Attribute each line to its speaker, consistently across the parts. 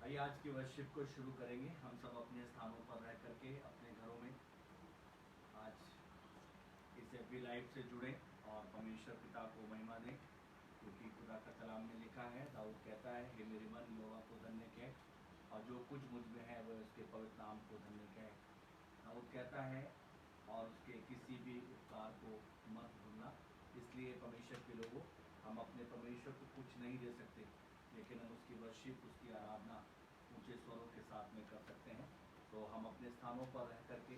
Speaker 1: आइए आज की वर्शिप को शुरू करेंगे। हम सब अपने स्थानों पर रह करके अपने घरों में आज इस एफबी लाइव से जुड़े और परमेश्वर पिता को महिमा दें, क्योंकि खुदा का कलाम में लिखा है, दाऊद कहता है, हे मेरे मन यहोवा को धन्य कह और जो कुछ मुझ में है वह उसके पवित्र नाम को धन्य कह। दाऊद कहता है और उसके किसी भी उपकार को मत भूलना। इसलिए परमेश्वर के लोगों, हम अपने परमेश्वर को कुछ नहीं दे सकते, लेकिन हम उसकी वर्शिप, उसकी आराधना ऊंचे स्वरों के साथ में कर सकते हैं। तो हम अपने स्थानों पर रह करके,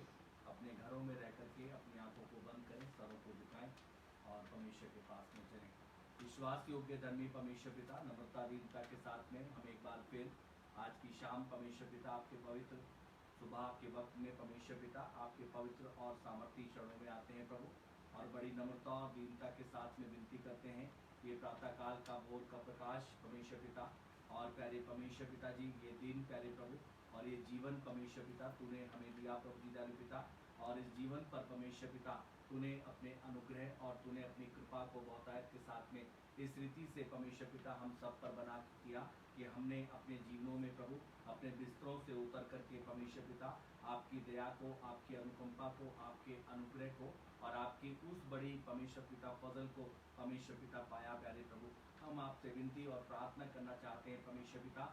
Speaker 1: अपने घरों में रह करके अपनी आंखों को बंद करें, सरों को झुकाएं और परमेश्वर के पास में चलें। विश्वास योग्य धर्मी परमेश्वर पिता, नम्रता दीनता के साथ में हम एक बार फिर आज की शाम परमेश्वर पिता आपके पवित्र सुबह के वक्त में परमेश्वर पिता आपके पवित्र और सामर्थी चरणों में आते हैं प्रभु, और बड़ी नम्रता और दीनता के साथ में विनती करते हैं। ये प्रातःकाल का भोर का प्रकाश परमेश्वर पिता और प्यारे परमेश्वर पिता जी, ये दिन प्यारे प्रभु और ये जीवन परमेश्वर पिता तूने हमें दिया प्रभु जी दानी पिता, और इस जीवन पर परमेश्वर पिता तूने अपने अनुग्रह और तूने अपनी कृपा को बहुतायत के साथ में इस रीति से परमेश्वर पिता हम सब पर बना किया कि हमने अपने जीवनों में प्रभु अपने बिस्तरों से उतर करके परमेश्वर पिता आपकी दया को, आपकी अनुकंपा को, आपके अनुग्रह को और आपकी उस बड़ी परमेश्वर पिता फजल को परमेश्वर पिता पाया। प्यारे प्रभु, हम आपसे विनती और प्रार्थना करना चाहते हैं परमेश्वर पिता,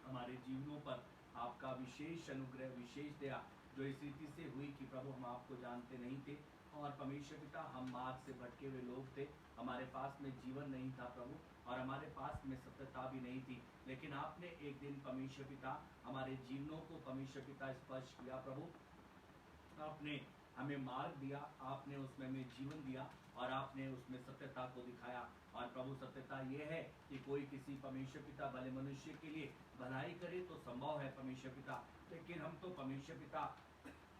Speaker 1: हमारे जीवनों पर आपका विशेष अनुग्रह, विशेष दया जो इस रीति से हुई कि प्रभु हम आपको जानते नहीं थे और परमेश्वर पिता हम मार्ग से भटके हुए लोग थे, हमारे पास में जीवन नहीं था प्रभु और हमारे पास में सत्यता भी नहीं थी, लेकिन आपने एक दिन परमेश्वर पिता हमारे जीवनों को परमेश्वर पिता स्पर्श किया प्रभु, आपने हमें मार्ग दिया, आपने उसमें हमें जीवन दिया और आपने उसमें सत्यता को दिखाया। और प्रभु सत्यता ये है कि कोई किसी परमेश्वर पिता भले मनुष्य के लिए भलाई करे तो संभव है परमेश्वर पिता, लेकिन हम तो परमेश्वर पिता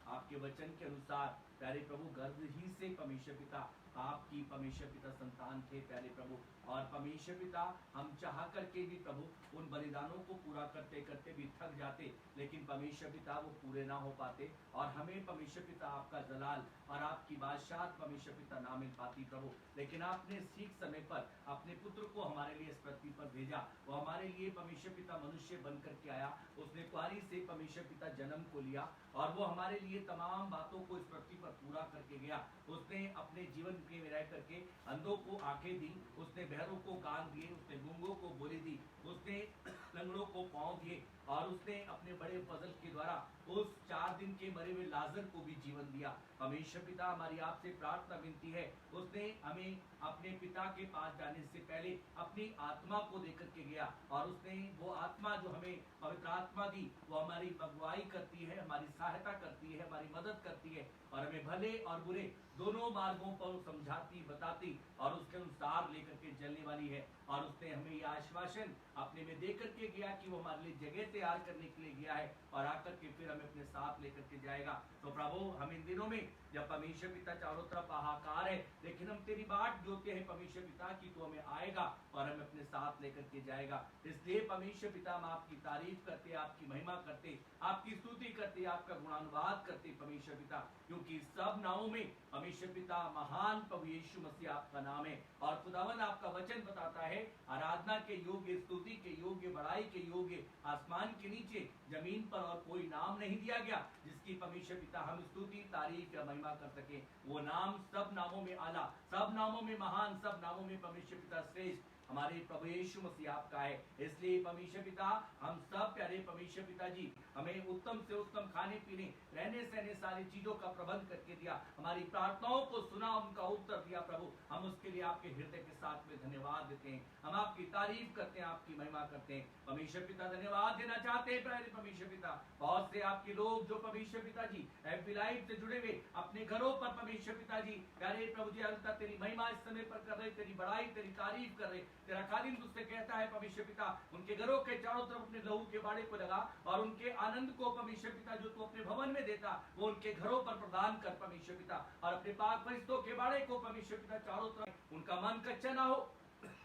Speaker 1: आपके वचन के अनुसार प्यारे प्रभु गर्भ ही से परमेश्वर पिता आपकी परमेश्वर पिता संतान थे प्यारे प्रभु, और परमेश्वर पिता हम चाह करके भी प्रभु उन बलिदानों को पूरा करते करते भी थक जाते, लेकिन परमेश्वर पिता वो पूरे ना हो पाते और हमें परमेश्वर पिता आपका जलाल और आपकी बादशाह परमेश्वर पिता ना मिल पाती प्रभु, लेकिन आपने ठीक समय पर अपने पुत्र को हमारे लिए इस पृथ्वी पर भेजा। वो हमारे लिए परमेश्वर पिता मनुष्य बन करके आया, उसने कुआरी से परमेश्वर पिता जन्म को लिया और वो हमारे लिए तमाम बातों को इस पृथ्वी पर पूरा करके गया। उसने अपने जीवन में रह करके अंधों को आंखें दी, उसने बहरों को कान दिए, उसने गूंगों को बोली दी, उसने लंगड़ों को पांव दिए और उसने अपने बड़े फजल के द्वारा उस 4 दिन के मरे हुए लाजर को भी जीवन दिया। परमेश्वर पिता हमारी आपसे प्रार्थना विनती है, उसने हमें अपने पिता के पास जाने से पहले अपनी आत्मा को देकर के गया और उसने वो आत्मा जो हमें पवित्र आत्मा दी, वो हमारी अगुवाई करती है, हमारी सहायता करती है, हमारी मदद करती है और हमें भले और बुरे दोनों मार्गों पर समझाती, बताती और उसके अनुसार लेकर के चलने वाली है। और उसने हमें यह आश्वासन अपने में दे करके गया कि वो हमारे लिए जगह तैयार करने के लिए गया है और आकर के फिर हमें अपने साथ लेकर के जाएगा। तो प्रभु हम इन दिनों में जब परमेश्वर पिता चारों तरफ हाहाकार है, लेकिन हम तेरी बाट जोते हैं परमेश्वर पिता की, तो हमें आएगा और हमें अपने साथ लेकर के जाएगा। इसलिए परमेश्वर पिता हम आपकी तारीफ करते, आपकी महिमा करते, आपकी स्तुति करते, आपका गुणानुवाद करते परमेश्वर पिता, क्योंकि सब नामों में परमेश्वर पिता महान प्रभु यीशु मसीह आपका नाम है। और खुदावन आपका वचन बताता है, आराधना के योग्य, स्तुति के योग्य, बड़ाई के योग्य आसमान के नीचे जमीन पर और कोई नाम नहीं दिया गया जिसकी परमेश्वर पिता हम स्तुति, तारीफ या महिमा कर सके। वो नाम सब नामों में आला, सब नामों में महान, सब नामों में परमेश्वर पिता श्रेष्ठ हमारे प्रभु यीशु मसीह आपका है। इसलिए परमेश्वर पिता हम सब प्यारे परमेश्वर पिता जी, हमें उत्तम से उत्तम खाने पीने, रहने सहने सारी चीजों का प्रबंध करके दिया, हमारी प्रार्थनाओं को सुना, उनका उत्तर दिया प्रभु, हम उसके लिए आपके हृदय के साथ में धन्यवाद देते हैं, हम आपकी तारीफ करते हैं, आपकी महिमा करते हैं परमेश्वर पिता। धन्यवाद देना चाहते हैं प्यारे परमेश्वर पिता, बहुत से आपके लोग जो परमेश्वर पिता जी एफबी लाइव से जुड़े हुए अपने घरों पर परमेश्वर पिता जी प्यारे प्रभु जी अंत तेरी महिमा इस समय पर कर रहे, तेरी बड़ाई, तेरी तारीफ कर रहे, तेरा खादिम तुझसे कहता है परमेश्वर पिता, उनके घरों के चारों तरफ अपने लहू के बाड़े को लगा और उनके आनंद को परमेश्वर पिता जो तू अपने भवन में देता वो उनके घरों पर प्रदान कर परमेश्वर पिता, और अपने पाक फरिश्तों के बाड़े को परमेश्वर पिता चारों तरफ, उनका मन कच्चा ना हो,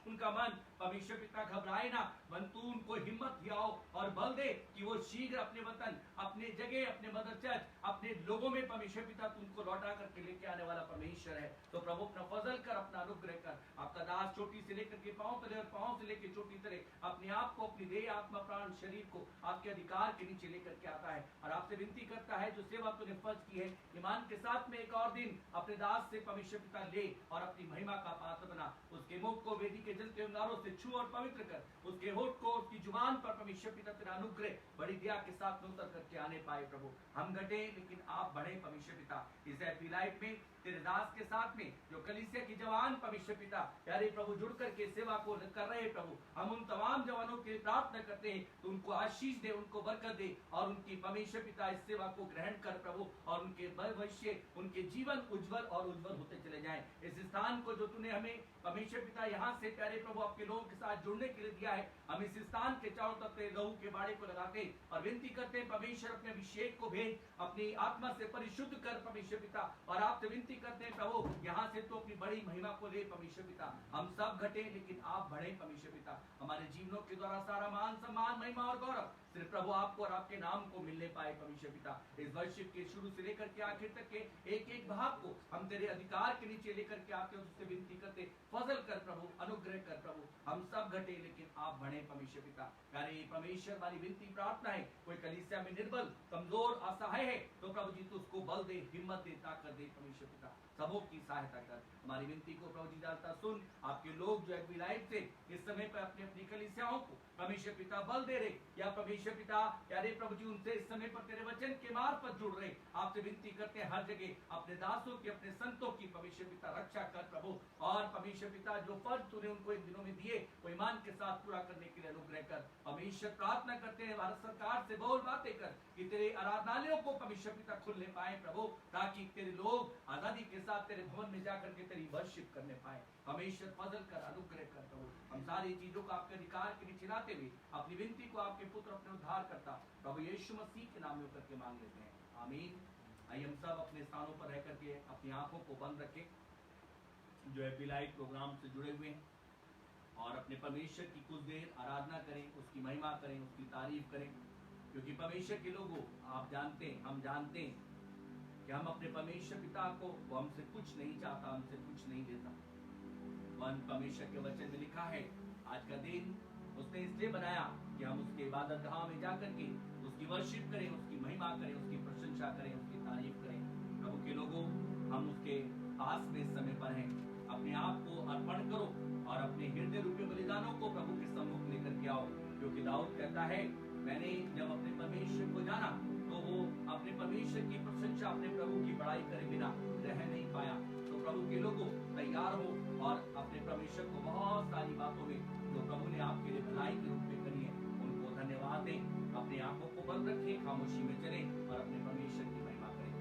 Speaker 1: उनका मन परमेश्वर पिता घबराए ना, परंतु उनको हिम्मत दिलाओ और बल दे कि वो शीघ्र अपने वतन, अपने जगह, अपने मदर चर्च, अपने लोगों में परमेश्वर पिता तुमको लौटा करके लेके आने वाला परमेश्वर है। तो प्रभु अपना फजल कर, अपना अनुग्रह कर। आपका दास चोटी से लेकर के पांव तले और पांव से लेकर चोटी तले अपने आप को, अपनी देह, आत्मा, प्राण, शरीर को आपके अधिकार के नीचे लेकर के आता है और आपसे विनती करता है जो सेवा तूने फर्ज की है, ईमान के साथ में एक और दिन अपने दास से परमेश्वर पिता ले और अपनी महिमा का पात्र बना। उसके मुख को वेदी के जलते अंगारों से छू और पवित्र कर, उसके होठ को, उसकी जुबान पर परमेश्वर पिता तेरा अनुग्रह बड़ी दया के साथ में उतर करके आने पाए। प्रभु हम घटे लेकिन आप बढ़े परमेश्वर पिता। इस हैप्पी लाइफ में तेरे दास के साथ में जो कलीसिया की जवान परमेश्वर पिता प्यारे प्रभु जुड़ करके सेवा को कर रहे प्रभु, हम उन तमाम जवानों के लिए प्रार्थना करते हैं तो उनको आशीष दे, उनको बरकत दे और उनकी परमेश्वर पिता इस सेवा को ग्रहण कर प्रभु, और उनके भविष्य, उनके जीवन उज्जवल और उज्जवल होते चले जाएं। इस स्थान को जो तूने हमें परमेश्वर पिता यहाँ से प्यारे प्रभु आपके लोगों के साथ जुड़ने के लिए दिया है, हम इस स्थान के चारों तरफ लहू के बाड़े को लगाते और विनती करते हैं परमेश्वर अपने अभिषेक को भेज, अपनी आत्मा से परिशुद्ध कर परमेश्वर पिता, और आपसे विनती करते हैं प्रभु यहाँ से तो अपनी बड़ी महिमा को ले परमेश्वर पिता। हम सब घटे लेकिन आप बढ़े परमेश्वर पिता। हमारे जीवनों के द्वारा सारा मान, सम्मान, महिमा और गौरव सिर्फ प्रभु आपको और आपके नाम को मिलने पाए परमेश्वर पिता। इस वर्षिप के शुरू से लेकर के आखिर तक के एक एक भाग को हम तेरे अधिकार के नीचे लेकर के आते हैं, उससे विनती करते, फजल कर प्रभु, अनुग्रह कर प्रभु। हम सब घटे लेकिन आप बढ़े परमेश्वर पिता। प्यारे परमेश्वर वाली विनती प्रार्थना है, कोई कलीसिया में निर्बल, कमजोर, असहाय है तो प्रभु जी तो उसको बल दे, हिम्मत दे, ताकत दे परमेश्वर पिता। सबों की सहायता कर। हमारी विनती को प्रभु जी डालता सुन। आपके लोग जो एफबी लाइव से इस समय पर अपनी अपनी कलीसियाओं को परमेश्वर पिता बल दे रहे, या परमेश्वर पिता प्यारे प्रभु जी उनसे इस समय पर तेरे वचन के मार्फत जुड़ रहे, आपसे विनती करते हैं हर जगह अपने दासों की, अपने संतों की परमेश्वर पिता रक्षा कर प्रभु, और परमेश्वर पिता जो फर्ज तूने उनको इन दिनों में दिए वो ईमान के साथ पूरा करने के लिए अनुग्रह कर। परमेश्वर प्रार्थना करते हैं भारत सरकार से बहुत बातें कर कि तेरे आराधनालयों को परमेश्वर पिता खुलने पाए प्रभु, ताकि तेरे लोग आजादी के साथ तेरे भवन में जाकर के तेरी वर्शिप करने पाए। परमेश्वर फजल कर, अनुग्रह कर प्रभु। हम सारी चीजों को आपके अधिकार के नीचे लाते हुए अपनी विनती को आपके पुत्र अपने उद्धार करता प्रभु यीशु मसीह के नाम में करके मांग लेते हैं, आमीन। आइए हम सब अपने स्थानों पर रह करके अपनी आंखों को बंद रखें जो एफबी लाइव प्रोग्राम से जुड़े हुए हैं, और अपने परमेश्वर की कुछ देर आराधना करें, उसकी महिमा करें, उसकी तारीफ करें, क्योंकि परमेश्वर के लोगों आप जानते हैं, हम जानते हैं कि हम अपने परमेश्वर पिता को, वो हमसे कुछ नहीं चाहता, हमसे कुछ नहीं देता। वन परमेश्वर के वचन में लिखा है आज का दिन उसने इसलिए बनाया कि हम उसके इबादत गाह में जाकर के उसकी वर्शिप करें, उसकी महिमा करें, उसकी प्रशंसा करें, उसकी तारीफ करें। प्रभु के लोगों हम उसके पास में इस समय पर हैं, अपने आप को अर्पण करो और अपने हृदय रूपी बलिदानों को प्रभु के सम्मुख लेकर के आओ, क्योंकि दाऊद कहता है मैंने जब अपने परमेश्वर को जाना तो वो अपने परमेश्वर की प्रशंसा, अपने प्रभु की बड़ाई करे बिना रह नहीं पाया। तो प्रभु के लोगों तैयार हो और अपने परमेश्वर को बहुत सारी बातों में जो प्रभु ने आपके लिए भलाई के रूप में करी है उनको धन्यवाद दें। अपनी आंखों को बंद रखें, खामोशी में चलें और अपने परमेश्वर की महिमा करें।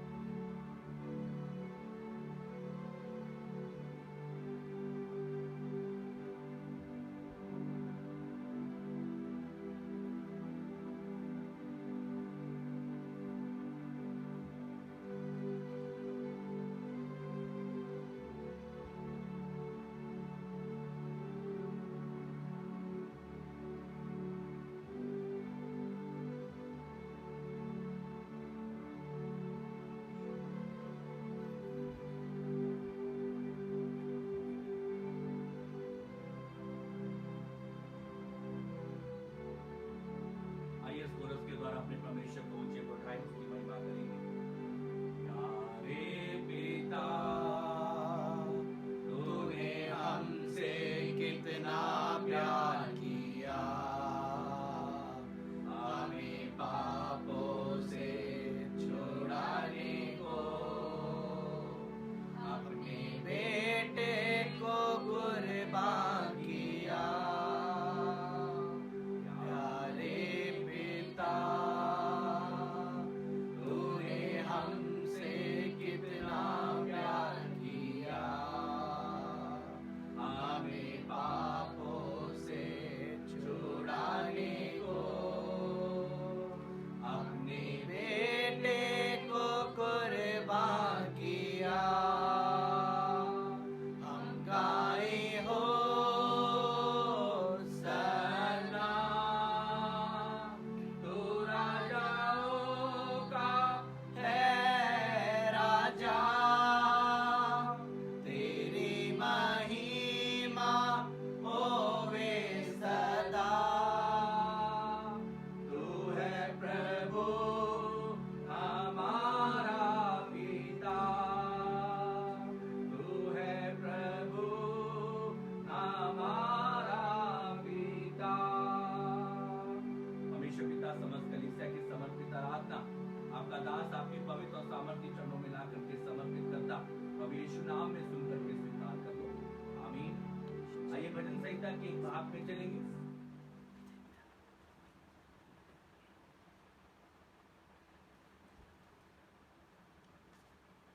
Speaker 1: भाग में चलेंगे।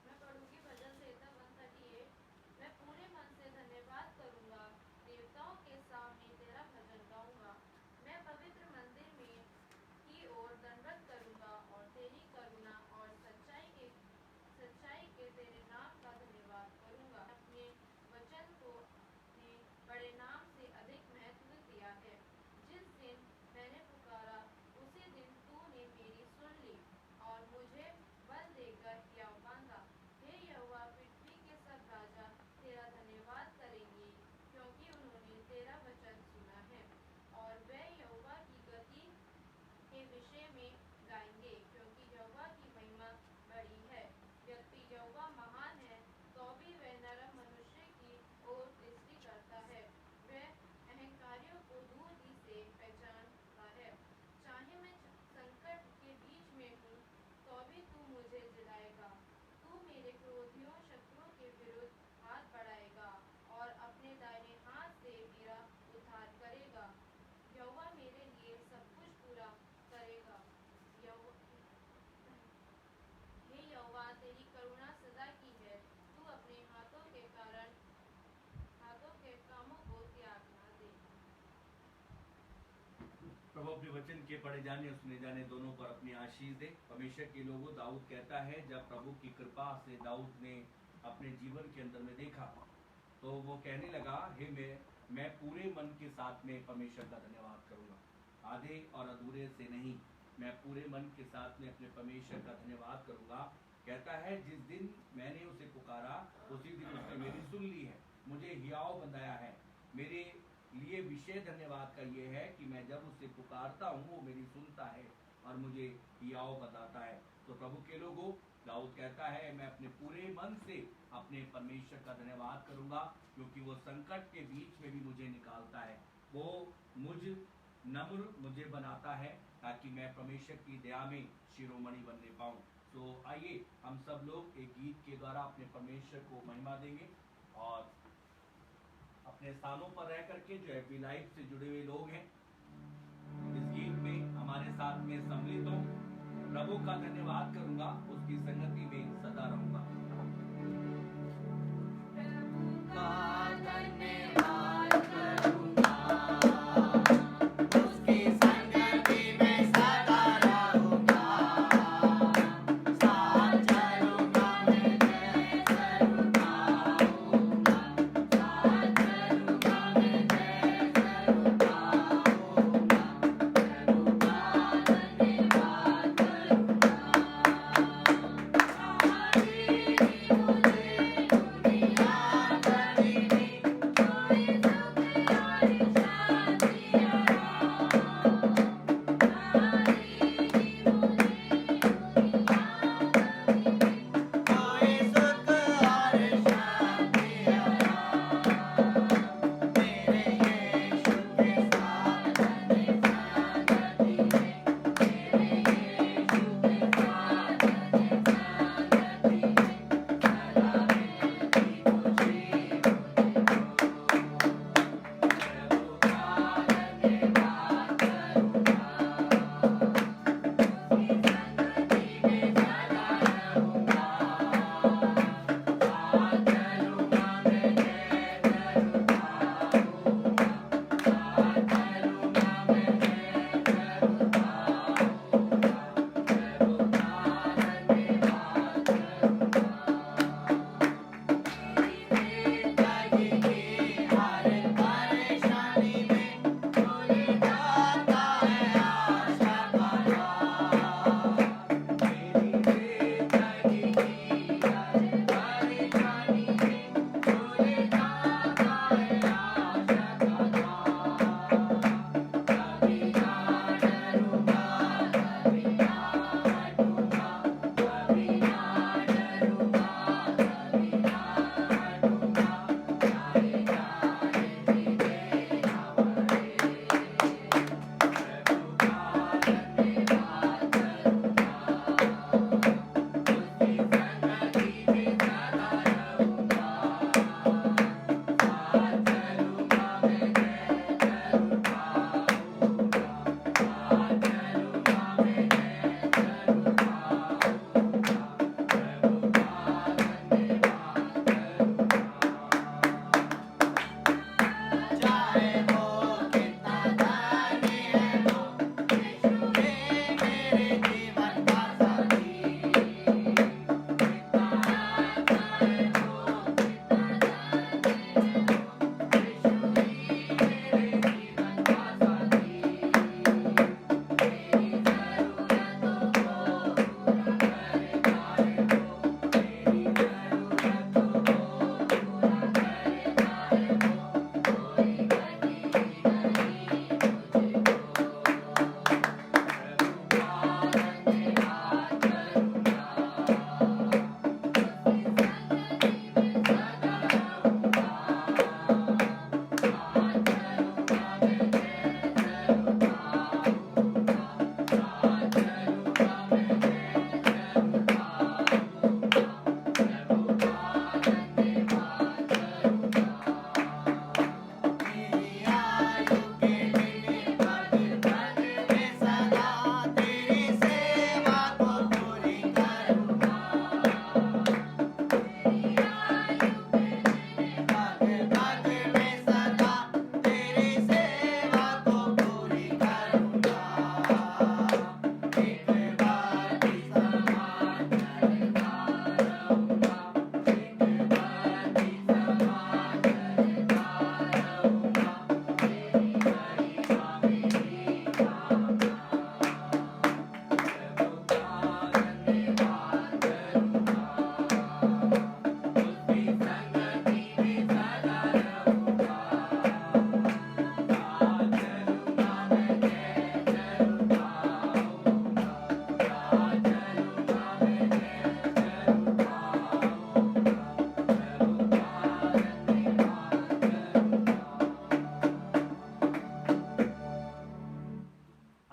Speaker 2: मैं पढ़ूंगी भजन संहिता 138। मैं पूरे मन से धन्यवाद करूंगा, देवताओं के सामने तेरा भजन गाऊंगा। मैं पवित्र मंदिर में की ओर दंडवत करूंगा और तेरी करुणा और सच्चाई के तेरे नाम का धन्यवाद करूंगा। अपने वचन को ने बड़े नाम से अधिक महत्व दिया है। जिस दिन मैंने पुकारा उसी दिन तूने मेरी सुन ली और मुझे बल देकर हियाव बांधा। हे यहोवा, पृथ्वी के सब राजा तेरा धन्यवाद करेंगे, क्योंकि उन्होंने तेरा वचन सुना है। और वे यहोवा की गति के विषय में गाएंगे, क्योंकि यहोवा की महिमा बड़ी है। यद्यपि यहोवा महान है, तो भी वह नरम मनुष्य की ओर दृष्टि करता है। वह अहंकारियों को दूर ही से पहचानता है। चाहे मैं संकट के बीच में हूँ, तो भी तू मुझे जिलाएगा। तू मेरे क्रोधियों शत्रुओं के विरुद्ध हाथ बढ़ाएगा और अपने दाहिने हाथ से मेरा उद्धार करेगा। यहोवा मेरे लिए सब कुछ पूरा करेगा। हे यहोवा, तेरी करुणा सदा की है। तू अपने हाथों के कामों को त्याग ना दे।
Speaker 1: प्रभु अपने वचन के पढ़े जाने और सुने जाने दोनों पर अपनी आशीष दे। परमेश्वर के लोगों, दाऊद कहता है, जब प्रभु की कृपा से दाऊद ने अपने जीवन के अंदर में देखा तो वो कहने लगा, हे मैं पूरे मन के साथ में परमेश्वर का धन्यवाद करूंगा, आधे और अधूरे से नहीं। मैं पूरे मन के साथ में अपने परमेश्वर का धन्यवाद करूंगा। कहता है, जिस दिन मैंने उसे पुकारा उसी दिन उसने मेरी सुन ली है, मुझे हियाव बनाया है। मेरे लिए विशेष धन्यवाद का ये है कि मैं जब उससे पुकारता हूँ वो मेरी सुनता है और मुझे हियाव बताता है। तो प्रभु के लोगों, दाऊद कहता है, मैं अपने पूरे मन से अपने परमेश्वर का धन्यवाद करूंगा, क्योंकि वो संकट के बीच में भी मुझे निकालता है। वो नम्र मुझे बनाता है ताकि मैं परमेश्वर की दया में शिरोमणि बनने पाऊं। तो आइए हम सब लोग एक गीत के द्वारा अपने परमेश्वर को महिमा देंगे और अपने स्थानों पर रह करके जो एफबी लाइव से जुड़े हुए लोग हैं इस गीत में हमारे साथ में सम्मिलित हो। प्रभु का धन्यवाद करूंगा, उसकी संगति में सदा रहूंगा।
Speaker 2: प्रभु का धन्यवाद करूंगा,
Speaker 3: उसकी संगति में सदा रहूंगा। साथ चलूंगा मैं जैसे रुकाऊंगा, साथ चलूंगा मैं जैसे रुकाऊंगा। प्रभु का धन्यवाद करूंगा। सारी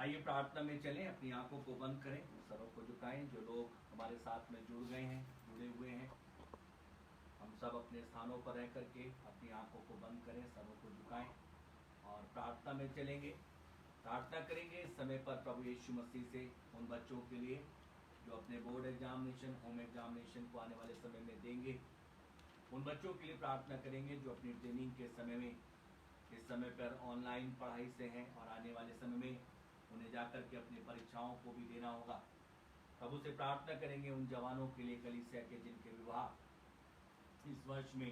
Speaker 1: आइए प्रार्थना में चलें, अपनी आंखों को बंद करें, सरों को झुकाएं। जो लोग हमारे साथ में जुड़ गए हैं, जुड़े हुए हैं, हम सब अपने स्थानों पर रह करके अपनी आंखों को बंद करें, सरों को झुकाएं और प्रार्थना में चलेंगे। प्रार्थना करेंगे इस समय पर प्रभु यीशु मसीह से उन बच्चों के लिए जो अपने बोर्ड एग्जामिनेशन, होम एग्जामिनेशन को आने वाले समय में देंगे। उन बच्चों के लिए प्रार्थना करेंगे जो अपनी ट्रेनिंग के समय में इस समय पर ऑनलाइन पढ़ाई से हैं और आने वाले समय में उन्हें जाकर के अपनी परीक्षाओं को भी देना होगा। प्रभु से प्रार्थना करेंगे उन जवानों के लिए कलीसिया के जिनके विवाह इस वर्ष में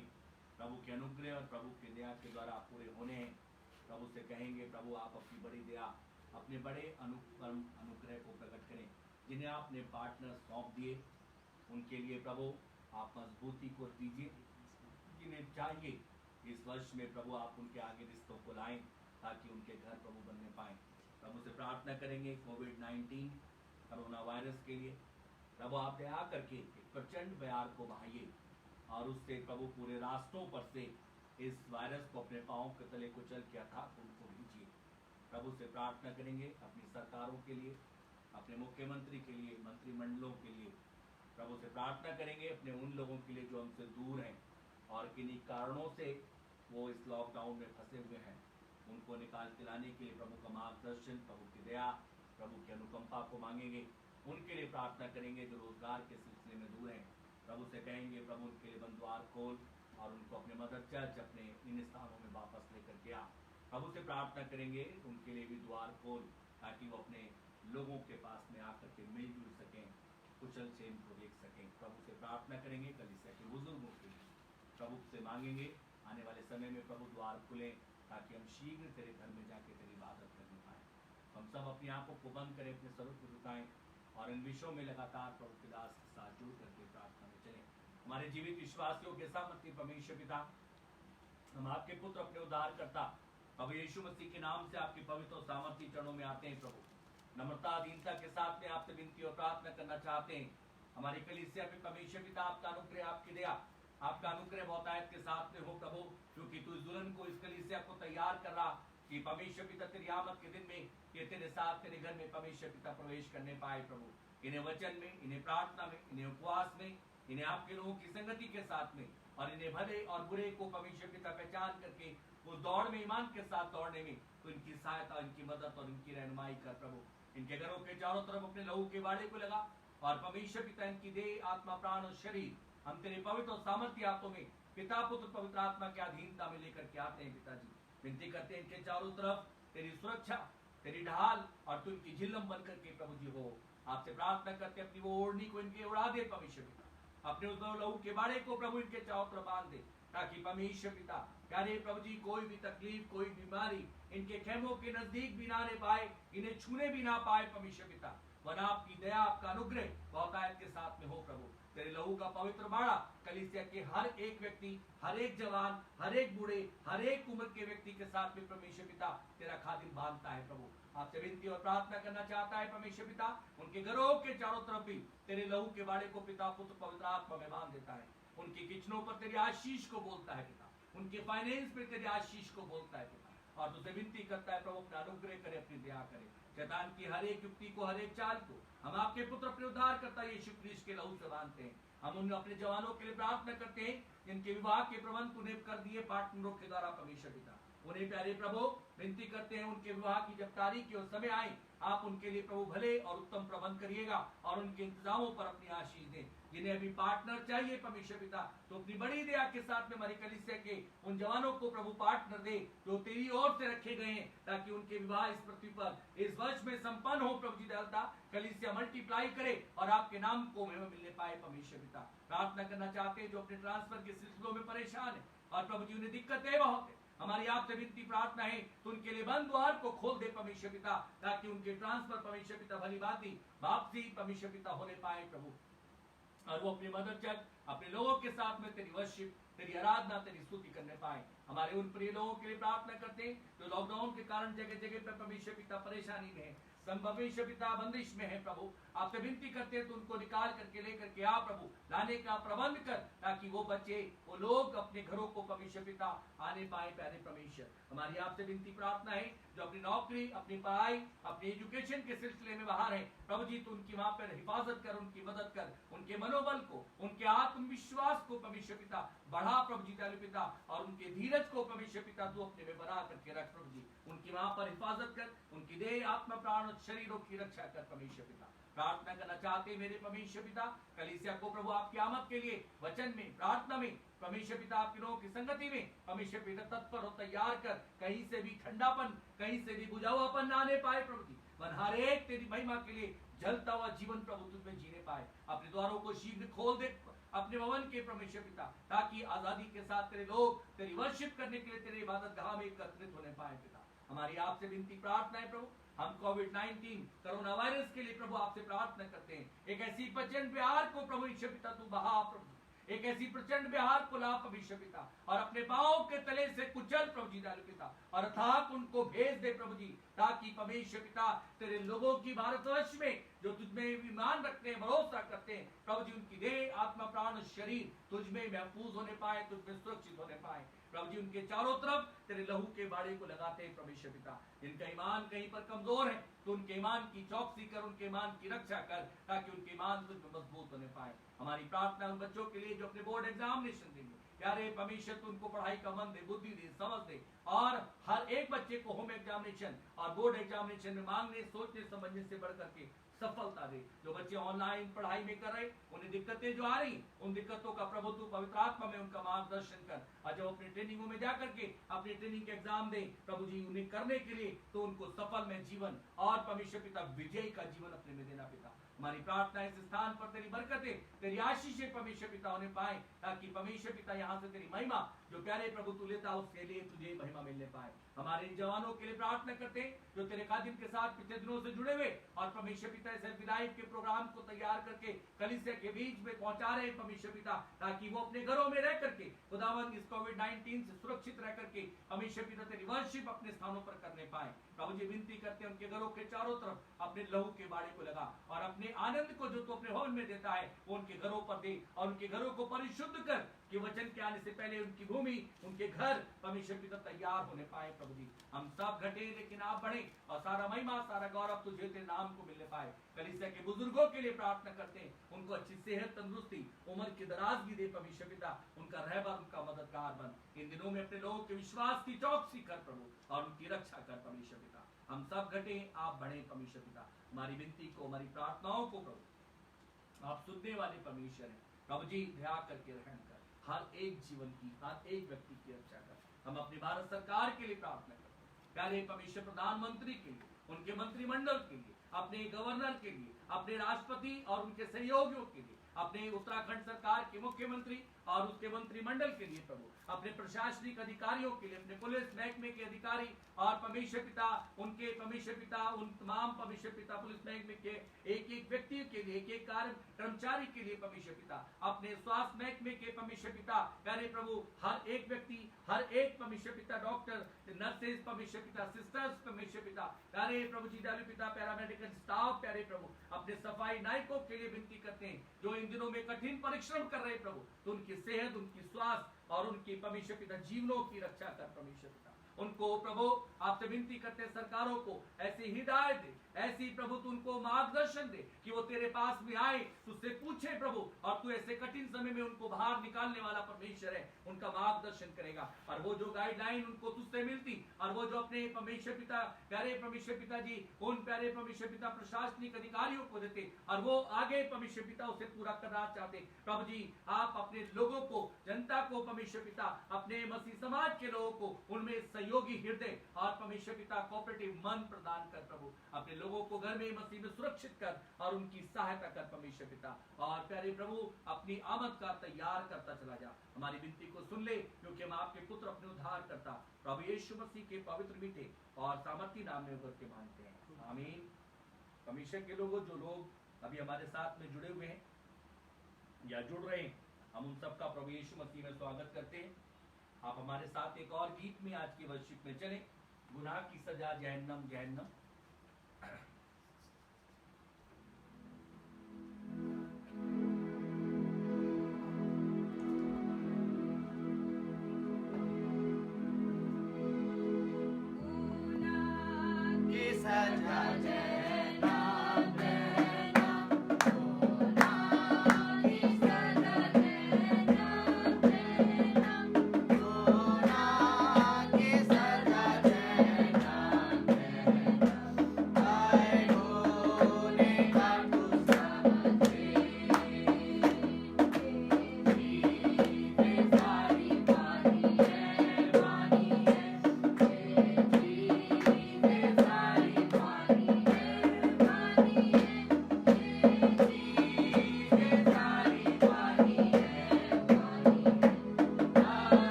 Speaker 1: प्रभु के अनुग्रह और प्रभु के दया के द्वारा पूरे होने हैं। प्रभु से कहेंगे प्रभु आप अपनी बड़ी दया, अपने बड़े अनुग्रह को प्रकट करें। जिन्हें आपने पार्टनर सौंप दिए उनके लिए प्रभु आप मजबूती को दीजिए। जिन्हें चाहिए इस वर्ष में प्रभु आप उनके आगे रिश्तों को लाएं ताकि उनके घर प्रभु बनने पाएं। प्रभु से प्रार्थना करेंगे कोविड-19 कोरोना वायरस के लिए। प्रभु आप दया करके एक प्रचंड बयार को बहाइए और उससे प्रभु पूरे रास्तों पर से इस वायरस को अपने पांवों के तले कुचल किया था उनको भीजिए। प्रभु से प्रार्थना करेंगे अपनी सरकारों के लिए, अपने मुख्यमंत्री के लिए, मंत्रिमंडलों के लिए। प्रभु से प्रार्थना करेंगे अपने उन लोगों के लिए जो हमसे दूर हैं और किन्हीं कारणों से वो इस लॉकडाउन में फंसे हुए हैं। उनको निकाल के लाने के लिए प्रभु का मार्गदर्शन, प्रभु की दया, प्रभु की अनुकंपा को मांगेंगे। उनके लिए प्रार्थना करेंगे जो रोजगार के सिलसिले में दूर हैं। प्रभु से कहेंगे प्रभु उनके लिए बंद द्वार खोल और उनको अपने मदर चर्च अपने इन स्थानों में वापस लेकर के आ। प्रभु से प्रार्थना करेंगे उनके लिए भी द्वार खोल ताकि वो अपने लोगों के पास में आकर के मिलजुल सकें, कुशल से इनको देख सकें। प्रभु से प्रार्थना करेंगे कलीसिया के बुजुर्गों के लिए। प्रभु से मांगेंगे आने वाले समय में प्रभु द्वार खुले ताकि हम शीघ्र तेरे घर में जाके तेरी इबादत करने पाए। हम सब अपनी आंखों को बंद करें, अपने सरों को झुकाएं और इन विषयों में लगातार प्रभु के दास के साथ जुड़ करके प्रार्थना में चलें। हमारे जीवित विश्वासियों के सामर्थ्य परमेश्वर पिता, हम आपके पुत्र अपने उद्धार करता प्रभु यीशु मसीह के नाम से आपके पवित्र और सामर्थ्य चरणों में आते हैं। प्रभु नम्रता अधीनता के साथ में आपसे विनती और प्रार्थना करना चाहते हैं। हमारी कलीसिया पे परमेश्वर पिता आपका अनुग्रह, आपकी दया, आपका अनुग्रह बहुतायत के साथ में हो प्रभु, क्योंकि तू इस दुल्हन को, इस कलीसिया को तैयार कर रहा कि परमेश्वर पिता तेरी आमद के दिन में ये तेरे साथ तेरे घर में परमेश्वर पिता प्रवेश करने पाए। प्रभु इन्हें वचन में, इन्हें प्रार्थना में, इन्हें उपवास में, इन्हें आपके लोगों की संगति के साथ में और इन्हें भले और बुरे को परमेश्वर पिता पहचान करके उस दौड़ में ईमान के साथ दौड़ने में तो इनकी सहायता, इनकी मदद और इनकी रहनुमाई कर। प्रभु इनके घरों के चारों तरफ अपने लहू के बाड़े को लगा और परमेश्वर पिता इनकी देह, आत्मा, प्राण और शरीर हम तेरे पवित्र और सामर्थ्य हाथों में पिता, पुत्र, पवित्र आत्मा की अधीनता में लेकर के आते हैं। पिताजी विनती करते हैं इनके चारों तरफ तेरी सुरक्षा, तेरी ढाल और तू इनकी झिल्लम बनकर के प्रभु जी हो। आपसे प्रार्थना करते अपनी वो ओढ़नी को इनके उड़ा दे परमेश्वर पिता, अपने उस लहू के बाड़े को प्रभु इनके चारों तरफ बांध दे ताकि परमेश्वर पिता प्यारे प्रभु जी कोई भी तकलीफ, कोई बीमारी इनके खेमों के नजदीक भी ना रह पाए, इन्हें छूने भी ना पाए परमेश्वर पिता। वरना आपकी दया, आपका अनुग्रह बहुतायत के साथ में हो। प्रभु तेरे लहू का पवित्र बाड़ा कलीसिया के हर एक व्यक्ति, हर एक जवान, हर एक बूढ़े, हर एक उम्र के व्यक्ति के साथ में परमेश्वर पिता तेरा खादिम बांधता है। प्रभु आपसे विनती और प्रार्थना करना चाहता है परमेश्वर पिता, उनके घरों के चारों तरफ भी तेरे लहू के बाड़े को पिता, पुत्र, पवित्र आत्मा में बांध देता है। उनकी किचनों पर तेरी आशीष को बोलता है पिता, उनके फाइनेंस पे तेरी आशीष को बोलता है पिता, और तुझसे विनती करता है प्रभु अपना अनुग्रह करे, अपनी दया करे। शैतान की हर एक युक्ति को, हर एक चाल को हम आपके पुत्र अपने उद्धार करता यीशु क्रिस्ट के लहू से बांधते हैं। हम उन अपने जवानों के लिए प्रार्थना करते हैं जिनके विवाह के प्रबंध उन्हें कर दिए पार्टनरों के द्वारा परमेश्वर पिता। उन्हें प्यारे प्रभु विनती करते हैं उनके विवाह की जब तारीख और समय आए आप उनके लिए प्रभु भले और उत्तम प्रबंध करिएगा और उनके इंतजामों पर अपनी आशीष दें। जिन्हें अभी पार्टनर चाहिए परमेश्वर पिता तो अपनी बड़ी दया के साथ में हमारी कलीसिया के उन जवानों को प्रभु पार्टनर दे जो तेरी ओर से रखे गए हैं ताकि उनके विवाह इस पृथ्वी पर इस वर्ष में संपन्न हो। प्रभु जी दयालुता कलीसिया मल्टीप्लाई करे और आपके नाम को महिमा मिलने पाए परमेश्वर पिता। प्रार्थना करना चाहते हैं जो अपने ट्रांसफर के सिलसिलों में परेशान है और प्रभु जी उन्हें दिक्कत है बहुत है, हमारी आपसे विनती प्रार्थना है तो उनके लिए बंद द्वार को खोल दे परमेश्वर पिता ताकि उनके ट्रांसफर परमेश्वर पिता भली बाती वापसी परमेश्वर पिता होने पाए प्रभु, और वो अपनी मदद चल अपने लोगों के साथ में तेरी वर्शिप, तेरी आराधना, तेरी स्तुति करने पाए। हमारे उन प्रिय लोगों के लिए प्रार्थना करते हैं जो लॉकडाउन के कारण जगह जगह पर परमेश्वर पिता परेशानी में है, परमेश्वर पिता बंदिश में है। प्रभु आपसे विनती करते हैं तो उनको निकाल करके लेकर के आ प्रभु, लाने का प्रबंध कर ताकि वो बच्चे, वो लोग अपने घरों को परमेश्वर पिता आने पाए। प्यारे परमेश्वर हमारी आपसे विनती प्रार्थना है जो अपनी नौकरी, अपनी पढ़ाई, अपनी एजुकेशन के सिलसिले में बाहर हैं, प्रभु जी तू उनकी वहां पर हिफाजत कर, उनकी मदद कर, उनके मनोबल को, उनके आत्मविश्वास को परमेश्वर पिता बढ़ा प्रभु जी दयालु पिता, और उनके धीरज को परमेश्वर पिता तू अपने में बना करके रख प्रभु जी, उनकी वहां पर हिफाजत कर, उनकी देह, आत्मा, प्राण और शरीरों की रक्षा कर परमेश्वर पिता। प्रार्थना करना चाहते मेरे परमेश्वर पिता, कलीसिया को प्रभु आपकी आमद के लिए वचन में, प्रार्थना में, परमेश्वर पिता आपके लोगों की संगति में परमेश्वर पिता तत्पर हो, तैयार कर, कहीं से भी ठंडापन, कहीं से भी बुझावापन ना आने पाए प्रभु जी, वन हर एक तेरी महिमा के लिए जलता हुआ जीवन प्रभु तुझ में जीने पाए। अपने द्वारों को शीघ्र खोल दे अपने भवन के परमेश्वर पिता, ताकि आजादी के साथ तेरे लोग तेरी वर्शिप करने के लिए तेरे इबादत गाह में एकत्रित होने पाए पिता। हमारी आपसे विनती प्रार्थना है प्रभु, हम कोविड-19 कोरोना वायरस के लिए प्रभु आपसे प्रार्थना करते हैं, एक ऐसी प्रचंड बिहार को प्रभु ईश्वर पिता तू बहा प्रभु, एक ऐसी प्रचंड बिहार को ला परमेश्वर पिता, और अपने पांव के तले से कुचल प्रभु जी दयालु पिता, और अर्थात उनको भेज दे प्रभु जी, ताकि परमेश्वर पिता तेरे लोगों की भारतवर्ष में जो तुझ में ईमान रखते हैं, भरोसा करते हैं प्रभु जी, उनकी देह, आत्मा, प्राण, शरीर तुझ में महफूज होने पाए, तुझ में सुरक्षित होने पाए प्रभु जी। उनके चारों तरफ तेरे लहू के बाड़े को लगाते हैं परमेश्वर पिता, जिनका ईमान कहीं पर कमजोर है तो उनके ईमान की चौकसी कर, उनके ईमान की रक्षा कर, ताकि उनके ईमान तुझ में मजबूत होने पाए। हमारी प्रार्थना उन बच्चों के लिए जो अपने बोर्ड एग्जामिनेशन देंगे, प्यारे परमेश्वर तू उनको पढ़ाई का मन दे, बुद्धि दे, समझ दे, और हर एक बच्चे को होम एग्जामिनेशन और बोर्ड एग्जामिनेशन में मांगने, सोचने, समझने से बढ़ करके सफलता दे। जो बच्चे ऑनलाइन पढ़ाई में कर रहे, उन्हें दिक्कतें जो आ रही, उन दिक्कतों का प्रभु तू पवित्र आत्मा में उनका मार्गदर्शन कर, और जब अपनी ट्रेनिंगों में जाकर के अपनी ट्रेनिंग के एग्जाम दे प्रभु जी, उन्हें करने के लिए तो उनको सफल में जीवन और परमेश्वर पिता विजय का जीवन अपने में देना पिता। हमारी प्रार्थना इस स्थान पर तेरी बरकतें, तेरी आशीषें परमेश्वर पिता होने पाए, ताकि परमेश्वर पिता यहाँ से तेरी महिमा जो प्यारे प्रभु तू लेता उसके लिए तुझे महिमा मिलने पाए। हमारे जवानों के लिए प्रार्थना करते हैं जो तेरे खादिम के साथ पिछले दिनों से जुड़े हुए, और परमेश्वर पिता इस लाइव के प्रोग्राम को तैयार करके कलीसिया के बीच में पहुंचा रहे परमेश्वर पिता, ताकि वो अपने घरों में रह करके खुदावंद इस कोविड-19 से सुरक्षित रह करके परमेश्वर पिता तेरी वर्शिप अपने स्थानों पर करने पाए। प्रभु जी विनती करते हैं उनके घरों के चारों तरफ अपने लहू के बाड़े को लगा, और अपने आनंद को जो तू अपने भवन में देता है वो उनके घरों पर दे, और उनके घरों को परिशुद्ध कर कि वचन के आने से पहले उनकी भूमि, उनके घर परमेश्वर पिता तैयार होने पाए। प्रभु जी हम सब घटे लेकिन आप बढ़े, और सारा महिमा, सारा गौरव तुझे तेरे नाम को मिलने पाए। कलीसिया के बुजुर्गों के लिए प्रार्थना करते हैं, उनको अच्छी सेहत, तंदुरुस्ती, उम्र की दराजगी दे परमेश्वर पिता, उनका रहबर, उनका मददगार बन। इन दिनों में अपने लोगों के विश्वास की चौकसी कर प्रभु, और उनकी रक्षा कर परमेश्वर पिता। हम सब घटे, आप बढ़े परमेश्वर पिता। हमारी विनती को, हमारी प्रार्थनाओं को प्रभु आप सुनने वाले परमेश्वर हैं प्रभु जी, दया करके रहम कर, हर एक जीवन की, हर एक व्यक्ति की रक्षा कर। हम अपनी भारत सरकार के लिए प्रार्थना करते हैं, प्यारे परमेश्वर प्रधानमंत्री के लिए, उनके मंत्रिमंडल के लिए, अपने गवर्नर के लिए, अपने राष्ट्रपति और उनके सहयोगियों के लिए, अपने उत्तराखंड सरकार के मुख्यमंत्री और उसके मंत्रिमंडल के लिए प्रभु, अपने प्रशासनिक अधिकारियों के लिए, अपने पुलिस महकमे के अधिकारी और परमेश्वर पिता उनके परमेश्वर पिता उन तमाम परमेश्वर पिता पुलिस महकमे के एक एक व्यक्ति के लिए, एक एक कार्य कर्मचारी के लिए परमेश्वर पिता, अपने स्वास्थ्य महकमे के परमेश्वर पिता, प्यारे प्रभु हर एक व्यक्ति, हर एक परमेश्वर पिता, डॉक्टर, नर्सेज परमेश्वर पिता, सिस्टर्स परमेश्वर पिता, प्यारे प्रभु जी दयालु पिता, पैरामेडिकल स्टाफ प्यारे प्रभु, अपने सफाई नायकों के लिए विनती करते हैं जो इन दिनों में कठिन परिश्रम कर रहे प्रभु, तो उनकी सेहत, उनकी स्वास्थ्य और उनकी परमेश्वर पिता जीवनों की रक्षा कर परमेश्वर पिता। उनको प्रभु आपसे विनती करते हैं, सरकारों को ऐसी हिदायत दे, ऐसी प्रभु तू उनको मार्गदर्शन दे कि वो तेरे पास भी आए, तुझसे पूछे प्रभु, और तू ऐसे कठिन समय में उनको बाहर निकालने वाला परमेश्वर है, उनका मार्गदर्शन करेगा। और वो जो गाइडलाइन उनको तुझसे मिलती, और वो जो अपने परमेश्वर पिता, प्यारे परमेश्वर पिता जी उन प्यारे परमेश्वर पिता प्रशासनिक अधिकारियों को देते, और वो आगे परमेश्वर पिता उसे पूरा करना चाहते। प्रभु जी आप अपने लोगों को, जनता को परमेश्वर पिता, अपने मसीह समाज के लोगों को उनमें सहयोगी हृदय और परमेश्वर पिता कोऑपरेटिव मन प्रदान कर प्रभु, अपने लोगों को घर में मसीह में सुरक्षित कर और उनकी सहायता कर परमेश्वर पिता। और प्यारे प्रभु अपनी आमद का तैयार करता चला जा, हमारी विनती को सुन ले, क्योंकि हम आपके पुत्र अपने उद्धार करता प्रभु यीशु मसीह के पवित्र मीठे और सामर्थी नाम में होकर के मानते हैं, आमीन। परमेश्वर के लोगों, जो लोग अभी हमारे साथ में जुड़े हुए हैं या जुड़ रहे हैं, हम उन सबका प्रभु यीशु मसीह में स्वागत करते हैं। आप हमारे साथ एक और गीत में आज की वर्शिप में चलें, गुनाह की सजा जहन्नम जहन्नम।
Speaker 2: गुनाह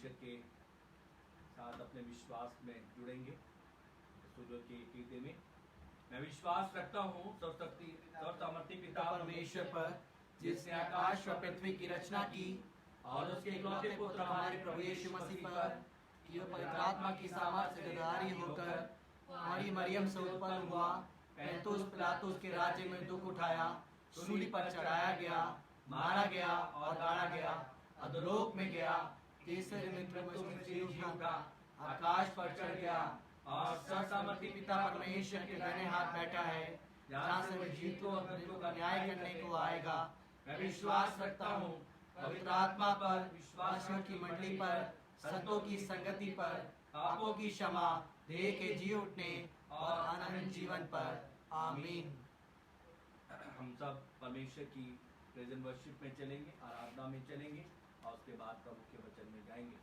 Speaker 1: परमेश्वर के साथ अपने विश्वास में जुड़ेंगे। सूर्य के कीर्ति में मैं विश्वास रखता हूँ सर्वशक्ति पिता
Speaker 3: परमेश्वर पर, जिसने आकाश और पृथ्वी की रचना की, और उसके इकलौते पुत्र हमारे प्रभु यीशु मसीह पर, कि वह पवित्र आत्मा की सामर्थ्य से गधारी होकर हमारी मरियम से उत्पन्न हुआ, पैंतुस पिलातुस के राज्य में दुख उठाया, सूली पर चढ़ाया गया, मारा गया और गाड़ा गया, अधोलोक में गया, तीसरे दिन मृत्यु में जी उठा, आकाश पर चढ़ गया और सर्वसामर्थी पिता परमेश्वर के दाहिने हाथ बैठा है, जहाँ से वह जीवितों और मृतकों का न्याय करने को आएगा। मैं विश्वास रखता हूँ पवित्र आत्मा पर, विश्वासियों की मंडली पर, संतों की संगति पर, पापों की क्षमा, देह के जी उठने और अनंत जीवन पर। आमीन।
Speaker 1: हम सब परमेश्वर की प्रेजेंट वर्शिप में चलेंगे, आराधना में चलेंगे और उसके बाद प्रभु के वचन में जाएंगे।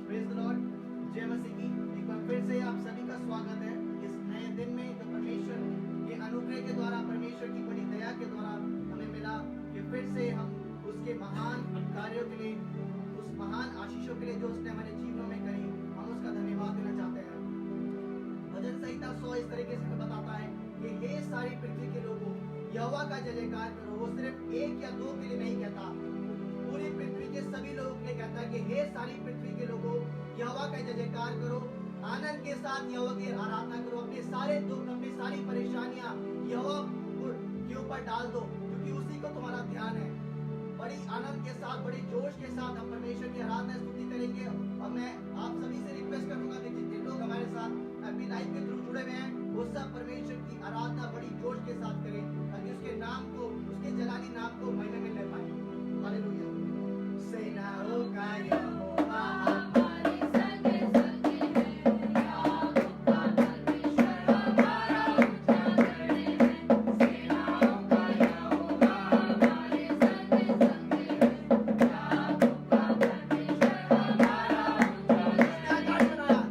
Speaker 4: Praise the Lord. जय मसीह की। एक बार फिर से आप सभी का स्वागत है इस नए दिन में, जो परमेश्वर के अनुग्रह के द्वारा, परमेश्वर की बड़ी दया के द्वारा हमें मिला कि फिर से हम उसके महान कार्यों के लिए, उस महान आशीषों के लिए जो उसने हमारे जीवनों में करी, हम उसका धन्यवाद देना चाहते हैं। भजन संहिता 100 इस तरीके से हमें बताता है कि हे सारी पृथ्वी के लोगों, यहोवा का जय जयकार करो। वो सिर्फ एक या दो के लिए नहीं कहता, पूरी पृथ्वी के सभी लोगों के लिए कहता है कि हे सारी पृथ्वी के लोगों, यहोवा का जय जयकार करो, आनंद के साथ यहोवा की आराधना करो, अपने सारे दुख, अपनी सारी परेशानियां यहोवा के ऊपर डाल दो, क्योंकि उसी को तुम्हारा ध्यान है। बड़ी आनंद के साथ, बड़ी जोश के साथ हम परमेश्वर की आराधना स्तुति करेंगे। और मैं आप सभी से रिक्वेस्ट करूंगा कि जितने लोग हमारे साथ हैप्पी लाइफ के थ्रू जुड़े हुए हैं, वो सब परमेश्वर की आराधना बड़ी जोश के साथ करें, ताकि उसके नाम को, उसके जलाली नाम को महिमा में ले पाए। हालेलुया। सेनाओं का यहोवा
Speaker 2: हमारे संगे संगे है, याकूब का परमेश्वर हमारा उजागर है। सेनाओं का यहोवा हमारे संगे संगे है, याकूब का परमेश्वर हमारा उजागर है।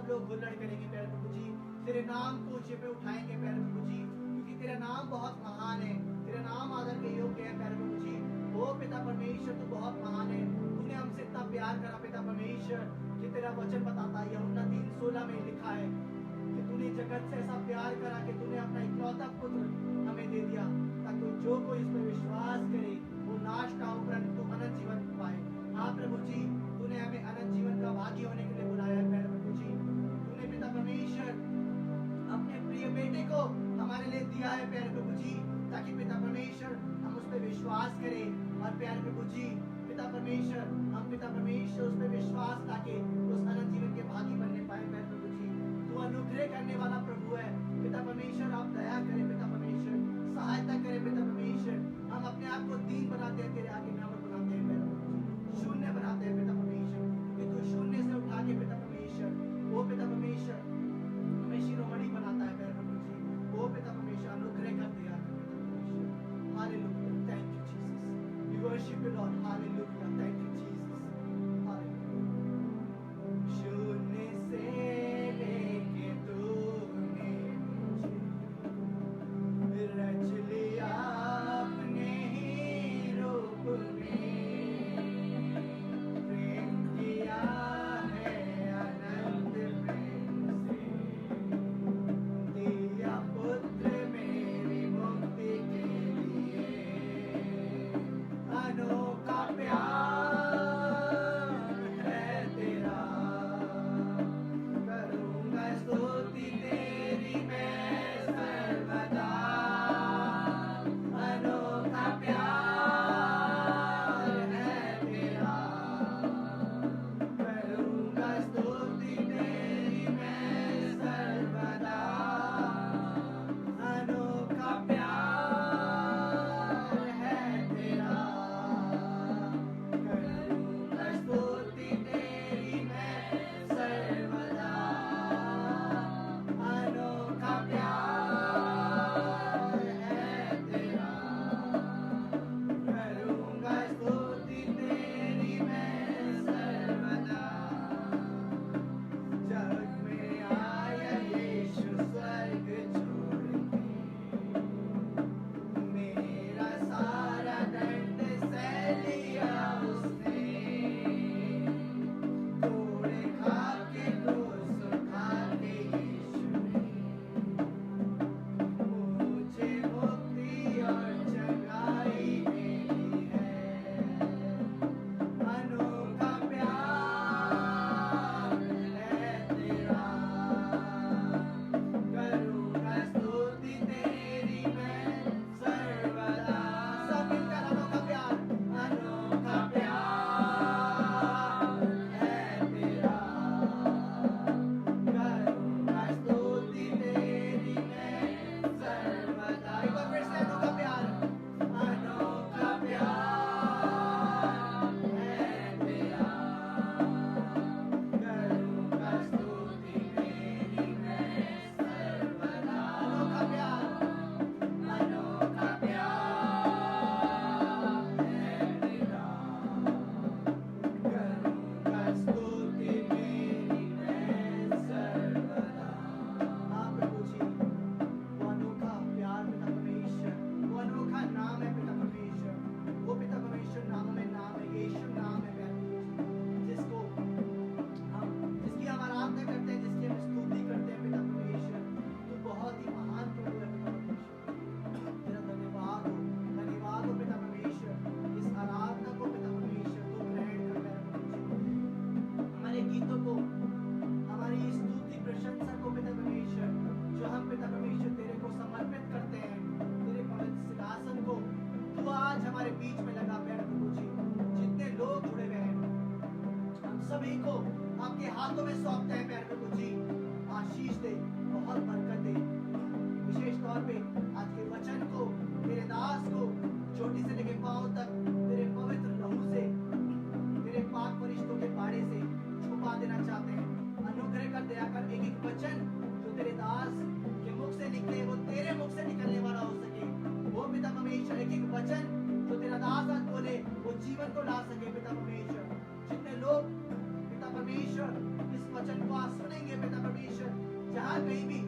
Speaker 4: सब लोग हुल्लड़ करेंगे प्यारे प्रभु जी, तेरे नाम को ऊंचे पे उठाएंगे प्यारे प्रभु जी, क्योंकि तेरा नाम बहुत महान है, तेरा नाम आदर के योग्य है प्यारे प्रभु जी। ओ पिता परमेश्वर तू बहुत महान है, तूने हमसे इतना प्यार करा पिता परमेश्वर कि तेरा वचन बताता है यूहन्ना 3:16 में लिखा है कि तूने जगत से ऐसा प्यार करा कि तूने अपना इकलौता पुत्र हमें दे दिया, ताकि जो कोई इस पर विश्वास करे वो नाश ना हो परंतु अनंत जीवन पाए। हाँ प्रभु जी, तूने हमें अनंत जीवन का भागी होने के लिए बुलाया है प्यारे प्रभु जी। तूने पिता परमेश्वर अपने प्रिय बेटे को हमारे लिए दिया है प्यारे प्रभु जी, ताकि पिता परमेश्वर हम उस पर विश्वास करें और प्यारे प्रभु जी पिता परमेश्वर हम पिता परमेश्वर उस पर विश्वास लाके उस अनंत जीवन के भागी बनने पाए प्यारे प्रभु जी। तू अनुग्रह करने वाला प्रभु है पिता परमेश्वर, आप दया करें पिता परमेश्वर, सहायता करें पिता परमेश्वर। हम अपने आप को दीन बनाते हैं, तेरे आगे नम्र बनाते हैं प्यारे प्रभु जी, शून्य बनाते हैं पिता परमेश्वर, कि तू शून्य से उठा के पिता परमेश्वर वो पिता परमेश्वर हमें शिरोमणि बनाता है प्यारे प्रभु जी। वो पिता परमेश्वर अनुग्रह कर दिया hallelujah, thank you Jesus, we worship you Lord, hallelujah, thank you Jesus, hallelujah. शून्य से लेके तूने मुझे रच लिया अपने ही रूप में, प्रेम किया है अनंत प्रेम से, दिया पुत्र मेरी मुक्ति के लिए, अनोखा प्यार है तेरा, करूँगा स्तुति तेरी मैं सर्वदा, अनोखा प्यार है तेरा, करूँगा स्तुति तेरी मैं सर्वदा, अनोखा प्यार है तेरा, करूँगा स्तुति तेरी मैं सर्वदा, अनोखा प्यार है तेरा, करूँगा स्तुति तेरी मैं सर्वदा। जग में आया यीशु स्वर्ग छोड़ के, मेरा सारा दंड सह लिया उसने, तोड़े खा के क्रूस उठा के यीशु ने, मुझे मुक्ति और जगाई देनी है, अनोखा प्यार है तेरा, करूँगा स्तुति तेरी मैं सर्वदा। सब मिलकर अनोखा प्यार, अनोखा प्यार है तेरा, करूँगा स्तुति तेरी मैं सर्वदा। एक बार फिर से अनोखा प्यार, अनोखा प्यार है तेरा, करूँगा स्तुति तेरी मैं सर्वदा। अनोखा प्यार, अनोखा प्यार है तेरा, करूँगा स्तुति तेरी मैं सर्वदा। हाँ प्रभु जी, वो अनोखा प्यार पिता परमेश्वर, वो अनोखा नाम है पिता परमेश्वर, वो पिता परमेश्वर नामों में नाम है, यीशु नाम है प्यारे प्रभु जी, जिसकी हम आराधना करते हैं, जिसकी हम स्तुति करते हैं पिता परमेश्वर। तो बहुत ही महान प्रभु है पिता परमेश्वर, तेरा धन्यवाद हो पिता परमेश्वर। इस आराधना को पिता परमेश्वर तू ग्रहण कर प्यारे प्रभु जी, हमारे गीतों को, हमारी स्तुति प्रशंसा को पिता परमेश्वर, जो हम पिता परमेश्वर तेरे को समर्पित करते हैं, तेरे पवित्र सिंहासन को तू आज हमारे बीच में लगा प्यारे प्रभु जी। जितने लोग जुड़े हुए हैं हम सभी को आपके हाथों में सौंपते हैं प्यारे प्रभु जी। आशीष दे, बहुत बरकत दे, विशेष तौर पे आज के वचन को, तेरे दास को चोटी से लेके पांव तक तेरे पवित्र लहू से, तेरे पाक फरिश्तों के बाड़े से छुपा देना चाहते हैं। अनुग्रह कर, दया कर, एक एक वचन जो तेरे दास के मुख से निकले वो तेरे मुख से निकलने वाला हो सके। वो पिता परमेश्वर एक एक वचन जो तेरा दास आज बोले वो जीवन को ला सके पिता परमेश्वर। जितने लोग पिता परमेश्वर इस वचन को आज सुनेंगे पिता परमेश्वर, जहाँ कहीं भी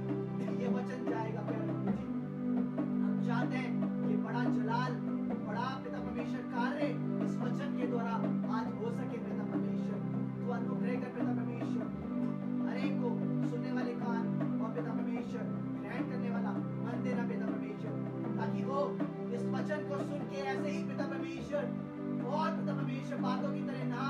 Speaker 4: ये वचन जाएगा प्यारे प्रभु जी, हम चाहते हैं कि बड़ा जलाल, बड़ा पिता परमेश्वर कार्य इस वचन के द्वारा आज हो सके पिता परमेश्वर। तू अनुग्रह कर पिता परमेश्वर, हर एक को सुनने वाले कान और पिता परमेश्वर ग्रहण करने वाला मन देना पिता परमेश्वर, ताकि वो इस वचन को सुन के ऐसे ही पिता परमेश्वर और पिता परमेश्वर बातों की तरह ना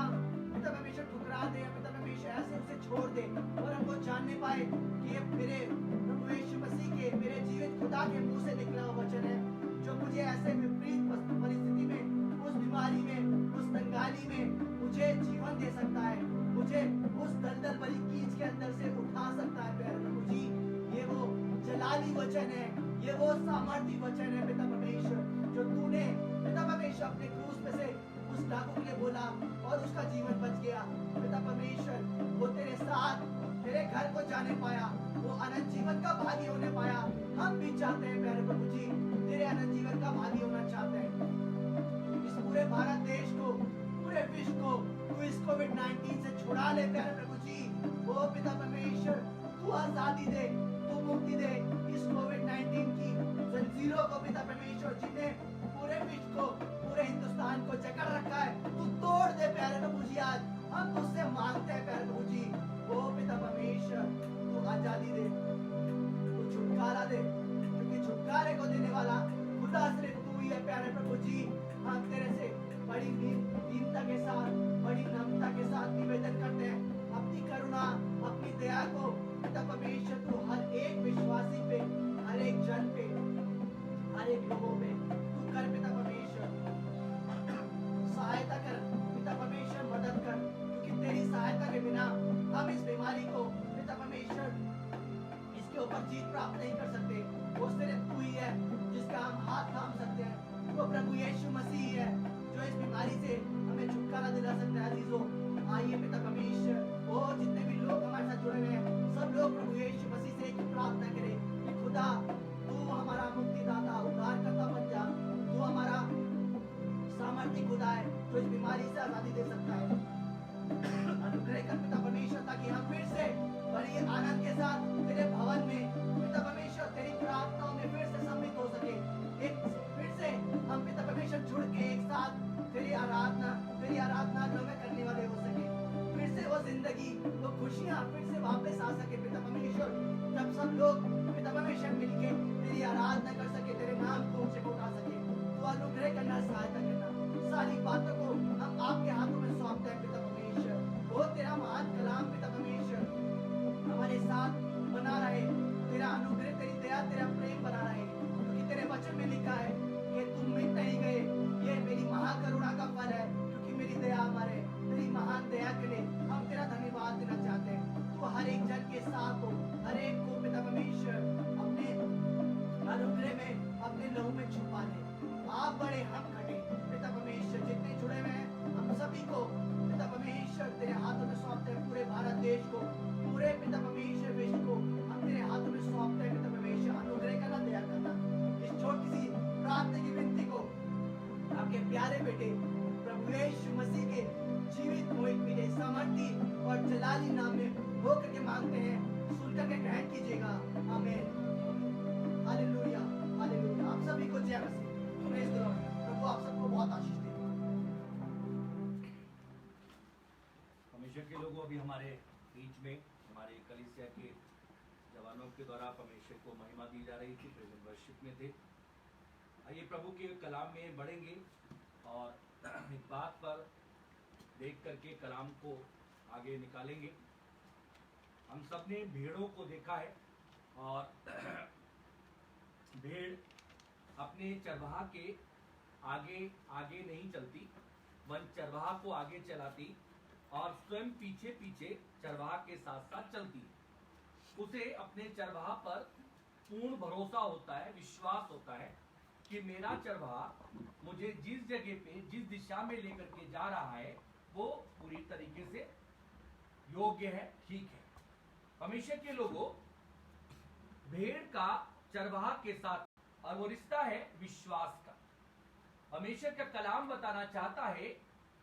Speaker 4: पिता परमेश्वर ठुकरा दे, पिता परमेश्वर ऐसे उसे छोड़ दे, और हमको जानने पाए कि ये मेरे प्रभु यीशु मसीह के, मेरे जीवित खुदा के मुंह से निकला हुआ वचन है, जो मुझे ऐसे विपरीत परिस्थिति में, उस बीमारी में, उस तंगाली में मुझे जीवन दे सकता है, मुझे उस दलदल भरी कीच के अंदर से उठा सकता है प्यारे प्रभु जी। ये वो जलाली वचन है, ये वो सामर्थी वचन है पिता परमेश्वर, जो तूने पिता परमेश्वर अपने क्रूस पे से उस डाकू के लिए बोला और उसका जीवन बच गया पिता परमेश्वर। वो तेरे साथ तेरे घर को जाने पाया, वो अनंत जीवन का भागी होने पाया। हम भी चाहते हैं प्यारे प्रभु जी, तेरे अनंत जीवन का भागी होना चाहते हैं। इस पूरे भारत देश को, पूरे विश्व को तू इस कोविड-19 से छुड़ा ले प्यारे प्रभु जी। ओ पिता परमेश्वर, तू आजादी दे, तू मुक्ति दे इस कोविड-19 की जंजीरों को पिता परमेश्वर, जिन्हें पूरे विश्व को, पूरे हिंदुस्तान को जकड़ रखा है, तू तोड़ दे प्यारे प्रभु जी। आज हम तुझसे मांगते हैं प्यारे प्रभु जी, ओ पिता परमेश्वर, तू आजादी दे, तू छुटकारा दे, क्योंकि छुटकारे को देने वाला खुदा सिर्फ तू ही है प्यारे प्रभु जी। हम तेरे से बड़ी दीनता के साथ, बड़ी नम्रता के साथ निवेदन करते हैं, अपनी करुणा, अपनी दया को पिता परमेश्वर तू हर एक विश्वासी पे, हर एक जन पे, हर एक लोगों पे तू कर पिता परमेश्वर, सहायता कर पिता परमेश्वर, मदद कर, क्योंकि तेरी सहायता के बिना हम इस बीमारी को पिता परमेश्वर इसके ऊपर जीत प्राप्त नहीं कर सकते। वो सिर्फ तू ही है जिसका हम हाथ थाम सकते हैं, वो प्रभु यीशु मसीह है जो इस बीमारी से हमें छुटकारा दिला सकता है। अजीजों, आइए पिता परमेश्वर, वो जितने भी लोग हमारे साथ जुड़े हुए हैं, सब लोग प्रभु यीशु मसीह से एक प्रार्थना करें कि खुदा तू हमारा मुक्तिदाता, उद्धारकर्ता बन जा, तू हमारा सामर्थ्य खुदा है जो इस बीमारी से आजादी दे सकता है। अनुग्रह कर पिता परमेश्वर, ताकि हम फिर से बड़ी आनंद के साथ तेरे भवन में पिता परमेश्वर तेरी प्रार्थनाओं में फिर से सम्मिलित हो सके। एक फिर से हम पिता परमेश्वर जुड़ के एक साथ तेरी आराधना में करने वाले हो सके। फिर से वो जिंदगी, वो खुशियाँ फिर से वापस आ सके पिता परमेश्वर, जब सब लोग पिता परमेश्वर मिलके तेरी आराधना कर सके, तेरे नाम को ऊंचे उठा सके। तो अनुग्रह करना, सहायता करना, सारी बातों को हम आपके हाथों में सौंपते हैं पिता परमेश्वर। वो तेरा महान कलाम पिता परमेश्वर हमारे साथ बना रहे, तेरा अनुग्रह, तेरी दया, तेरा प्रेम बना रहे, क्योंकि तेरे वचन में लिखा है कि तुम मिट नहीं गए, ये मेरी महाकरुणा का फल है, क्योंकि मेरी दया हमारे, तेरी महान दया के लिए हम तेरा धन्यवाद देना चाहते हैं। तो हर एक जन के साथ हो, हर एक को पिता परमेश्वर अपने अनुग्रह में, अपने लहू में छुपा ले। आप बड़े, हम घटे पिता परमेश्वर। जितने जुड़े हुए हैं हम सभी को पिता परमेश्वर तेरे हाथों में सौंपते हैं। पूरे भारत देश को, पूरे पिता परमेश्वर विश्व को हम तेरे हाथों में सौंपते हैं पिता परमेश्वर। अनुग्रह करना, दया करना। इस छोटी सी प्रार्थना की विनती को आपके प्यारे बेटे प्रभु यीशु मसीह के जीवित मोहित मिले सामर्थी और जलाली नाम में होकर के मांगते हैं, सुनकर के ग्रहण कीजिएगा। आमीन। हालेलुया, हालेलुया। आप सभी को जय मसीह। Praise the lord. प्रभु आप सबको बहुत आशीष दे।
Speaker 1: परमेश्वर के लोगों, अभी हमारे बीच में हमारे कलीसिया के जवानों के द्वारा परमेश्वर को महिमा दी जा रही थी, प्रेजेंट वर्शिप में थे। आइए प्रभु के कलाम में बढ़ेंगे और एक बात पर देख करके कलाम को आगे निकालेंगे। हम सब ने भेड़ों को देखा है और भेड़ अपने चरवाहा के आगे आगे नहीं चलती, वन चरवाहा को आगे चलाती और स्वयं पीछे पीछे चरवाहा के साथ साथ चलती। उसे अपने चरवाहा पर पूर्ण भरोसा होता है, विश्वास होता है कि मेरा चरवाहा मुझे जिस जगह पे, जिस दिशा में लेकर के जा रहा है वो पूरी तरीके से योग्य है, ठीक है। परमेश्वर के लोगों, भेड़ का चरवाहा के साथ और वो रिश्ता है विश्वास का। परमेश्वर का कलाम बताना चाहता है,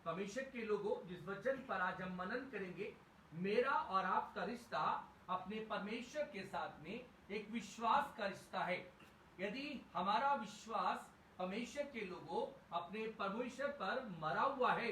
Speaker 1: परमेश्वर के लोगों, जिस वचन पर आज हम मनन करेंगे मेरा और आपका रिश्ता अपने परमेश्वर के साथ में एक विश्वास का रिश्ता है। यदि हमारा विश्वास परमेश्वर के लोगों अपने परमेश्वर पर मरा हुआ है,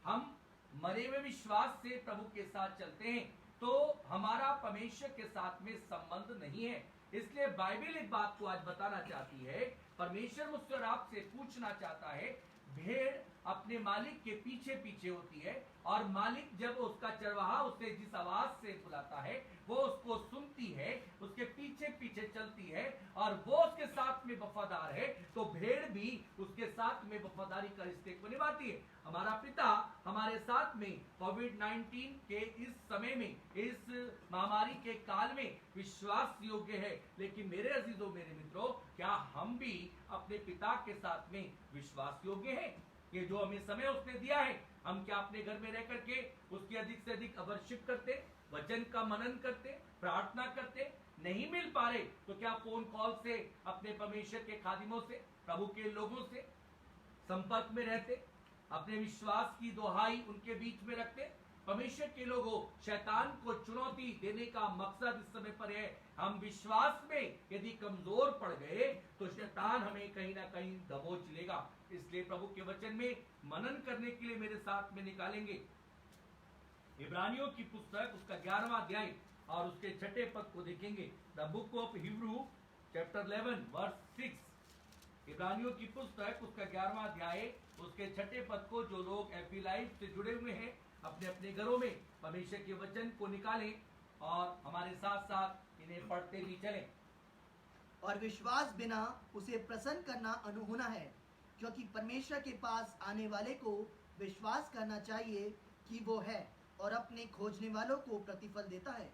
Speaker 1: हम मरे हुए विश्वास से प्रभु के साथ चलते हैं, तो हमारा परमेश्वर के साथ में संबंध नहीं है। इसलिए बाइबल एक बात को आज बताना चाहती है, परमेश्वर मुझसे और आपसे पूछना चाहता है, भेड़ अपने मालिक के पीछे पीछे होती है और मालिक जब उसका चरवाहा उसे जिस आवाज से बुलाता है वो उसको सुनती है, उसके पीछे पीछे चलती है और वो उसके साथ में वफादार है, तो भेड़ भी उसके साथ में वफादारी का रिश्ते को निभाती है। हमारा पिता हमारे साथ में कोविड-19 के इस समय में, इस महामारी के काल में विश्वास योग्य है। लेकिन मेरे अजीजों, मेरे मित्रों, क्या हम भी अपने पिता के साथ में विश्वास योग्य हैं? ये जो हमें समय उसने दिया है, हम क्या अपने घर में रह करके उसकी अधिक से अधिक वर्शिप करते, वचन का मनन करते, प्रार्थना करते? नहीं मिल पा रहे तो क्या फोन कॉल से अपने परमेश्वर के खादिमों से, प्रभु के लोगों से संपर्क में रहते, अपने विश्वास की दोहाई उनके बीच में रखते? परमेश्वर के लोगों, शैतान को चुनौती देने का मकसद इस समय पर है, हम विश्वास में यदि कमजोर पड़ गए तो शैतान हमें कहीं ना कहीं दबोच लेगा। इसलिए प्रभु के वचन में मनन करने के लिए मेरे साथ में निकालेंगे इब्रानियों की पुस्तक, उसका 11वां अध्याय और उसके 6 पद को देखेंगे। The book of Hebrew chapter 11 verse 6। इब्रानियों की पुस्तक, उसका 11वां अध्याय, उसके 6 पद को जो लोग एफबी लाइव से जुड़े हुए हैं अपने अपने घरों में परमेश्वर के वचन को निकालें और हमारे साथ साथ इन्हें पढ़ते भी चलें।
Speaker 4: और विश्वास बिना उसे प्रसन्न करना अनहोना है, क्योंकि परमेश्वर के पास आने वाले को विश्वास करना चाहिए कि वो है और अपने खोजने वालों को प्रतिफल देता है।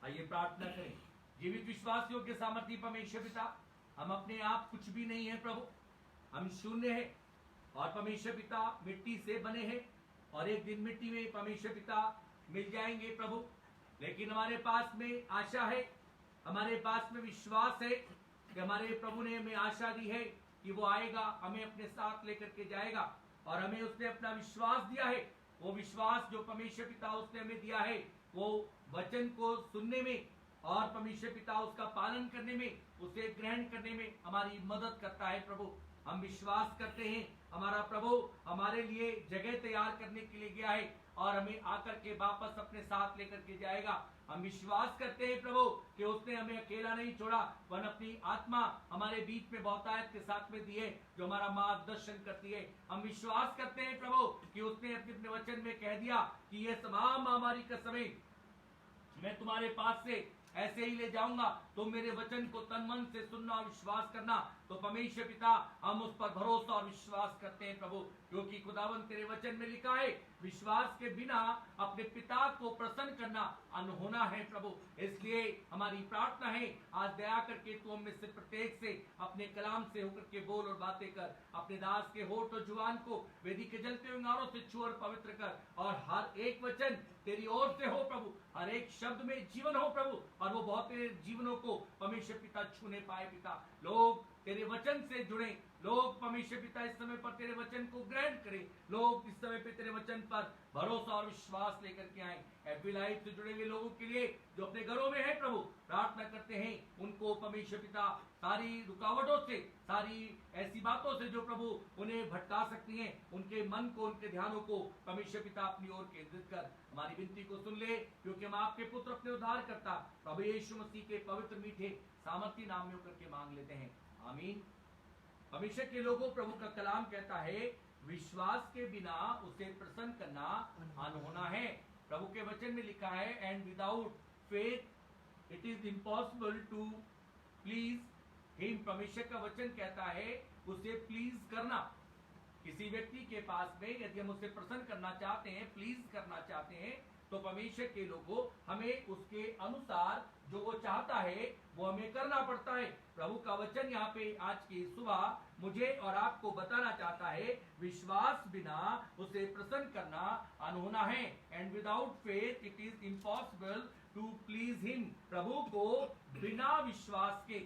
Speaker 1: आइए प्रार्थना करें। जीवित विश्वास योग्य सामर्थी परमेश्वर पिता, हम अपने आप कुछ भी नहीं है प्रभु, हम शून्य है और परमेश्वर पिता मिट्टी से बने हैं और एक दिन मिट्टी में परमेश्वर पिता मिल जाएंगे प्रभु। लेकिन हमारे पास में आशा है, हमारे पास में विश्वास है कि हमारे प्रभु ने हमें आशा दी है कि वो आएगा, हमें अपने साथ लेकर के जाएगा और हमें उसने अपना विश्वास दिया है। वो विश्वास जो परमेश्वर पिता उसने हमें दिया है, वो वचन को सुनने में और परमेश्वर पिता उसका पालन करने में, उसे ग्रहण करने में हमारी मदद करता है प्रभु। हम विश्वास करते हैं हमारा प्रभु हमारे लिए जगह तैयार करने के लिए गया है और हमें आकर के वापस अपने साथ लेकर के जाएगा। हम विश्वास करते हैं प्रभु कि उसने हमें अकेला नहीं छोड़ा, वरन अपनी आत्मा हमारे बीच में बहुतायत के साथ में दी है जो हमारा मार्गदर्शन करती है। हम विश्वास करते हैं प्रभु कि उसने अपने वचन में कह दिया कि यह तमाम महामारी का समय मैं तुम्हारे पास से ऐसे ही ले जाऊंगा, तुम मेरे वचन को तन मन से सुनना और विश्वास करना। तो परमेश्वर पिता, हम उस पर भरोसा और विश्वास करते हैं प्रभु, क्योंकि खुदावन तेरे वचन में लिखा है, विश्वास के बिना अपने पिता को प्रसन्न करना अनहोना है प्रभु। इसलिए हमारी प्रार्थना है, आज दया करके तू हम में से प्रत्येक से अपने कलाम से होकर के बोल और बातें कर, अपने दास के होठ और जुबान को वेदी के जलते हुए अंगारों से छू और पवित्र कर, और हर एक वचन तेरी ओर से हो प्रभु, हर एक शब्द में जीवन हो प्रभु, और वो बहुत जीवनों को परमेश्वर पिता छूने पाए पिता। लोग तेरे वचन से जुड़े, लोग परमेश्वर पिता इस समय पर तेरे वचन को ग्रहण करें, लोग इस समय पे तेरे वचन पर भरोसा और विश्वास लेकर के आए। एफबी लाइव से जुड़े हुए लोगों के लिए जो अपने घरों में है प्रभु, प्रार्थना करते हैं उनको परमेश्वर पिता सारी रुकावटों से, सारी ऐसी बातों से जो प्रभु उन्हें भटका सकती हैं, उनके मन को, उनके ध्यानों को परमेश्वर पिता अपनी ओर केंद्रित कर हमारी विनती को सुन ले, क्योंकि हम आपके पुत्र अपने उद्धार करता प्रभु यीशु मसीह के पवित्र मीठे सामर्थी नाम में करके मांग लेते हैं, आमीन। परमेश्वर के लोगों, प्रभु का कलाम कहता है विश्वास के बिना उसे प्रसन्न करना अनहोना है। प्रभु के वचन में लिखा है, and without faith it is impossible to please him. परमेश्वर का वचन कहता है उसे प्लीज करना। किसी व्यक्ति के पास में यदि हम उसे प्रसन्न करना चाहते हैं, प्लीज करना चाहते हैं, तो परमेश्वर के लोगों हमें उसके अनुसार जो वो चाहता है वो हमें करना पड़ता है। प्रभु का वचन यहाँ पे आज की सुबह मुझे और आपको बताना चाहता है, विश्वास बिना उसे प्रसन्न करना अनहोना है। And without faith it is impossible to please him. प्रभु को बिना विश्वास के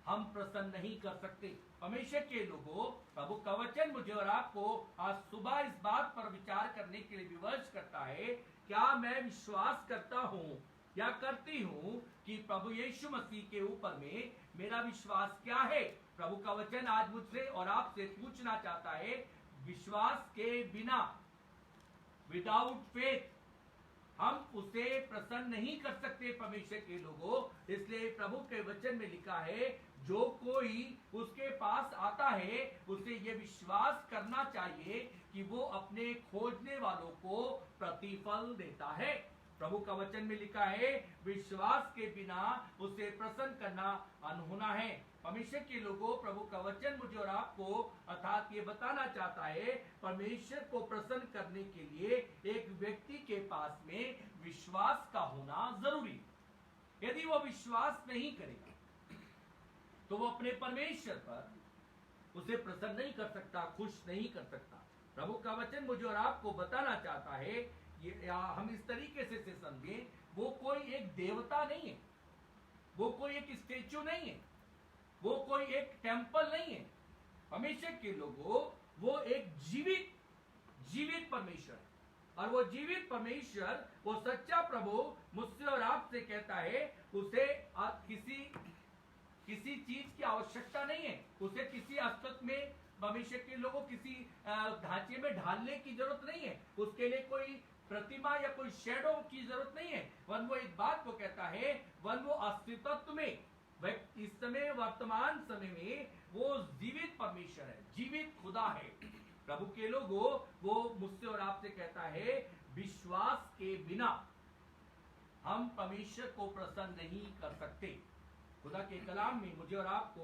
Speaker 1: हम प्रसन्न नहीं कर सकते। परमेश्वर के लोगों, प्रभु का वचन मुझे और आपको आज सुबह इस बात पर विचार करने के लिए विवश करता है, क्या मैं विश्वास करता हूँ या करती हूँ कि प्रभु यीशु मसीह के ऊपर में मेरा विश्वास क्या है। प्रभु का वचन आज मुझसे और आपसे पूछना चाहता है, विश्वास के बिना, विदाउट फेथ, हम उसे प्रसन्न नहीं कर सकते परमेश्वर के लोगों। इसलिए प्रभु के वचन में लिखा है, जो कोई उसके पास आता है उसे ये विश्वास करना चाहिए कि वो अपने खोजने वालों को प्रतिफल देता है। प्रभु का वचन में लिखा है, विश्वास के बिना उसे प्रसन्न करना अनहोना है। परमेश्वर के लोगों, प्रभु का वचन मुझे और आपको अर्थात ये बताना चाहता है, परमेश्वर को प्रसन्न करने के लिए एक व्यक्ति के पास में विश्वास का होना जरूरी। यदि वो विश्वास नहीं करेगा तो वो अपने परमेश्वर पर उसे प्रसन्न नहीं कर सकता, खुश नहीं कर सकता। प्रभु का वचन मुझे और आपको बताना चाहता है, ये हम इस तरीके से समझें, वो कोई एक देवता नहीं है, वो कोई एक स्टेचू नहीं है, वो कोई एक टेंपल नहीं है। परमेश्वर के लोगों, वो एक जीवित परमेश्वर है। और वो जीवित परमेश्वर, वो सच्चा प्रभु मुझसे और आपसे कहता है, उसे किसी चीज की आवश्यकता नहीं है, उसे किसी अस्तित्व में परमेश्वर के लोगों किसी ढांचे में ढालने की जरूरत नहीं है, उसके लिए कोई प्रतिमा या कोई शैडो की जरूरत नहीं है। वन वो एक बात को कहता है, वन वो अस्तित्व में, इस समय वर्तमान समय में वो जीवित परमेश्वर है, जीवित खुदा है। प्रभु के लोगों, वो मुझसे और आपसे कहता है, विश्वास के बिना हम परमेश्वर को प्रसन्न नहीं कर सकते। खुदा के कलाम में मुझे और आपको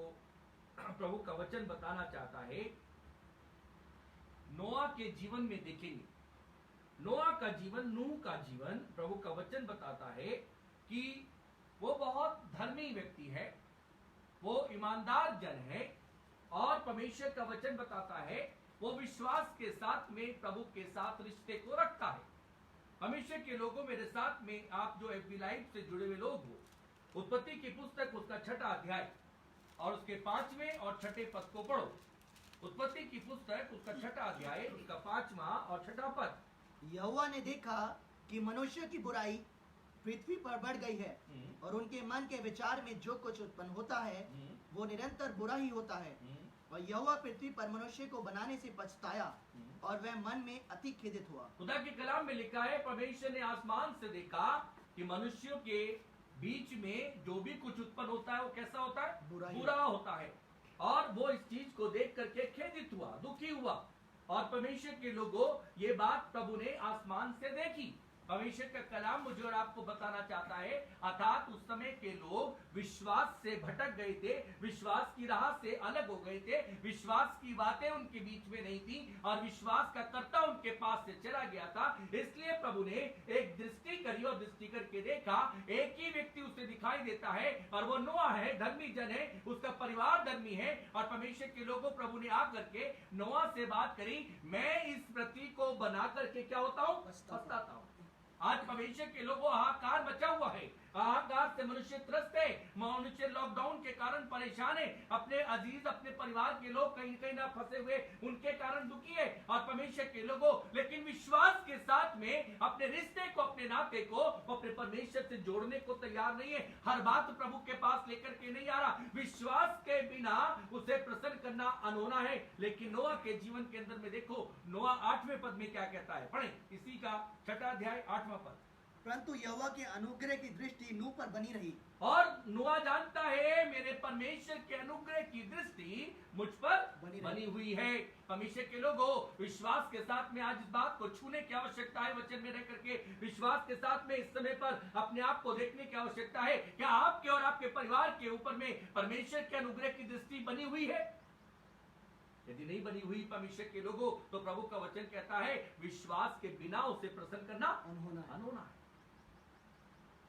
Speaker 1: प्रभु का वचन बताना चाहता है, नोआ के जीवन में देखेंगे, नोआ का जीवन, नूह का जीवन, प्रभु का वचन बताता है कि वो बहुत धर्मी व्यक्ति है, वो ईमानदार जन है, और परमेश्वर का वचन बताता है वो विश्वास के साथ में प्रभु के साथ रिश्ते को रखता है। परमेश्वर के लोगों, मेरे साथ में आप जो एफबी लाइव से जुड़े हुए लोग हो, उत्पत्ति की पुस्तक उसका 6वां अध्याय और उसके 5वें और 6ठे पद को पढ़ो। उत्पत्ति की पुस्तक उसका 6वां अध्याय, उसका 5वां और 6ठा पद।
Speaker 4: यहोवा ने देखा कि मनुष्य की बुराई पृथ्वी पर बढ़ गई है, और उनके मन के विचार में जो कुछ उत्पन्न होता है वो निरंतर बुरा ही होता है। और यहोवा पृथ्वी पर मनुष्य को बनाने से पछताया, और वह मन में अति खेदित हुआ।
Speaker 1: खुदा के कलाम में लिखा है, परमेश्वर ने आसमान से देखा कि मनुष्यों के बीच में जो भी कुछ उत्पन्न होता है वो कैसा होता है, बुरा होता है। और वो इस चीज को देख करके खेदित हुआ, दुखी हुआ। और परमेश्वर के लोगों, ये बात प्रभु ने आसमान से देखी। परमेश्वर का कलाम मुझे और आपको बताना चाहता है, अर्थात उस समय के लोग विश्वास से भटक गए थे, विश्वास की राह से अलग हो गए थे, विश्वास की बातें उनके बीच में नहीं थी, और विश्वास का कर्ता उनके पास से चला गया था। इसलिए प्रभु ने एक दृष्टि करी, और दृष्टि करके देखा, एक ही व्यक्ति उसे दिखाई देता है, और वो नोआ है, धर्मी जन है, उसका परिवार धर्मी है। और परमेश्वर के लोगों, प्रभु ने आकर के नोआ से बात करी, मैं इस पृथ्वी को बना करके क्या होता हूँ, पछताता हूँ। आज परमेश्वर के लोगों, हाहाकार मचा हुआ है, हाहाकार से मनुष्य त्रस्त है, मनुष्य लॉकडाउन के कारण परेशान है, अपने अजीज, अपने परिवार के लोग कहीं कहीं ना फंसे हुए, उनके कारण दुखी है। और परमेश्वर के लोगों, लेकिन विश्वास के साथ में अपने रिश्ते को, अपने नाते को अपने परमेश्वर से जोड़ने को तैयार नहीं है। हर बात प्रभु के पास लेकर के नहीं आ रहा, विश्वास के बिना उसे प्रसन्न करना अनहोना है। लेकिन नोआ के जीवन के अंदर में देखो, नोआ 8वें पद में क्या कहता है, पढ़ें, इसी का 6वां अध्याय 8वां पद।
Speaker 4: परंतु यहोवा के अनुग्रह की दृष्टि नूह पर बनी रही,
Speaker 1: और नोआ जानता है मेरे परमेश्वर के अनुग्रह की दृष्टि मुझ पर बनी हुई है। परमेश्वर के लोगों, विश्वास के साथ में आज इस बात को छूने की आवश्यकता है, वचन में रह करके विश्वास के साथ में इस समय पर अपने आप को देखने की आवश्यकता है। क्या आपके और आपके परिवार के ऊपर में परमेश्वर के अनुग्रह की दृष्टि बनी हुई है? यदि नहीं बनी हुई परमेश्वर के लोगों, तो प्रभु का वचन कहता है, विश्वास के बिना उसे प्रसन्न करना अनहोना है।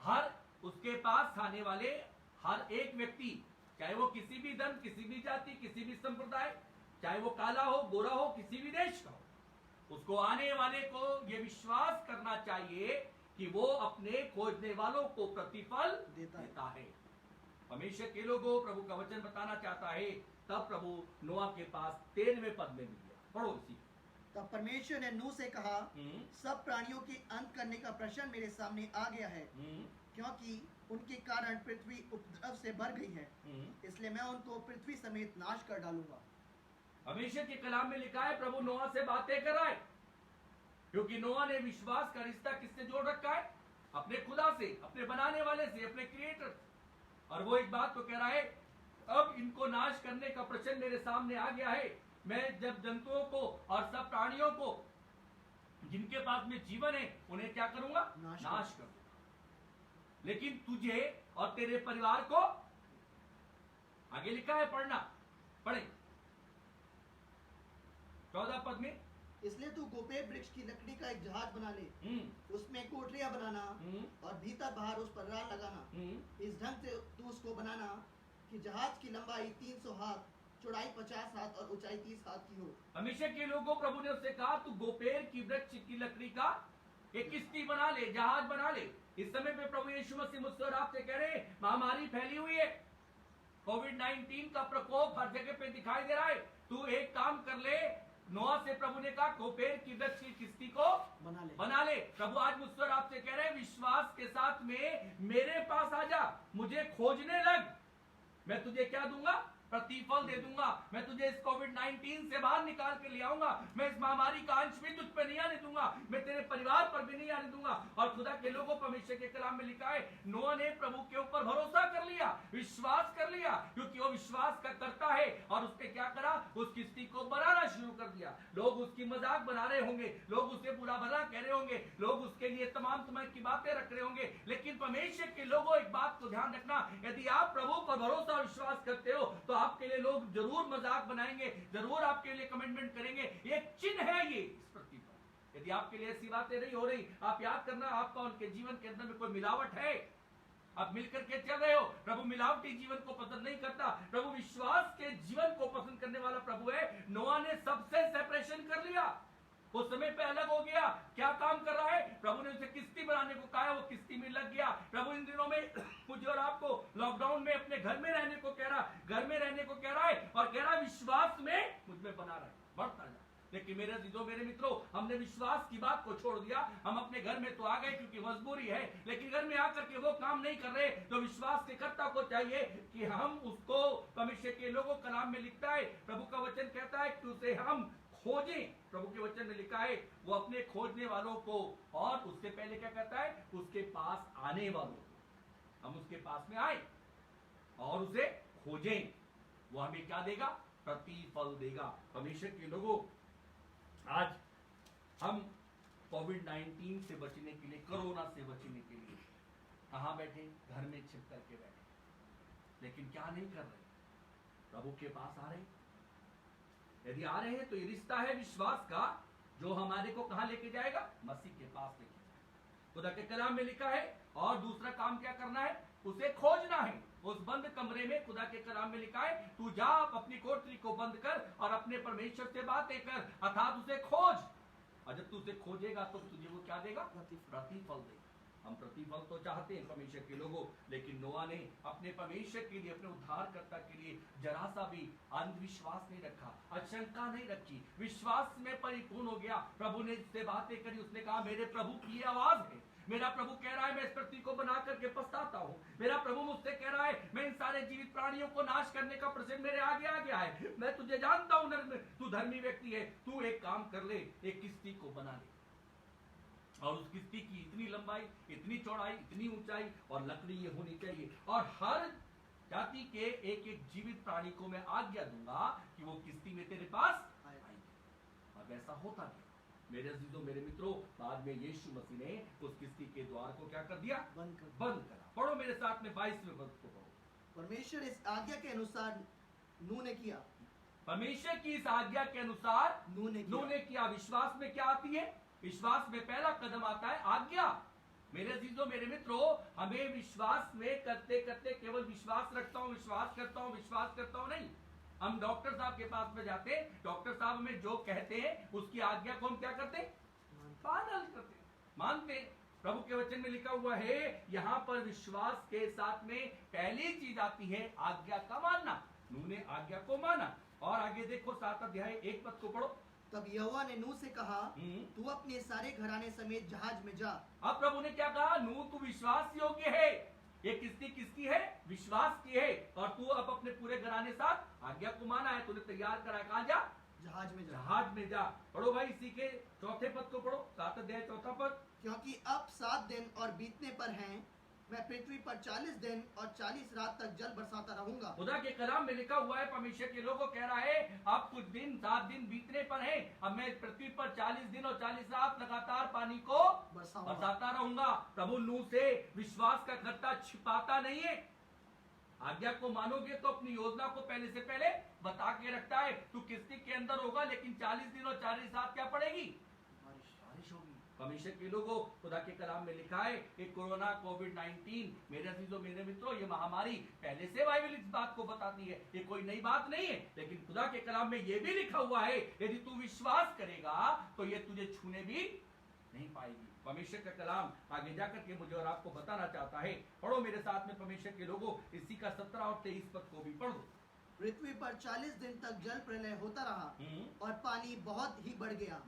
Speaker 1: हर उसके पास आने वाले हर एक व्यक्ति, चाहे वो किसी भी धर्म, किसी भी जाति, किसी भी संप्रदाय, चाहे वो काला हो, गोरा हो, किसी भी देश का हो, उसको आने वाले को ये विश्वास करना चाहिए कि वो अपने खोजने वालों को प्रतिफल देता है। परमेश्वर के लोगों, प्रभु का वचन बताना चाहता है, तब प्रभु नोआ के पास 13वें पद में भी गया। पढ़ो इसी।
Speaker 4: तब परमेश्वर ने नूह से कहा, सब प्राणियों के अंत करने का प्रश्न मेरे सामने आ गया है, क्योंकि उनके कारण पृथ्वी उपद्रव से भर गई है, इसलिए मैं उनको पृथ्वी समेत नाश कर डालूंगा।
Speaker 1: परमेश्वर के कलाम में लिखा है प्रभु नोआ से बातें कराए, क्योंकि नोआ ने विश्वास का रिश्ता किससे जोड़ रखा है? अपने खुदा से, अपने बनाने वाले से, अपने क्रिएटर। और वो एक बात तो कह रहा है, अब इनको नाश करने का प्रश्न मेरे सामने आ गया है। मैं जब जंतुओं को और सब प्राणियों को जिनके पास में जीवन है उन्हें क्या करूंगा? नाश करूंगा। लेकिन तुझे और तेरे परिवार को, आगे लिखा है, पढ़ना, पढ़े 14 पद में,
Speaker 4: इसलिए तू गोपेर वृक्ष की लकड़ी का एक जहाज बना ले, उसमें कोठरियां बनाना और भीतर बाहर उस पर राल लगाना। इस ढंग से तू उसको बनाना कि जहाज की लंबाई 300 हाथ, चौड़ाई 50 हाथ और ऊंचाई 30 हाथ की हो।
Speaker 1: हमेशा के लोगों, प्रभु ने उससे कहा तू गोपेर की वृक्ष की लकड़ी का एक किश्ती बना ले, जहाज बना ले। इस समय पे प्रभु यीशु मसीह मुझसे और आपसे कह रहे हैं, महामारी फैली हुई है, कोविड-19 का प्रकोप हर जगह पे दिखाई दे रहा है। तू एक काम कर ले, नोआ से प्रभु ने कहा गोपेर की वृक्ष की किश्ती को बना ले। प्रभु आज मुझसे और आपसे कह रहे हैं, विश्वास के साथ में मेरे पास आ जा, मुझे खोजने लग, मैं तुझे क्या दूंगा? प्रतिफल दे दूंगा। मैं तुझे इस कोविड-19 से बाहर निकाल के ले आऊंगा। मैं इस महामारी का अंश भी तुझ पर नहीं आने दूंगा, मैं तेरे परिवार पर भी नहीं आने दूंगा। और खुदा के लोगों, परमेश्वर के कलाम में लिखा है, नोआ ने प्रभु के ऊपर भरोसा कर लिया, विश्वास कर लिया, क्योंकि वो विश्वास का करता है। और उसने क्या करा? उस किश्ती को बनाना शुरू कर दिया। लोग उसकी मजाक बना रहे होंगे, लोग उसे बुरा भला कह रहे होंगे, लोग उसके लिए तमाम तरह की बातें रख रहे होंगे, लेकिन परमेश्वर के लोगों, एक बात को ध्यान रखना, यदि आप प्रभु पर भरोसा और विश्वास करते हो तो आपके लिए लोग जरूर मजाक बनाएंगे, जरूर आपके लिए कमेंटमेंट करेंगे। एक चिन्ह है ये इस पृथ्वी पर। यदि आपके लिए ऐसी बातें नहीं हो रही, आप याद करना, आपका उनके जीवन के अंदर में कोई मिलावट है, आप मिलकर के चल रहे हो। प्रभु मिलावटी जीवन को पसंद नहीं करता, प्रभु विश्वास के जीवन को पसंद करने वाला प्रभु है। नोआ ने सबसे सेपरेशन कर लिया, उस समय पे अलग हो गया। क्या काम कर रहा है? प्रभु ने उसे किश्ती बनाने को कहा, वो किश्ती में लग गया। प्रभु इन दिनों में मुझे और आपको लॉकडाउन में अपने घर में रहने को कह रहा, घर में रहने को कह रहा है, और कह रहा है विश्वास में मुझ में बना रहे, बढ़ता जा। लेकिन मेरे दीदों, मेरे मित्रों, हमने विश्वास की बात को छोड़ दिया। हम अपने घर में तो आ गए क्योंकि मजबूरी है, लेकिन घर में आकर के वो काम नहीं कर रहे तो विश्वास के कर्ता को चाहिए कि हम उसको, परमेश्वर के लोगों कलाम में लिखता है, प्रभु का वचन कहता है कि उसे हम खोजें। प्रभु के वचन में लिखा है, वो अपने खोजने वालों को, और उससे पहले क्या कहता है? उसके पास आने वालों को। हम उसके पास में आए और उसे खोजें, वो हमें क्या देगा? प्रतिफल देगा। परमेश्वर के लोगों, आज हम कोविड-19 से बचने के लिए, कोरोना से बचने के लिए कहां बैठे? घर में छिप करके बैठे। लेकिन क्या नहीं कर रहे? प्रभु के पास आ रहे। यदि आ रहे हैं तो ये रिश्ता है विश्वास का, जो हमारे को कहां लेके जाएगा? मसीह के पास लेके जाएगा। खुदा के कलाम में लिखा है। और दूसरा काम क्या करना है? उसे खोजना है। उस बंद कमरे में खुदा के कलाम में लिखा है, तू जा, अपनी कोठरी को बंद कर और अपने परमेश्वर से बातें कर, अर्थात उसे खोज। और जब तू उसे खोजेगा तो तुझे वो क्या देगा? प्रतिफल देगा। हम प्रतिफल तो चाहते हैं परमेश्वर के लोगों, लेकिन नोआ ने अपने परमेश्वर के लिए, अपने उद्धारकर्ता के लिए जरा सा भी अंधविश्वास नहीं रखा, आशंका नहीं रखी, विश्वास में परिपूर्ण हो गया। प्रभु ने इससे बातें करी, उसने कहा मेरे प्रभु की आवाज है, मेरा प्रभु कह रहा है मैं इस पृथ्वी को बना करके पछताता हूँ। मेरा प्रभु मुझसे कह रहा है मैं इन सारे जीवित प्राणियों को नाश करने का प्रश्न मेरे आगे आ गया है। मैं तुझे जानता हूँ, तू धर्मी व्यक्ति है, तू एक काम कर ले, एक किश्ती को बना ले, और उस किश्ती की इतनी लंबाई, इतनी चौड़ाई, इतनी ऊंचाई और लकड़ी ये होनी चाहिए, और हर जाति के एक एक जीवित प्राणी को मैं आज्ञा दूंगा कि वो किश्ती में तेरे पास आएंगे। और वैसा होता गया। मेरे अजीजों, मेरे मित्रों, बाद में यीशु मसीह ने उस किश्ती के द्वार को क्या कर दिया? बंद करा। पढ़ो मेरे साथ में 22वें पद को पढ़ो।
Speaker 4: परमेश्वर इस आज्ञा के अनुसार नूह ने किया।
Speaker 1: परमेश्वर की इस आज्ञा के अनुसार नूह ने किया। विश्वास में क्या आती है? विश्वास में पहला कदम आता है आज्ञा। मेरे अजीजों, मेरे मित्रों, हमें विश्वास में करते करते केवल विश्वास रखता हूं, विश्वास करता हूं, विश्वास करता हूं नहीं। हम डॉक्टर साहब के पास में जाते, डॉक्टर साहब हमें जो कहते हैं उसकी आज्ञा को हम क्या करते? पालन करते, मानते। प्रभु के वचन में लिखा हुआ है, यहाँ पर विश्वास के साथ में पहली चीज आती है आज्ञा का मानना। नूह ने आज्ञा को माना। और आगे देखो 7 अध्याय 1 पद को पढ़ो।
Speaker 4: तब यहोवा ने नूह से कहा, तू अपने सारे घराने समेत जहाज में जा।
Speaker 1: अब प्रभु ने क्या कहा? नूह तू विश्वास योग्य है। ये किसकी है? विश्वास की है। और तू अब अपने पूरे घराने साथ आज्ञा को माना है, तूने तैयार करा है। कहां जा?
Speaker 4: जहाज में जा।
Speaker 1: जहाज में जा। पढ़ो भाई, इसी के 4 पद को पढ़ो। 7 अध्याय 4 पद।
Speaker 4: क्योंकि अब 7 दिन और बीतने पर हैं, मैं पृथ्वी पर 40 दिन और 40 रात तक जल बरसाता रहूंगा।
Speaker 1: खुदा के कलाम में लिखा हुआ है, परमेश्वर के लोगों कह रहा है, अब कुछ दिन 7 दिन बीतने पर है, अब मैं पृथ्वी पर 40 दिन और 40 रात लगातार पानी को बरसाता रहूंगा। प्रभु नूह से विश्वास का खर्चा छिपाता नहीं है। आज्ञा को मानोगे तो अपनी योजना को पहले से पहले बता के रखता है। तू किस्ती के अंदर होगा, लेकिन 40 दिन और 40 रात क्या पड़ेगी? बारिश होगी। परमेश्वर के लोगों, खुदा के कलाम में लिखा है कि कोरोना कोविड-19 मेरे अजीजों मेरे मित्रों, ये महामारी पहले से बाइबल इस बात को बताती है। ये कोई नई बात नहीं है, लेकिन खुदा के कलाम में ये भी लिखा हुआ है, यदि तू विश्वास करेगा तो ये तुझे छूने भी नहीं पाएगी। परमेश्वर का कलाम आगे जाकर के मुझे और आपको बताना चाहता है। पढ़ो मेरे साथ में परमेश्वर के लोगों, इसी का 17 और 23 पद को भी पढ़ो।
Speaker 4: पृथ्वी पर 40 दिन तक जल प्रलय होता रहा और पानी बहुत ही बढ़ गया,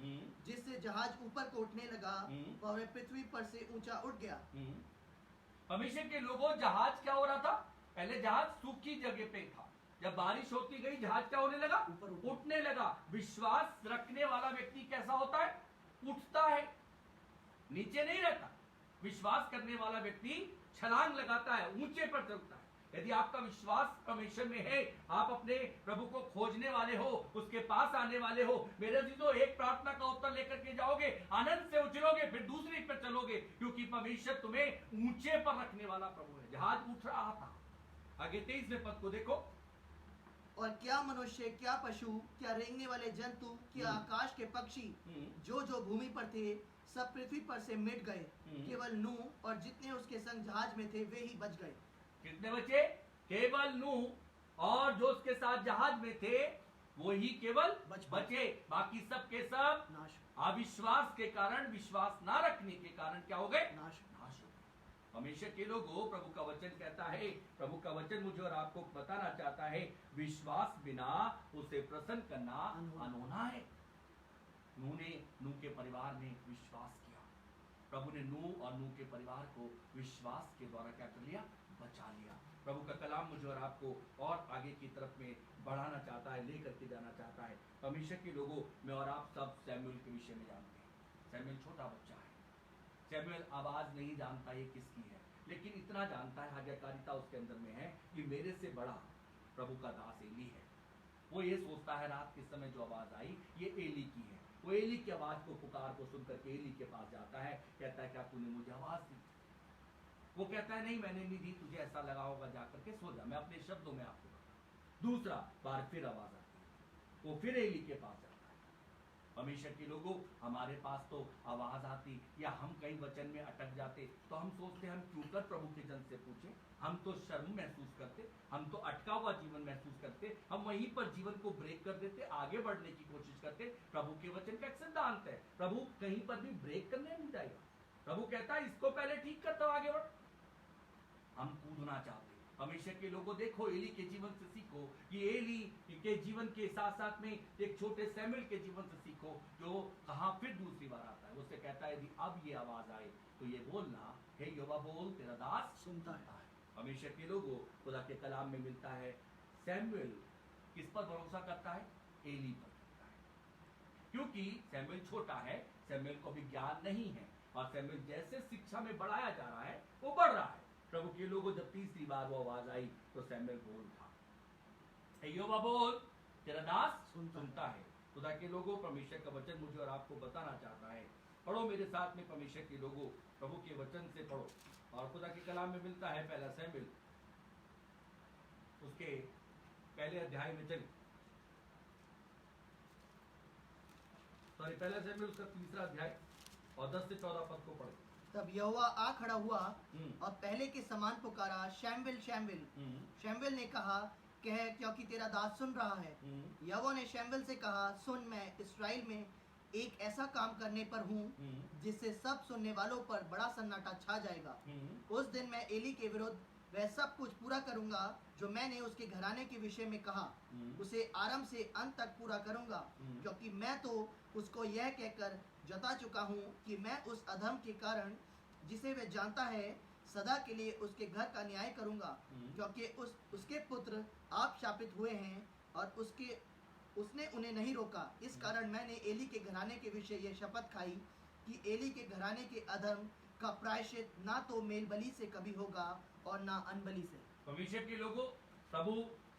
Speaker 4: जिससे जहाज ऊपर को उठने लगा और वह पृथ्वी पर से ऊंचा उठ गया।
Speaker 1: परमेश्वर के लोगों, जहाज क्या हो रहा था? पहले जहाज सूखी जगह पे था, जब बारिश होती गई जहाज क्या होने लगा? उठने लगा। विश्वास रखने वाला व्यक्ति कैसा होता है? उठता है, नीचे नहीं रहता। विश्वास करने वाला व्यक्ति छलांग लगाता है, ऊंचे पर चलता है। यदि आपका विश्वास परमेश्वर में है, आप अपने प्रभु को खोजने वाले हो, उसके पास आने वाले हो, मेरे अजीजों, एक प्रार्थना का उत्तर लेकर के जाओगे, आनंद से उछलोगे, फिर दूसरी पर चलोगे, क्योंकि परमेश्वर तुम्हें ऊंचे पर रखने वाला प्रभु है। जहाज उठ रहा था। आगे 23वें पद को देखो।
Speaker 4: और क्या मनुष्य, क्या पशु, क्या रेंगने वाले जंतु, क्या आकाश के पक्षी, जो जो भूमि पर थे, सब पृथ्वी पर से मिट गए। केवल नूह और जितने उसके संग जहाज में थे वे ही बच गए।
Speaker 1: कितने बचे? केवल नूह और जो उसके साथ जहाज में थे वो ही केवल बचे, बाकी सब के सब
Speaker 4: नाश।
Speaker 1: अविश्वास के कारण, विश्वास ना रखने के कारण क्या हो गए?
Speaker 4: नाश।
Speaker 1: परमेश्वर के लोगों, प्रभु का वचन कहता है, प्रभु का वचन मुझे और आपको बताना चाहता है, विश्वास बिना उसे प्रसन्न करना अनहोना है। नूह के परिवार ने विश्वास किया। प्रभु ने नूह और नूह के परिवार को विश्वास के द्वारा क्या कर लिया? बचा लिया। प्रभु का कलाम मुझे और आपको और आगे की तरफ में बढ़ाना चाहता है, लेकर के जाना चाहता है। परमेश्वर के लोगों, मैं और आप सब सैमुएल के विषय में जानते हैं। सैमुएल छोटा बच्चा है। सैमुएल आवाज नहीं जानता ये किसकी है, लेकिन इतना जानता है, आज्ञाकारिता उसके अंदर में है कि मेरे से बड़ा प्रभु का दास एली है। वो ये सोचता है रात के समय जो आवाज आई ये एली की है। वो एली की आवाज को, पुकार को सुनकर के एली के पास जाता है, कहता है क्या तूने मुझे आवाज दी? वो कहता है नहीं मैंने नहीं दी, तुझे ऐसा लगा होगा, जाकर के सो जा, मैं अपने शब्दों में आपको बताऊं। दूसरा बार फिर आवाज आती है, वो फिर एली के पास जाता है। परमेश्वर के लोगों, हमारे पास तो आवाज आती या हम कहीं वचन में अटक जाते तो हम सोचते हम क्यों कर प्रभु के जन से पूछे। हम तो शर्म महसूस करते, हम तो अटका हुआ जीवन महसूस करते, हम वहीं पर जीवन को ब्रेक कर देते, आगे बढ़ने की कोशिश करते। प्रभु के वचन का एक सिद्धांत है, प्रभु कहीं पर भी ब्रेक करने नहीं जाएगा। प्रभु कहता है इसको पहले ठीक करता हूं, आगे बढ़। हम कूदना चाहते। परमेश्वर के लोगों, देखो एली के जीवन से सीखो कि एली के जीवन के साथ साथ में एक छोटे सैमुएल के जीवन से सीखो, जो कहां फिर दूसरी बार आता है। उससे कहता है यदि अब ये आवाज आए तो ये बोलना, हे यहोवा बोल, तेरा दास सुनता है। परमेश्वर के लोगों, खुदा के कलाम में मिलता है सैमुएल किस पर भरोसा करता है? एली पर करता है, क्योंकि सैमुएल छोटा है, सैमुएल को भी ज्ञान नहीं है, और सैमुएल जैसे शिक्षा में बढ़ाया जा रहा है वो बढ़ रहा है। प्रभु के लोगों, जब तीसरी बार वो आवाज आई तो सैमुएल बोल उठा, हे यहोवा बोल, तेरा दास सुनता है। खुदा के लोगों, परमेश्वर का वचन मुझे और आपको बताना चाहता है। पढ़ो मेरे साथ में परमेश्वर के लोगों, प्रभु के वचन से पढ़ो। और खुदा के कलाम में मिलता है पहला सैमुएल, उसके पहले अध्याय में चले, पहला सैमुएल उसका 3रा अध्याय और 10 से 14 पद को पढ़ो।
Speaker 4: तब यहोवा आ खड़ा हुआ और पहले के समान पुकारा, शैम्वेल शैम्वेल। शैम्वेल ने कहा, कह, क्योंकि तेरा दास सुन रहा है। यहोवा ने शैम्वेल से कहा, सुन, मैं इस्राएल में एक ऐसा काम करने पर हूँ जिससे सब सुनने वालों पर बड़ा सन्नाटा छा जाएगा। उस दिन मैं एली के विरुद्ध वह सब कुछ पूरा करूंगा जो मैंने उसके घराने के विषय में कहा। उसे आरंभ से अंत तक पूरा करूंगा, क्योंकि मैं तो उसको यह कहकर जता चुका हूँ कि मैं उस अधर्म के कारण जिसे वह जानता है सदा के लिए उसके घर का न्याय करूंगा, क्योंकि उसके पुत्र आप शापित हुए हैं और उसने उन्हें नहीं रोका। इस कारण मैंने एली के घराने के विषय यह शपथ खाई कि एली के घराने के अधर्म का प्रायश्चित ना तो मेल बलि से कभी होगा और ना अनबलि से।
Speaker 1: परमेश्वर के लोगों, प्रभु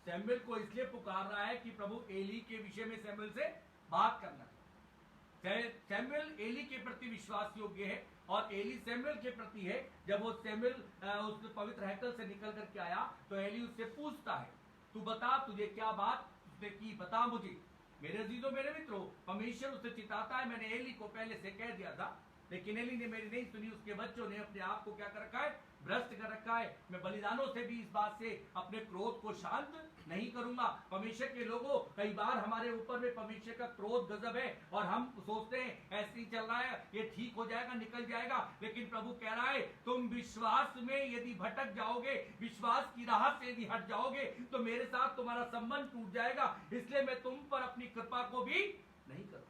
Speaker 1: सैमुएल को इसलिए पुकार रहा है कि प्रभु एली के विषय में सैमुएल से बात करना है। सैमुएल एली के प्रति विश्वास योग्य है और एली सैमुएल के प्रति है। जब वो सैमुएल उस पवित्र हैकल से निकल करके आया तो एली उससे पूछता है, तू बता तुझे क्या बात उसने की, बता मुझे। मेरे अजीजों मेरे मित्रों, परमेश्वर उससे चिताता है। मैंने एली को पहले से कह दिया था, लेकिन एली ने मेरी नहीं सुनी। उसके बच्चों ने अपने आप को क्या कर रखा है, भ्रष्ट कर रखा है। मैं बलिदानों से भी इस बात से अपने क्रोध को शांत नहीं करूंगा। परमेश्वर के लोगों, कई बार हमारे ऊपर में परमेश्वर का क्रोध गजब है और हम सोचते हैं ऐसे ही चल रहा है, ये ठीक हो जाएगा, निकल जाएगा। लेकिन प्रभु कह रहा है तुम विश्वास में यदि भटक जाओगे, विश्वास की राह से यदि हट जाओगे तो मेरे साथ तुम्हारा संबंध टूट जाएगा। इसलिए मैं तुम पर अपनी कृपा को भी नहीं करूंगा,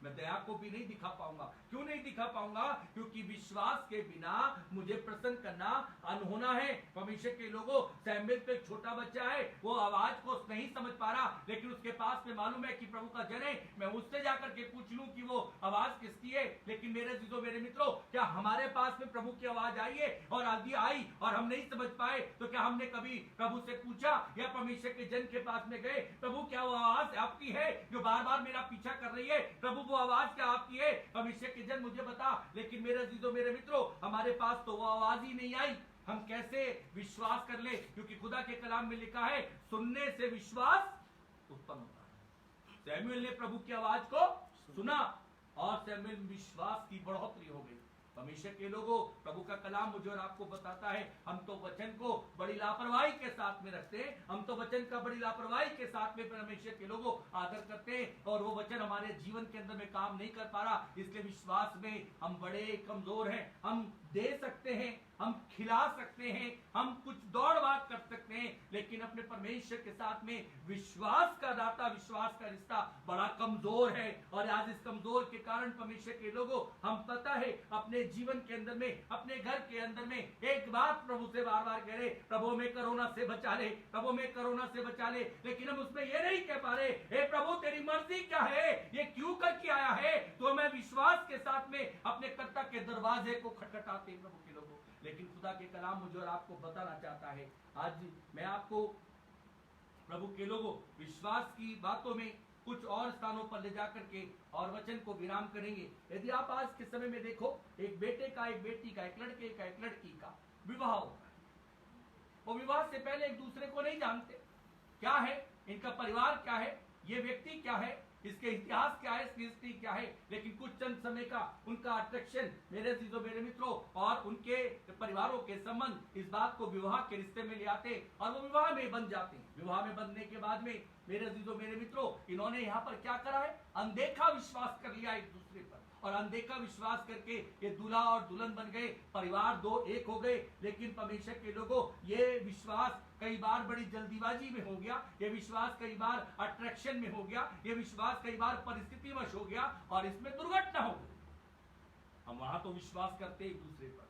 Speaker 1: मैं दया को भी नहीं दिखा पाऊंगा। क्यों नहीं दिखा पाऊंगा? क्योंकि विश्वास के बिना मुझे प्रसन्न करना अनहोना है। परमेश्वर के लोगों, सैमुएल तो एक छोटा बच्चा है, वो आवाज को नहीं समझ पा रहा, लेकिन उसके पास में मालूम है कि प्रभु का जन है। मैं उससे जाकर के पूछ लूं कि वो आवाज किसकी है। लेकिन मेरे जीजो मेरे मित्रों, क्या हमारे पास में प्रभु की आवाज आई है और आदि आई और हम नहीं समझ पाए तो क्या हमने कभी प्रभु से पूछा या परमेश्वर के जन के पास में गए, प्रभु क्या वो आवाज आपकी है जो बार बार मेरा पीछा कर रही है? प्रभु आवाज क्या आपकी है? परमेश्वर के जन मुझे बता। लेकिन मेरे अजीजों मेरे मित्रों, हमारे पास तो वो आवाज ही नहीं आई। हम कैसे विश्वास कर ले? क्योंकि खुदा के कलाम में लिखा है सुनने से विश्वास उत्पन्न होता है। सैमुएल ने प्रभु की आवाज को सुना और सैमुएल में विश्वास की बढ़ोतरी हो गई। परमेश्वर के लोगों, प्रभु का कलाम मुझे और आपको बताता है हम तो वचन को बड़ी लापरवाही के साथ में रखते हैं। हम तो वचन का बड़ी लापरवाही के साथ में परमेश्वर के लोगों आदर करते हैं और वो वचन हमारे जीवन के अंदर में काम नहीं कर पा रहा। इसलिए विश्वास में हम बड़े कमजोर हैं। हम दे सकते हैं, हम खिला सकते हैं, हम कुछ दौड़ भाग कर सकते हैं, लेकिन अपने परमेश्वर के साथ में विश्वास का दाता, विश्वास का रिश्ता बड़ा कमजोर है। और आज इस कमजोर के कारण परमेश्वर के लोगों, हम पता है अपने जीवन के अंदर में, अपने घर के अंदर में एक बात प्रभु से बार बार कह रहे, प्रभु में कोरोना से बचा ले, प्रभु में कोरोना से बचा ले, लेकिन हम उसमें ये नहीं कह पा रहे, हे प्रभु तेरी मर्जी क्या है, ये क्यों करके आया है? तो मैं विश्वास के साथ में अपने कर्ता के दरवाजे को खटखटाते प्रभु के लोगों। लेकिन खुदा के कलाम मुझे और आपको बताना चाहता है, आज मैं आपको प्रभु के लोगों विश्वास की बातों में कुछ और स्थानों पर ले जाकर के और वचन को विराम करेंगे। यदि आप आज के समय में देखो, एक बेटे का, एक बेटी का, एक लड़के का, एक लड़की का विवाह होता है। वो विवाह से पहले एक दूसरे को नहीं जानते, क्या है इनका परिवार, क्या है ये व्यक्ति, क्या है इसके इतिहास, क्या है इसकी हिस्ट्री क्या है। लेकिन कुछ चंद समय का उनका अट्रैक्शन, मेरे अजीजों मेरे मित्रों, और उनके परिवारों के संबंध इस बात को विवाह के रिश्ते में ले आते और वो विवाह में बन जाते हैं। विवाह में बनने के बाद में मेरे अजीजों मेरे मित्रों, इन्होंने यहाँ पर क्या करा है? अनदेखा विश्वास कर लिया एक दूसरे पर, और अनदेखा विश्वास करके ये दूल्हा और दुल्हन बन गए, परिवार दो एक हो गए। लेकिन परमेश्वर के लोगों, ये विश्वास कई बार बड़ी जल्दीबाजी में हो गया, ये विश्वास कई बार अट्रैक्शन में हो गया, ये विश्वास कई बार परिस्थितिवश हो गया और इसमें दुर्घटना हो गई। हम वहां तो विश्वास करते एक दूसरे पर,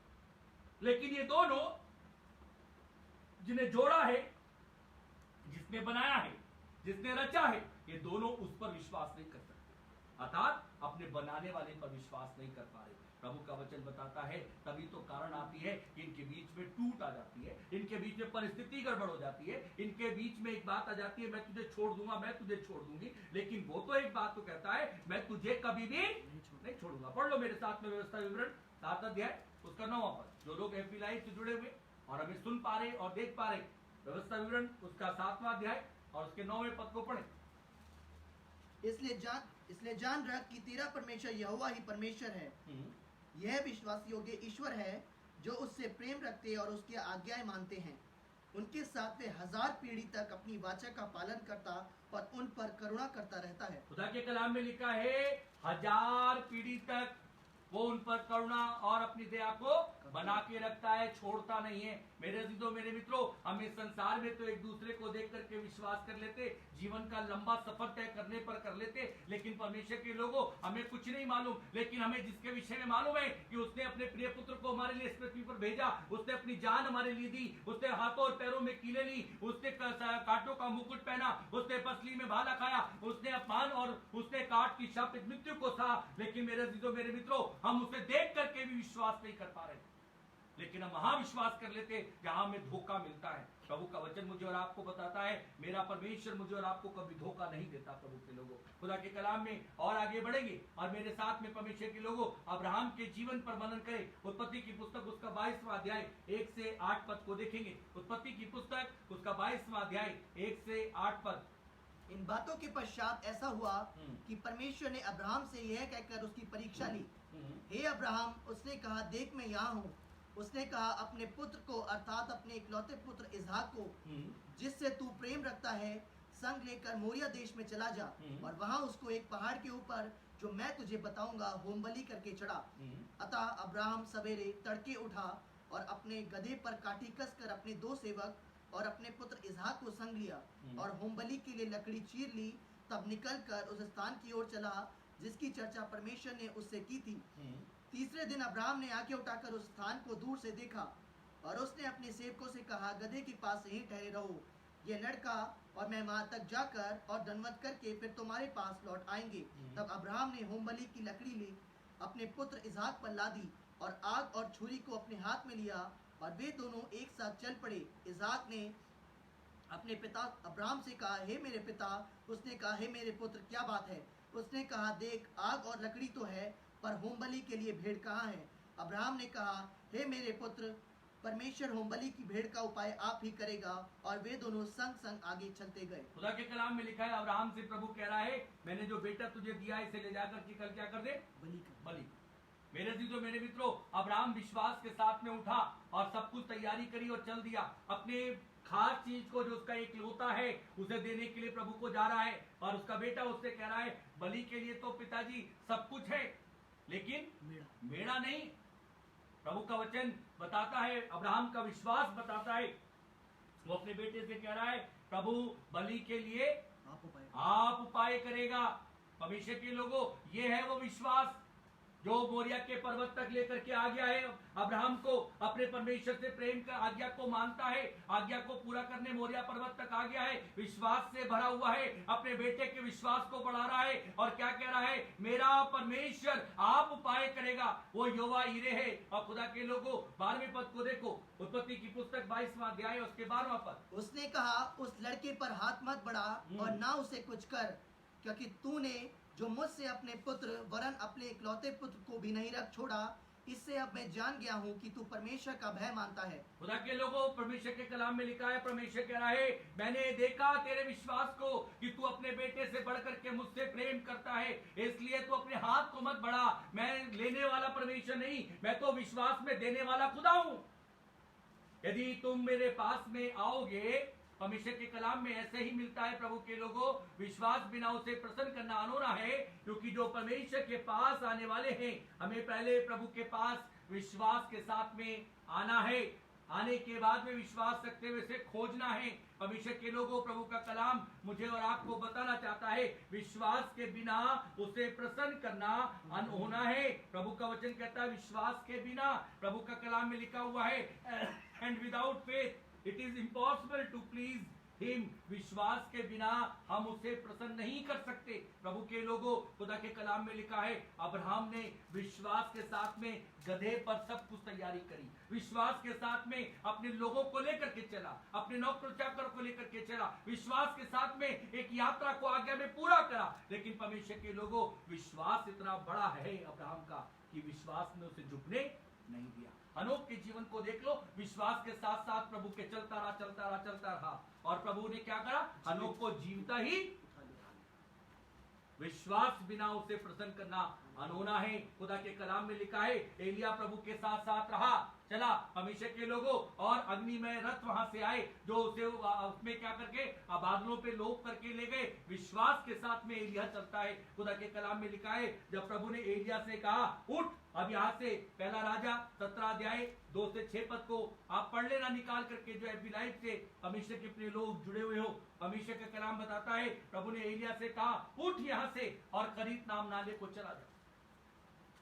Speaker 1: लेकिन ये दोनों जिन्हें जोड़ा है, जिसने बनाया है, जिसने रचा है, ये दोनों उस पर विश्वास नहीं कर सकते, अर्थात अपने बनाने वाले पर विश्वास नहीं कर पा रहे। प्रभु का वचन बताता है तभी तो कारण आती है कि इनके बीच में टूट आ जाती है, इनके बीच में परिस्थिति गड़बड़ हो जाती है, इनके बीच में एक बात आ जाती है, मैं तुझे छोड़ दूंगा, मैं तुझे छोड़ दूंगी। लेकिन वो तो एक बात तो कहता है, मैं तुझे कभी भी नहीं छोड़ूंगा। पढ़ लो मेरे साथ में व्यवस्था विवरण 7 अध्याय उसका 9वां पद। जो लोग एफपी लाइव से जुड़े हुए और हमें सुन पा रहे और देख पा रहे, व्यवस्था विवरण उसका 7वां अध्याय और उसके 9वें पद को पढ़े।
Speaker 4: इसलिए जान रख कि तेरा परमेश्वर यहोवा ही परमेश्वर है। यह विश्वास योग्य ईश्वर है जो उससे प्रेम रखते और उसकी आज्ञाएं मानते हैं। उनके साथ वे 1000 पीढ़ी तक अपनी वाचा का पालन करता और उन पर करुणा करता रहता है।
Speaker 1: खुदा के कलाम में लिखा है 1000 पीढ़ी तक वो उन पर करुणा और अपनी दया को बना के रखता है, छोड़ता नहीं है। मेरे अजीजों, मेरे मित्रों, हम इस संसार में तो एक दूसरे को देख करके विश्वास कर लेते, जीवन का लंबा सफर तय करने पर कर लेते, लेकिन परमेश्वर के लोगों हमें कुछ नहीं मालूम। लेकिन हमें जिसके विषय में मालूम है कि उसने अपने प्रिय पुत्र को हमारे लिए इस पृथ्वी पर भेजा, उसने अपनी जान हमारे लिए दी, उसने हाथों और पैरों में कीले ली, उसने कांटों का मुकुट पहना, उसने पसली में भाला खाया, उसने अपमान और उसने काट की शापित मृत्यु को सहा। लेकिन मेरे अजीजों, मेरे मित्रों, हम उसे देख करके भी विश्वास नहीं कर पा रहे, लेकिन हम महाविश्वास कर लेते जहां हमें धोखा मिलता है। प्रभु का वचन मुझे और आपको बताता है, मेरा परमेश्वर मुझे और आपको कभी धोखा नहीं देता। प्रभु के लोगों, खुदा के कलाम में और आगे बढ़ेंगे और मेरे साथ में परमेश्वर के लोगों अब्राहम के जीवन पर मनन करें। उत्पत्ति की पुस्तक उसका 22वां अध्याय 1 से 8 पद को देखेंगे। उत्पत्ति की पुस्तक उसका 22वां अध्याय 1 से 8 पद।
Speaker 4: इन बातों के पश्चात ऐसा हुआ कि परमेश्वर ने अब्राहम से यह कहकर उसकी परीक्षा ली, हे अब्राहम, उसने कहा, देख मैं यहाँ हूँ। उसने कहा, अपने पुत्र को अर्थात अपने इकलौते पुत्र इसहाक को, जिससे तू प्रेम रखता है, संग लेकर मोरिया देश में चला जा और वहां उसको एक पहाड़ के ऊपर, जो मैं तुझे बताऊंगा, होम बलि करके चढ़ा। अतः अब्राहम सवेरे तड़के उठा और अपने गधे पर काठी कसकर अपने 2 सेवक और अपने पुत्र इसहाक को संग लिया और होम बलि के लिए लकड़ी चीर ली। तब निकलकर उस स्थान की ओर चला जिसकी चर्चा परमेश्वर ने उससे की थी। तीसरे दिन अब्राहम ने आंखें उठाकर उस स्थान को दूर से देखा और उसने अपने सेवकों से कहा, गधे के पास यहीं ठहरे रहो, ये लड़का और मैं वहां तक जाकर और दंडवत करके फिर तुम्हारे पास लौट आएंगे। तब अब्राहम ने होम बलि की लकड़ी ली, अपने पुत्र इसहाक पर लादी और आग और छुरी को अपने हाथ में लिया और वे दोनों एक साथ चल पड़े। इसहाक ने अपने पिता अब्राहम से कहा, हे मेरे पिता। उसने कहा, हे मेरे पुत्र, क्या बात है? उसने कहा, देख, आग और लकड़ी तो है, पर होम बलि के लिए भेड़ कहाँ है? अब्राहम ने कहा, हे मेरे पुत्र, परमेश्वर होम बलि की भेड़ का उपाय आप ही करेगा। और वे दोनों संग संग आगे चलते गए।
Speaker 1: खुदा के कलाम में लिखा है, अब्राहम से प्रभु कह रहा है, मैंने जो बेटा तुझे दिया इसे ले जाकर के कल क्या कर दे? बलि। मेरे अजीजों, मेरे मित्रों, अब्राहम विश्वास के साथ में उठा और सब कुछ तैयारी करी और चल दिया। अपने खास चीज को, जो उसका एक लोता है, उसे देने के लिए प्रभु को जा रहा है और उसका बेटा उससे कह रहा है, बलि के लिए तो पिताजी सब कुछ है, लेकिन मेढ़ा नहीं। प्रभु का वचन बताता है, अब्राहम का विश्वास बताता है, वो अपने बेटे से कह रहा है, प्रभु बलि के लिए आप उपाय करेगा। परमेश्वर के लोगों, ये है वो विश्वास जो मोरिया के पर्वत तक लेकर के आ गया है। अब्राहम को अपने परमेश्वर से प्रेम का आज्ञा को मानता है, आज्ञा को पूरा करने मोरिया पर्वत तक आ गया है, विश्वास से भरा हुआ है, अपने बेटे के विश्वास को बढ़ा रहा है और क्या कह रहा है, मेरा परमेश्वर आप उपाय करेगा। वो योवा ईरे है। और खुदा के लोगों, 12वें पद को देखो, उत्पत्ति की पुस्तक 22वां अध्याय उसके 12वां पद।
Speaker 4: उसने कहा, उस लड़के पर हाथ मत बढ़ा और ना उसे कुछ कर, क्योंकि तूने जो मुझसे अपने पुत्र वरन अपने इकलौते पुत्र को भी नहीं रख छोड़ा, इससे अब मैं जान गया हूँ कि तू परमेश्वर का भय मानता है।
Speaker 1: खुदा के लोगों, परमेश्वर के कलाम में लिखा है, परमेश्वर कह रहा है, मैंने देखा तेरे विश्वास को कि तू अपने बेटे से बढ़कर के मुझसे प्रेम करता है, इसलिए तू अपने हाथ को मत बढ़ा। मैं लेने वाला परमेश्वर नहीं, मैं तो विश्वास में देने वाला खुदा हूँ। यदि तुम मेरे पास में आओगे, परमेश्वर के कलाम में ऐसे ही मिलता है प्रभु के लोगों, विश्वास बिना उसे प्रसन्न करना अनोना है, क्योंकि जो परमेश्वर के पास आने वाले हैं, हमें पहले प्रभु के पास विश्वास के साथ में आना है, आने के बाद में विश्वास रखते हुए से खोजना है। परमेश्वर के लोगों, प्रभु का कलाम मुझे और आपको बताना चाहता है, विश्वास के बिना उसे प्रसन्न करना अनहोना है। प्रभु का वचन कहता है, विश्वास के बिना, प्रभु का कलाम में लिखा हुआ है, and without faith it is impossible to please him. विश्वास के बिना हम उसे प्रसन्न नहीं कर सकते। प्रभु के लोगों, खुदा के कलाम में लिखा है, अब्राहम ने विश्वास के साथ में गधे पर सब कुछ तैयारी करी, विश्वास के साथ में अपने लोगों को लेकर के चला, अपने नौकर चाकर को लेकर के चला, विश्वास के साथ में एक यात्रा को आज्ञा में पूरा करा। लेकिन परमेश्वर के लोगों, विश्वास इतना बड़ा है अब्राहम का कि विश्वास ने उसे झुकने नहीं दिया। हनोक के जीवन को देख लो, विश्वास के साथ साथ प्रभु के चलता रहा और प्रभु ने क्या करा, हनोक को जीवता ही विश्वास बिना उसे प्रसन्न करना अनहोना है। खुदा के कलाम में लिखा है एलिया प्रभु के साथ साथ रहा, चला परमेश्वर के लोगों, और अग्निमय रथ वहां से आए जो उसे उसमें क्या करके बादलों पे लोप करके ले गए। विश्वास के साथ में एलिया चलता है। खुदा के कलाम में लिखा है जब प्रभु ने एलिया से कहा उठ, अब यहां से पहला राजा 17 अध्याय 2 से 6 पद को आप पढ़ लेना निकाल करके, जो एफबी लाइव से परमेश्वर के प्रिय लोग जुड़े हुए हो। परमेश्वर का कलाम बताता है प्रभु ने एलिया से कहा उठ यहां से और करीत नाम नाले को चला जा।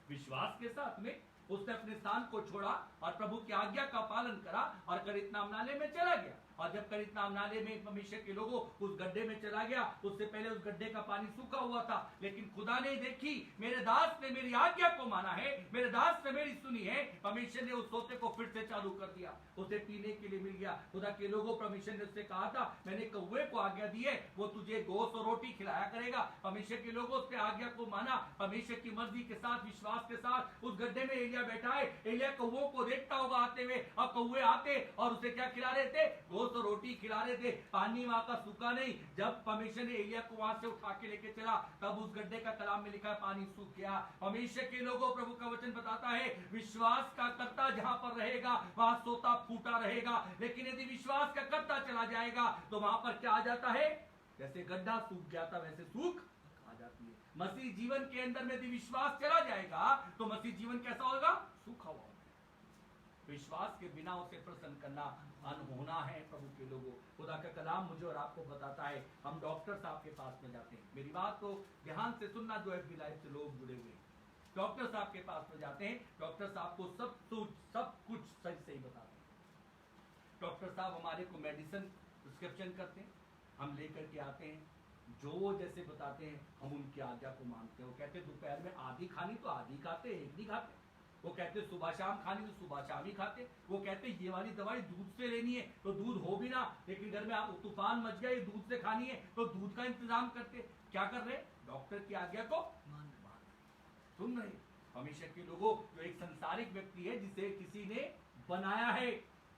Speaker 1: विश्वास के साथ में उसने अपने स्थान को छोड़ा और प्रभु की आज्ञा का पालन करा और करीत नाम नाले में चला गया। और जब करीत नाम नाले में परमेश्वर के लोगों उस गड्ढे में चला गया, उससे पहले उस गड्ढे का पानी सूखा हुआ था, लेकिन खुदा ने देखी मेरे दास ने मेरी आज्ञा को माना है, मेरे दास ने मेरी सुनी है। परमेश्वर ने उस सोते को फिर से चालू कर दिया, उसे पीने के लिए मिल गया। खुदा के लोगों, परमेश्वर ने उससे कहा था मैंने कौवे को आज्ञा दी है, वो तुझे गोश्त और रोटी खिलाया करेगा। परमेश्वर के लोगों उसने आज्ञा को माना, परमेश्वर की मर्जी के साथ विश्वास के साथ उस गड्ढे में एलिया बैठा है। एलिया कौवों को देखता होगा आते हुए, और कौवे आते और उसे क्या खिला रहे थे? गोश्त और रोटी खिला रहे थे। पानी वहां का सूखा नहीं। जब परमेश्वर ने एलिया को वहां से उठा के लेके चला, तब उस गड्ढे का कलाम में लिखा है पानी सूख गया। परमेश्वर के लोगों, प्रभु का वचन बताता है विश्वास का कर्ता जहां पर रहेगा वहां सोता फूटा रहेगा, लेकिन यदि विश्वास का कर्ता चला जाएगा तो वहां पर क्या आ जाता है? जैसे गड्ढा सूख गया था वैसे सूख आ जाती है। मसीह जीवन के अंदर में यदि विश्वास चला जाएगा तो मसीह जीवन कैसा होगा? सूखा हुआ। विश्वास के बिना उसे प्रसन्न करना अनहोना है। प्रभु के लोगों, खुदा का कलाम मुझे और आपको बताता है, हम डॉक्टर साहब के पास में जाते हैं। मेरी बात को ध्यान से सुनना, जो एफबी लाइव से लोग जुड़े हुए हैं, डॉक्टर साहब के पास में जाते हैं, डॉक्टर साहब को सब कुछ सही बताते हैं। डॉक्टर साहब हमारे को मेडिसिन प्रिस्क्रिप्शन करते हैं, हम लेकर के आते हैं, जो जैसे बताते हैं हम उनकी आज्ञा को मानते हैं। वो कहते हैं दोपहर में आधी खानी तो आधी खाते, एक नहीं खाते। वो कहते सुबह शाम खानी तो सुबह शाम ही खाते। वो कहते ये वाली दवाई दूध से लेनी है तो दूध हो भी ना, लेकिन घर में आप तूफान मच गया, ये दूध से खानी है तो दूध का इंतजाम करते। क्या कर रहे? डॉक्टर की आज्ञा को सुन रहे। हमेशा के लोगों, जो एक संसारिक व्यक्ति है जिसे किसी ने बनाया है,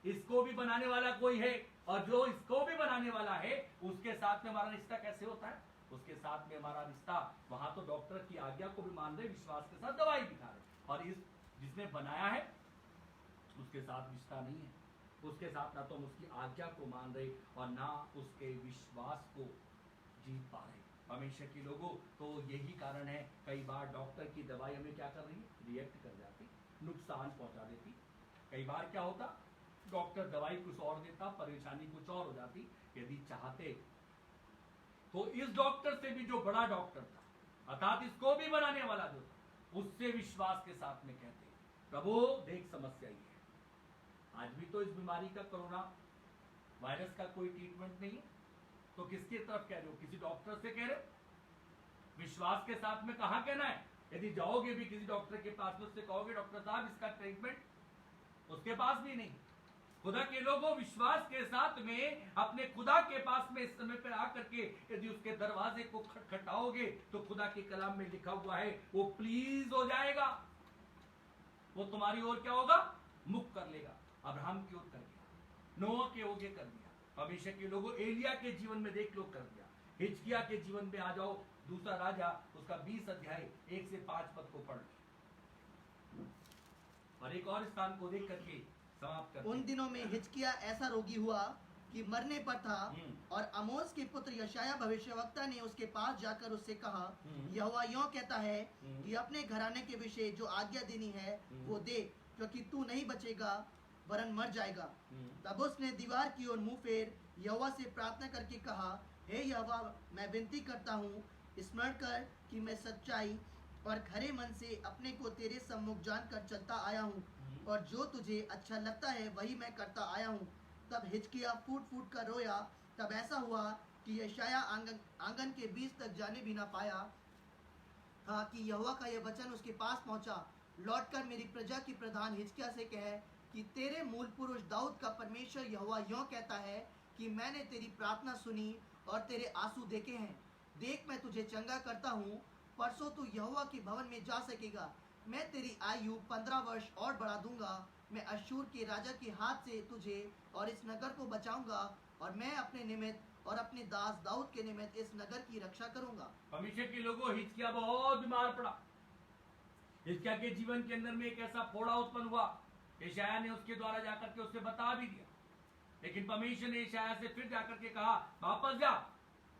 Speaker 1: इसको भी बनाने वाला कोई है, और जो इसको भी बनाने वाला है उसके साथ में हमारा रिश्ता कैसे होता है? उसके साथ में हमारा रिश्ता, वहां तो डॉक्टर की आज्ञा को भी मान रहे, विश्वास के साथ दवाई भी खा रहे, और इस जिसने बनाया है उसके साथ रिश्ता नहीं है। उसके साथ ना तो हम उसकी आज्ञा को मान रहे और ना उसके विश्वास को जीत पा रहे। हमेशा के लोगों, तो यही कारण है कई बार डॉक्टर की दवाई हमें क्या कर रही है? रिएक्ट कर जाती, नुकसान पहुंचा देती। कई बार क्या होता, डॉक्टर दवाई कुछ और देता, परेशानी कुछ और हो जाती। यदि चाहते तो इस डॉक्टर से भी जो बड़ा डॉक्टर था, अर्थात इसको भी बनाने वाला जो था, उससे विश्वास के साथ में कहते प्रभु देख समस्या ही है। आज भी तो इस बीमारी का, कोरोना वायरस का कोई ट्रीटमेंट नहीं है, तो किसकी तरफ कह रहे हो? किसी डॉक्टर से कह रहे हो? विश्वास के साथ में कहां कहना है? यदि जाओगे भी किसी डॉक्टर के पास में, उससे कहोगे डॉक्टर साहब इसका ट्रीटमेंट, उसके पास भी नहीं। खुदा के लोगों, विश्वास के साथ में अपने खुदा के पास में इस समय पर आकर के यदि उसके दरवाजे को खटखटाओगे तो खुदा के कलाम में लिखा हुआ है वो प्लीज हो जाएगा, वो तुम्हारी ओर क्या होगा? मुख कर लेगा। अब्राहम की ओर कर दिया, नोआ के ओर कर दिया, परमेश्वर के लोगों एलिया के जीवन में देख लो कर दिया। हिजकिया के जीवन में आ जाओ, दूसरा राजा उसका 20 अध्याय 1 से 5 पद को पढ़, और एक और स्थान को देख करके समाप्त कर।
Speaker 4: उन दिनों में हिजकिया ऐसा रोगी हुआ कि मरने पर था, और आमोस के पुत्र यशायाह भविष्यवक्ता ने उसके पास जाकर उससे कहा, यहोवा यूं कहता है कि अपने घराने के विषय जो आज्ञा देनी है वो दे, क्योंकि तू नहीं बचेगा वरन मर जाएगा। तब उसने दीवार की ओर मुंह फेर यहोवा से प्रार्थना करके कहा, हे यहोवा, मैं विनती करता हूँ, स्मरण कर कि मैं सच्चाई और खरे मन से अपने को तेरे सम्मुख जानकर चलता आया हूँ, और जो तुझे अच्छा लगता है वही मैं करता आया हूँ। तब हिजकिया फूट फूट कर रोया। तब ऐसा हुआ कि यशायाह आंगन के बीच तक जाने भी ना पाया था कि यहोवा का यह वचन उसके पास पहुंचा, लौटकर मेरी प्रजा की प्रधान हिजकिया से कहे कि तेरे मूल पुरुष दाऊद का परमेश्वर यहोवा यूं कहता है कि मैंने तेरी प्रार्थना सुनी और तेरे आंसू देखे हैं। देख, मैं तुझे चंगा करता हूँ, परसों तू यहोवा के भवन में जा सकेगा। मैं तेरी आयु 15 वर्ष और बढ़ा दूंगा। मैं अश्शूर के राजा के हाथ से तुझे और इस नगर को बचाऊंगा, और मैं अपने निमित्त और अपने दास दाऊद के निमित्त इस नगर की रक्षा करूंगा।
Speaker 1: परमेश्वर के लोगों, हिजकिय्याह बहुत बीमार पड़ा। हिजकिय्याह के जीवन के अंदर में एक ऐसा फोड़ा उत्पन्न हुआ, यशायाह ने उसके द्वारा जाकर के उससे बता भी दिया। लेकिन परमेश्वर ने यशायाह से फिर जाकर के कहा, वापस जा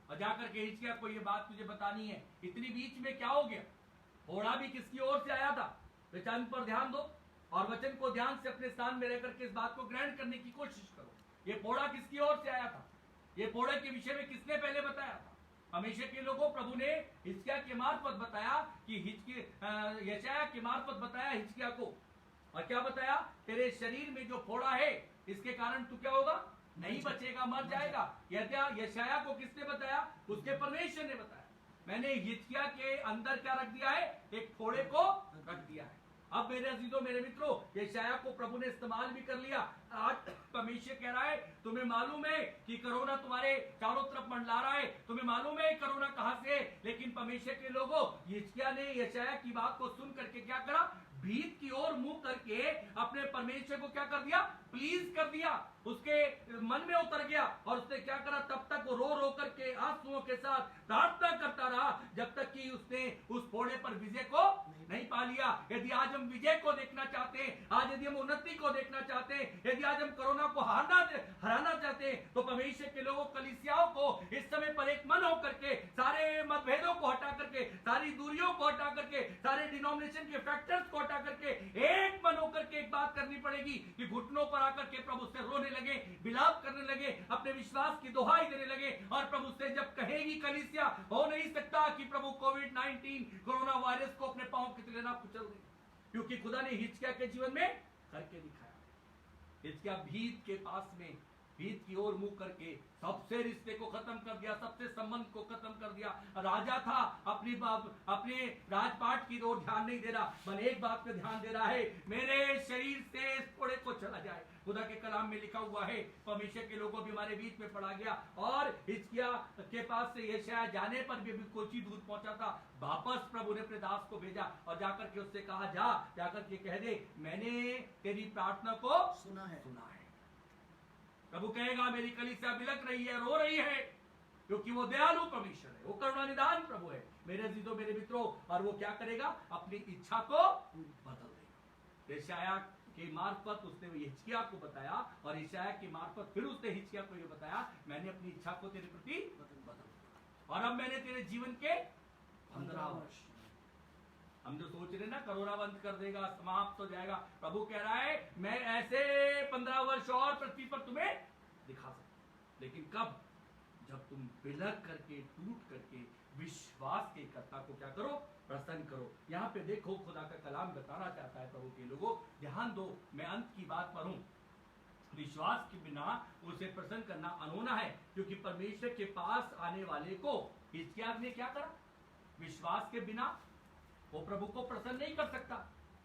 Speaker 1: और जाकर के हिजकिय्याह को ये बात तुझे बतानी है। इतनी बीच में क्या हो गया? फोड़ा भी किसकी ओर से आया था? वचन पर ध्यान दो और वचन को ध्यान से अपने स्थान में रहकर के इस बात को ग्रहण करने की कोशिश करो। ये फोड़ा किसकी ओर से आया था? ये फोड़े के विषय में किसने पहले बताया था? हमेशा के लोगों, प्रभु ने हिजकिय्याह के मार्फत बताया कि यशायाह के मार्फत बताया हिजकिय्याह को। और क्या बताया? तेरे शरीर में जो फोड़ा है इसके कारण तू क्या होगा? नहीं बचेगा, मर जाएगा। यशायाह को किसने बताया? उसके परमेश्वर ने बताया। मैंने हिजकिय्याह के अंदर क्या रख दिया है? एक फोड़े को रख दिया है। अब मेरे अजीजों, मेरे मित्रों, यशायाह को प्रभु ने इस्तेमाल भी कर लिया। आज परमेश्वर कह रहा है, तुम्हें मालूम है कि कोरोना तुम्हारे चारों तरफ मंडला रहा है, तुम्हें मालूम है कोरोना कहां से है। लेकिन परमेश्वर के लोगों, हिजकिय्याह ने यशायाह की बात को सुन करके क्या करा? भीत की ओर मुंह करके अपने परमेश्वर को क्या कर दिया? प्लीज कर दिया। उसके मन में उतर गया और उसने क्या करा? तब तक वो रो रो करके आंसुओं के साथ प्रार्थना करता रहा जब तक कि उसने उस फोड़े पर विजय को नहीं पा लिया। यदि आज हम विजय को देखना चाहते हैं, आज यदि हम उन्नति को देखना चाहते हैं, यदि आज हम कोरोना को हराना चाहते हैं, तो परमेश्वर के लोगों, कलीसियाओं को इस समय पर एक मन होकर के, सारे मतभेदों को हटा करके, सारी दूरियों को हटा करके, सारे डिनोमिनेशन के फैक्टर्स को हटा करके एक मन होकर के एक बात करनी पड़ेगी कि घुटनों पर आकर के प्रभु से रोने लगे, विलाप करने लगे, अपने विश्वास की दुहाई देने लगे। और प्रभु से जब कहेगी कलीसिया, हो नहीं सकता कि प्रभु कोविड-19 कोरोना वायरस को अपने पांव के तले ना कुचल दे, क्योंकि खुदा ने हिजकिय्याह के जीवन में करके दिखाया। हिजकिय्याह भीत के पास में, भीत की ओर मुंह करके सबसे रिश्ते को खत्म कर दिया, सबसे संबंध को खत्म कर दिया। राजा था, अपने राजपाट की ओर ध्यान नहीं दे रहा, बस एक बात पे ध्यान दे रहा है, मेरे शरीर से इस फोड़े को चला जाए। खुदा के कलाम में लिखा हुआ है, परमेश्वर के लोगों भी हमारे बीच में पड़ा गया और हिजकिय्याह के पास से यशायाह जाने पर भी कुछ ही दूर पहुंचा था। वापस प्रभु ने अपने दास को भेजा और जाकर के उससे कहा, जाकर के कह दे, मैंने तेरी प्रार्थना को
Speaker 4: सुना है।
Speaker 1: प्रभु कहेगा, मेरी कलीसिया बिलक रही है, रो रही है, क्योंकि वो दयालु परमेश्वर है, वो करुणा निदान प्रभु है। मेरे अजीजों, मेरे मित्रों, और वो क्या करेगा? अपनी इच्छा को बदल देगा। यशायाह के मार्फत उसने हिजकिय्याह को बताया और यशायाह के मार्फत फिर उसने हिजकिय्याह को ये बताया, मैंने अपनी इच्छा को तेरे प्रति बदल दिया और अब मैंने तेरे जीवन के 15 वर्ष, हम जो सोच रहे ना कोरोना बंद कर देगा, समाप्त हो जाएगा, प्रभु कह रहा है मैं ऐसे 15 वर्ष और पृथ्वी पर तुम्हें दिखा सकता। लेकिन कब? जब तुम बिलक करके, टूट करके विश्वास के कर्ता को क्या करो? प्रसन्न करो। यहाँ पे देखो, खुदा का कलाम बताना चाहता है प्रभु के लोगों, ध्यान दो, मैं अंत की बात पर हूं। विश्वास के बिना उसे प्रसन्न करना अनहोना है, क्योंकि परमेश्वर के पास आने वाले को हिजकिय्याह ने क्या करा? विश्वास के बिना वो प्रभु को प्रसन्न नहीं कर सकता।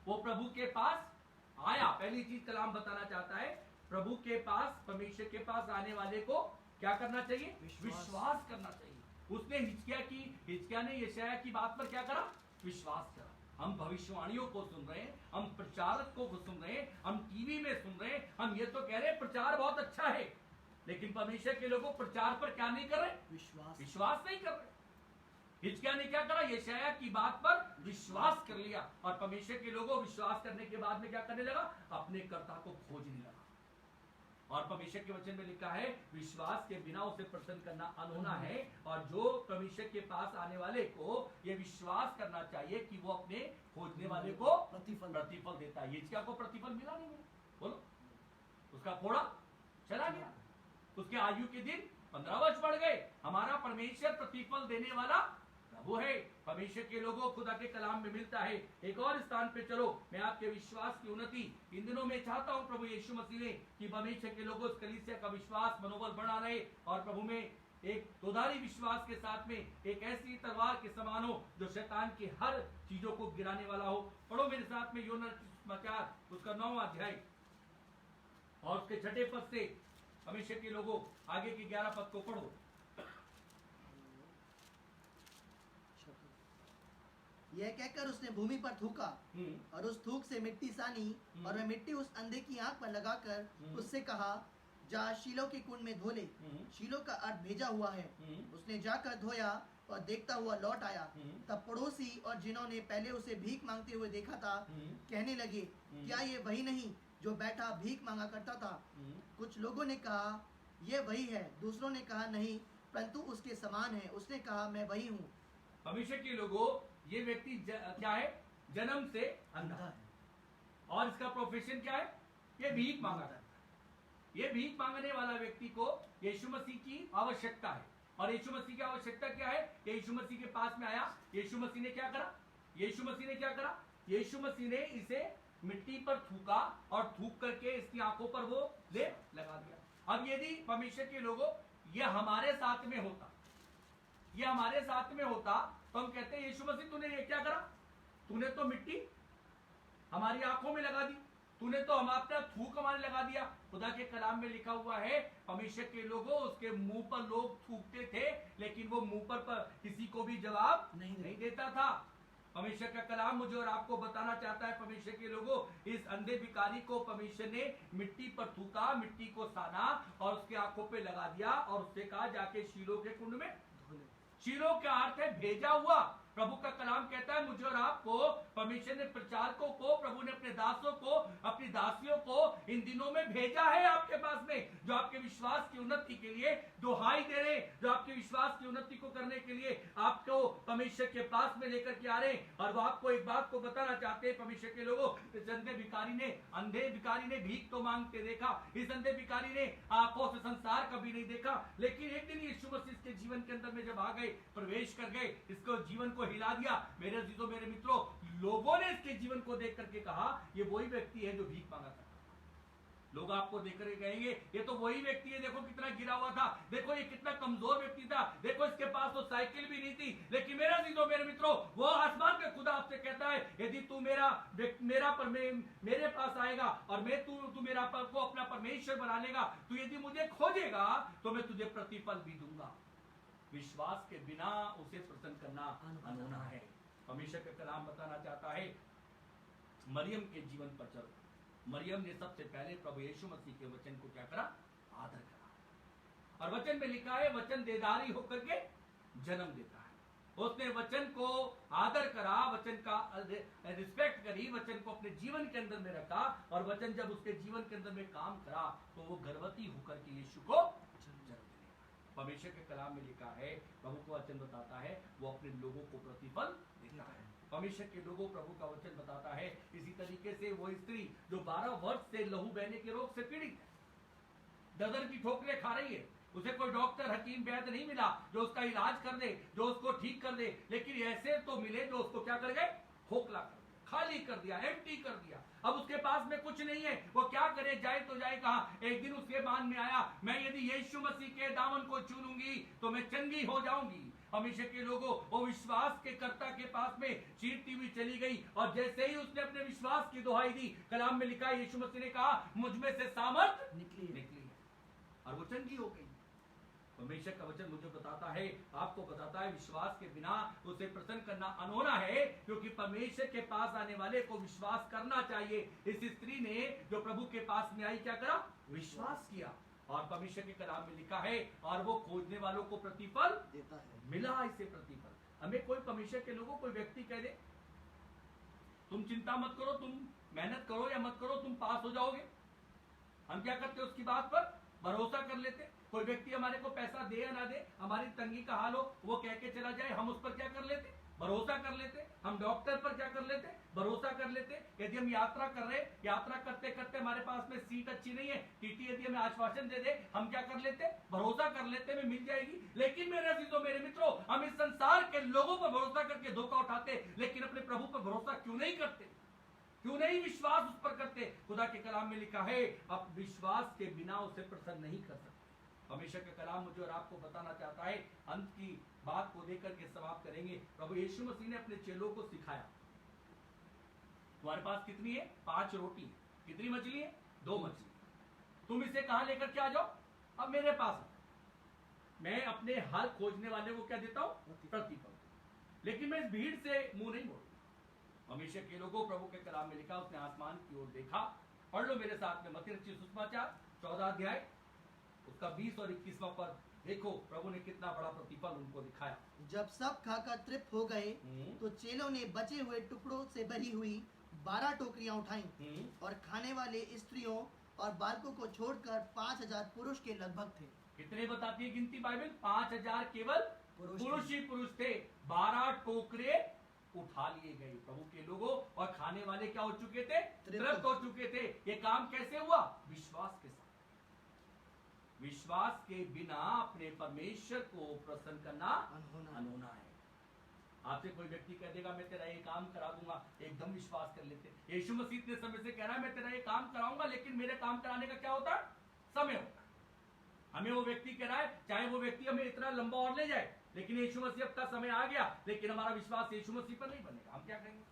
Speaker 1: वो प्रभु के पास आया। पहली चीज कलाम बताना चाहता है, प्रभु के पास, परमेश्वर के पास आने वाले को क्या करना चाहिए? विश्वास करना चाहिए। उसने हिजकिय्याह ने यशायाह की बात पर क्या करा? विश्वास करा। हम भविष्यवाणियों को सुन रहे हैं, हम प्रचारक को सुन रहे हैं, हम टीवी में सुन रहे हैं, हम ये तो कह रहे हैं प्रचार बहुत अच्छा है, लेकिन परमेश्वर के लोगों प्रचार पर क्या नहीं कर रहे? विश्वास नहीं कर रहे। हिजकिय्याह ने क्या करा? यशायाह की बात पर विश्वास कर लिया और परमेश्वर के लोगों विश्वास करने के बाद में क्या करने लगा? अपने कर्ता को खोजने लगा। और परमेश्वर के वचन में लिखा है, विश्वास के बिना उसे प्रसन्न करना अनहोना है। और जो परमेश्वर के पास आने वाले को यह विश्वास करना चाहिए कि वो अपने खोजने वाले को प्रतिफल देता है। हिजकिय्याह को प्रतिफल मिला नहीं मिला? बोलो, उसका फोड़ा चला गया, उसके आयु के दिन 15 वर्ष बढ़ गए। हमारा परमेश्वर प्रतिफल देने वाला प्रभु है। परमेश्वर के लोगों, खुदा के कलाम में मिलता है। एक और स्थान पे चलो, मैं आपके विश्वास की उन्नति इन दिनों में चाहता हूं प्रभु यीशु मसीह ने, कि परमेश्वर के लोगों इस कलीसिया का विश्वास मनोबल बना रहे और प्रभु में एक दोधारी विश्वास के साथ में एक ऐसी तलवार के समान हो जो शैतान की हर चीजों को गिराने वाला हो। पढ़ो मेरे साथ में योना समाचार उसका 9वां अध्याय और उसके 6ठे पद से। परमेश्वर के लोगों, आगे के 11 पद को पढ़ो।
Speaker 4: यह कहकर उसने भूमि पर थूका और उस थूक से मिट्टी सानी और वह मिट्टी उस अंधे की आंख पर लगाकर उससे कहा, जा शीलो के कुंड में धो ले। शीलो का अर्थ भेजा हुआ है। उसने जाकर धोया और देखता हुआ लौट आया। तब पड़ोसी और जिन्होंने पहले उसे भीख मांगते हुए देखा था कहने लगे, क्या ये वही नहीं जो बैठा भीख मांगा करता था? कुछ लोगों ने कहा, ये वही है। दूसरों ने कहा, नहीं, परंतु उसके समान है। उसने कहा, मैं वही हूँ।
Speaker 1: परमेश्वर के लोगों, ये व्यक्ति क्या है? जन्म से अंधा है। और इसका प्रोफेशन क्या है? ये भीख मांगा करता है। ये भीख मांगने वाला व्यक्ति को यीशु मसीह की आवश्यकता है। और यीशु मसीह की आवश्यकता क्या है? यीशु मसीह के पास में आया। यीशु मसीह ने क्या करा? यीशु मसीह ने क्या करा? यीशु मसीह ने इसे मिट्टी पर थूका और थूक करके इसकी आंखों पर वो लेप लगा दिया। अब यदि परमेश्वर के लोगों ये हमारे साथ में होता, ये हमारे साथ में होता, तो हम कहते हैं, यीशु मसीह तूने ये क्या करा? तूने तो मिट्टी हमारी आंखों में लगा दी, तूने तो हम अपना थूक हमारे लगा दिया। खुदा के कलाम में लिखा हुआ है, परमेश्वर के लोगों, उसके मुंह पर लोग थूकते थे, लेकिन वो मुंह पर किसी को भी जवाब नहीं देता था। परमेश्वर का कलाम मुझे और आपको बताना चाहता है, परमेश्वर के लोगों, इस अंधे भिखारी को परमेश्वर ने मिट्टी पर थूका, मिट्टी को साना और उसके आंखों पे लगा दिया और उससे कहा, जाके शीलो के कुंड में धो ले। शीलो का अर्थ है भेजा हुआ। प्रभु का कलाम कहता है, मुझे और आपको परमेश्वर ने, प्रचारकों को, प्रभु ने अपने दासों को, अपनी दासियों को इन दिनों में भेजा है आपके पास में, जो आपके विश्वास की उन्नति के लिए दुहाई दे रहे, जो आपके विश्वास की उन्नति को करने के लिए आपको परमेश्वर के पास में लेकर के आ रहे। और वो आपको एक बात को बताना चाहते हैं, परमेश्वर के लोगों, इस अंधे भिखारी ने भीख तो मांगते देखा, इस अंधे भिखारी ने आंखों से संसार कभी नहीं देखा, लेकिन एक दिन यीशु मसीह के जीवन के अंदर में जब आ गए, प्रवेश कर गए, इसको जीवन को हिला दिया। मेरे अजीजों, मेरे मित्रों, लोगों ने इसके जीवन को देख करके कहा, ये वही व्यक्ति है जो भीख मांगा था। लोग आपको देख करके कहेंगे, ये तो वही व्यक्ति है, देखो कितना गिरा हुआ था, देखो ये कितना कमजोर व्यक्ति था, देखो इसके पास तो साइकिल भी नहीं थी। लेकिन मेरे अजीजों, मेरे मित्रों, वो आसमान का खुदा आपसे कहता है, यदि तू मेरे पास आएगा और मैं तू मेरा को अपना परमेश्वर बना लेगा, तू यदि मुझे खोजेगा तो मैं तुझे प्रतिफल भी दूंगा। विश्वास के बिना उसे प्रसन्न करना अनहोना है। परमेश्वर का कलाम बताना चाहता है, मरियम के जीवन पर चलो। मरियम ने सबसे पहले प्रभु यीशु मसीह के वचन को क्या करा? आदर करा। और वचन में लिखा है, वचन देदारी होकर के जन्म देता है। उसने वचन को आदर करा, वचन का रिस्पेक्ट करी, वचन को अपने जीवन के अंदर में रखा, और वचन जब उसके जीवन के अंदर में काम करा तो वो गर्भवती होकर के यीशु को परमेश्वर के कलाम में लिखा है, प्रभु को वचन बताता है, वो अपने लोगों को प्रतिफल देता है। परमेश्वर के लोगों, प्रभु का वचन बताता है, इसी तरीके से वो स्त्री जो 12 वर्ष से लहू बहने के रोग से पीड़ित है, दर्द की ठोकरें खा रही है, उसे कोई डॉक्टर, हकीम, वैद्य नहीं मिला जो उसका इलाज कर दे, जो उसको ठीक कर दे, लेकिन ऐसे तो मिले जो उसको क्या कर गए? खोखला कर, खाली कर दिया, एम्प्टी कर दिया। अब उसके पास में कुछ नहीं है, वो क्या करे? जाए तो जाए कहां? एक दिन उसके मान में आया, मैं यदि यीशु मसीह के दामन को छू लूंगी तो मैं चंगी हो जाऊंगी। हमेशा के लोगों, वो विश्वास के कर्ता के पास में चीरती हुई चली गई, और जैसे ही उसने अपने विश्वास की दुहाई दी, कलाम में लिखा है, यीशु मसीह ने कहा, मुझ में से सामर्थ निकली है, और वो चंगी हो गई। परमेश्वर का वचन मुझे बताता है, आपको बताता है, विश्वास के बिना उसे प्रसन्न करना अनहोना है, क्योंकि परमेश्वर के पास आने वाले को विश्वास करना चाहिए। इस स्त्री ने जो प्रभु के पास में आई, क्या करा? विश्वास किया, और परमेश्वर के कलाम में लिखा है, और वो खोजने वालों को प्रतिफल देता है। मिला इसे प्रतिफल। हमें कोई परमेश्वर के लोगों, कोई व्यक्ति कह दे, तुम चिंता मत करो, तुम मेहनत करो या मत करो, तुम पास हो जाओगे, हम क्या करते? उसकी बात पर भरोसा कर लेते। कोई व्यक्ति हमारे को पैसा दे या ना दे, हमारी तंगी का हाल हो, वो कह के चला जाए, हम उस पर क्या कर लेते? भरोसा कर लेते। हम डॉक्टर पर क्या कर लेते? भरोसा कर लेते। यदि हम यात्रा कर रहे, यात्रा करते करते हमारे पास में सीट अच्छी नहीं है, टीटी यदि हमें आश्वासन दे दे, हम क्या कर लेते? भरोसा कर लेते, में मिल जाएगी। लेकिन मेरे अजीजों, मेरे मित्रों, हम इस संसार के लोगों पर भरोसा करके धोखा उठाते, लेकिन अपने प्रभु पर भरोसा क्यों नहीं करते? क्यों नहीं विश्वास उस पर करते? खुदा के कलाम में लिखा है, अब विश्वास के बिना उसे प्रसन्न नहीं कर सकते। परमेश्वर का कलाम मुझे और आपको बताना चाहता है, अंत की बात को देकर के समाप्त करेंगे। प्रभु यीशु मसीह ने अपने चेलों को सिखाया, तुम्हारे पास कितनी है? 5 रोटी। कितनी मछली है? 2 मछली। तुम इसे कहां लेकर के आ जाओ? अब मेरे पास। मैं अपने हर खोजने वाले को क्या देता हूं? प्रतिफल। लेकिन मैं इस भीड़ से मुंह नहीं मोड़ूंगा। परमेश्वर के लोगों, प्रभु के कलाम में लिखा, उसने आसमान की ओर देखा। पढ़ लो मेरे साथ में, मत्ती रचित सुसमाचार 14 अध्याय उसका 20 और 21वां पद देखो, प्रभु ने कितना बड़ा प्रतिफल उनको दिखाया।
Speaker 4: जब सब खाकर तृप्त हो गए तो चेलों ने बचे हुए टुकड़ों से भरी हुई 12 टोकरियां उठाई और खाने वाले स्त्रियों और बालकों को छोड़कर 5000 पुरुष के लगभग थे।
Speaker 1: कितने बताती है गिनती बाइबल? 5000 केवल पुरुष ही पुरुष थे। 12 टोकरे उठा लिए गए प्रभु के लोगों, और खाने वाले क्या हो चुके थे? तृप्त हो चुके थे। ये काम कैसे हुआ? विश्वास के साथ। विश्वास के बिना अपने परमेश्वर को प्रसन्न करना अनहोना है। आपसे कोई व्यक्ति कह देगा मैं तेरा ये काम करा दूंगा, एकदम विश्वास कर लेते। यीशु मसीह इतने समय से कह रहा है मैं तेरा ये काम कराऊंगा, लेकिन मेरे काम कराने का क्या होता है? समय होता है। हमें वो व्यक्ति कह रहा है, चाहे वो व्यक्ति हमें इतना लंबा और ले जाए, लेकिन यीशु मसीह का समय आ गया, लेकिन हमारा विश्वास यीशु मसीह पर नहीं बनेगा। हम क्या करेंगे?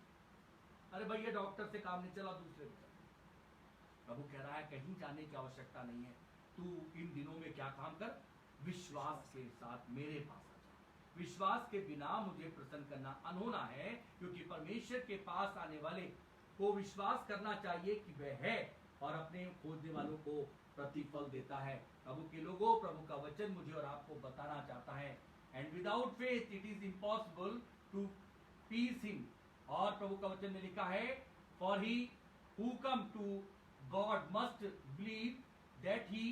Speaker 1: अरे भैया डॉक्टर से काम नहीं चला, दूसरे पे चला। प्रभु कह रहा है कहीं जाने की आवश्यकता नहीं है, तू इन दिनों में क्या काम कर? विश्वास के साथ मेरे पास आ जा। विश्वास के बिना मुझे प्रसन्न करना अनहोना है, क्योंकि परमेश्वर के पास आने वाले को विश्वास करना चाहिए कि वह है, और अपने खोजने वालों को प्रतिफल देता है। प्रभु के लोगों, प्रभु का वचन मुझे और आपको बताना चाहता है, and without faith it is impossible to please him. और प्रभु का वचन में लिखा है, for he who come to god must believe that he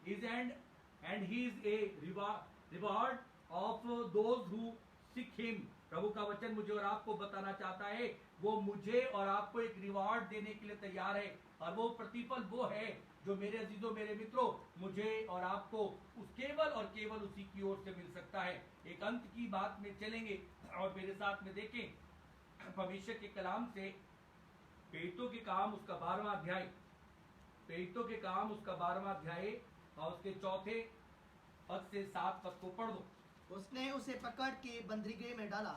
Speaker 1: is and he is a reward of those who seek him. प्रभु का वचन मुझे और आपको बताना चाहता है, वो मुझे और आपको एक रिवार्ड देने के लिए तैयार है, और वो प्रतिफल वो है जो मेरे अजीजों, मेरे मित्रों, मुझे और आपको उस केवल और केवल उसी की ओर से मिल सकता है। एक अंत की बात में चलेंगे और मेरे साथ में देखें परमेश्वर के कलाम से प्रेरितों के काम उसका 12वां अध्याय, प्रेरितों के काम उसका 12वां अध्याय और उसके 4 पद से 7 पद को पढ़ दो।
Speaker 4: उसने उसे पकड़ के बंदीगृह में डाला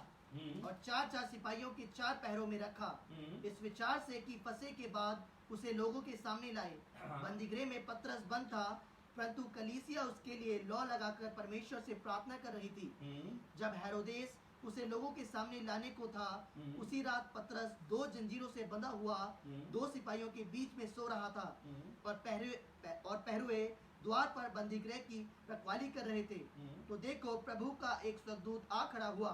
Speaker 4: और 4 सिपाहियों के 4 पहरों में रखा, इस विचार से कि फंसे के बाद उसे लोगों के सामने लाए। बंदीगृह में पतरस बंद था, परंतु कलीसिया उसके लिए लौ लगाकर परमेश्वर से प्रार्थना कर रही थी। जब हेरोदेस उसे लोगों के सामने लाने को था, उसी रात पतरस 2 जंजीरों से बंधा हुआ 2 सिपाहियों के बीच में सो रहा था, और पहरुए द्वार पर बंदीगृह की रखवाली कर रहे थे। तो देखो, प्रभु का एक स्वर्गदूत आ खड़ा हुआ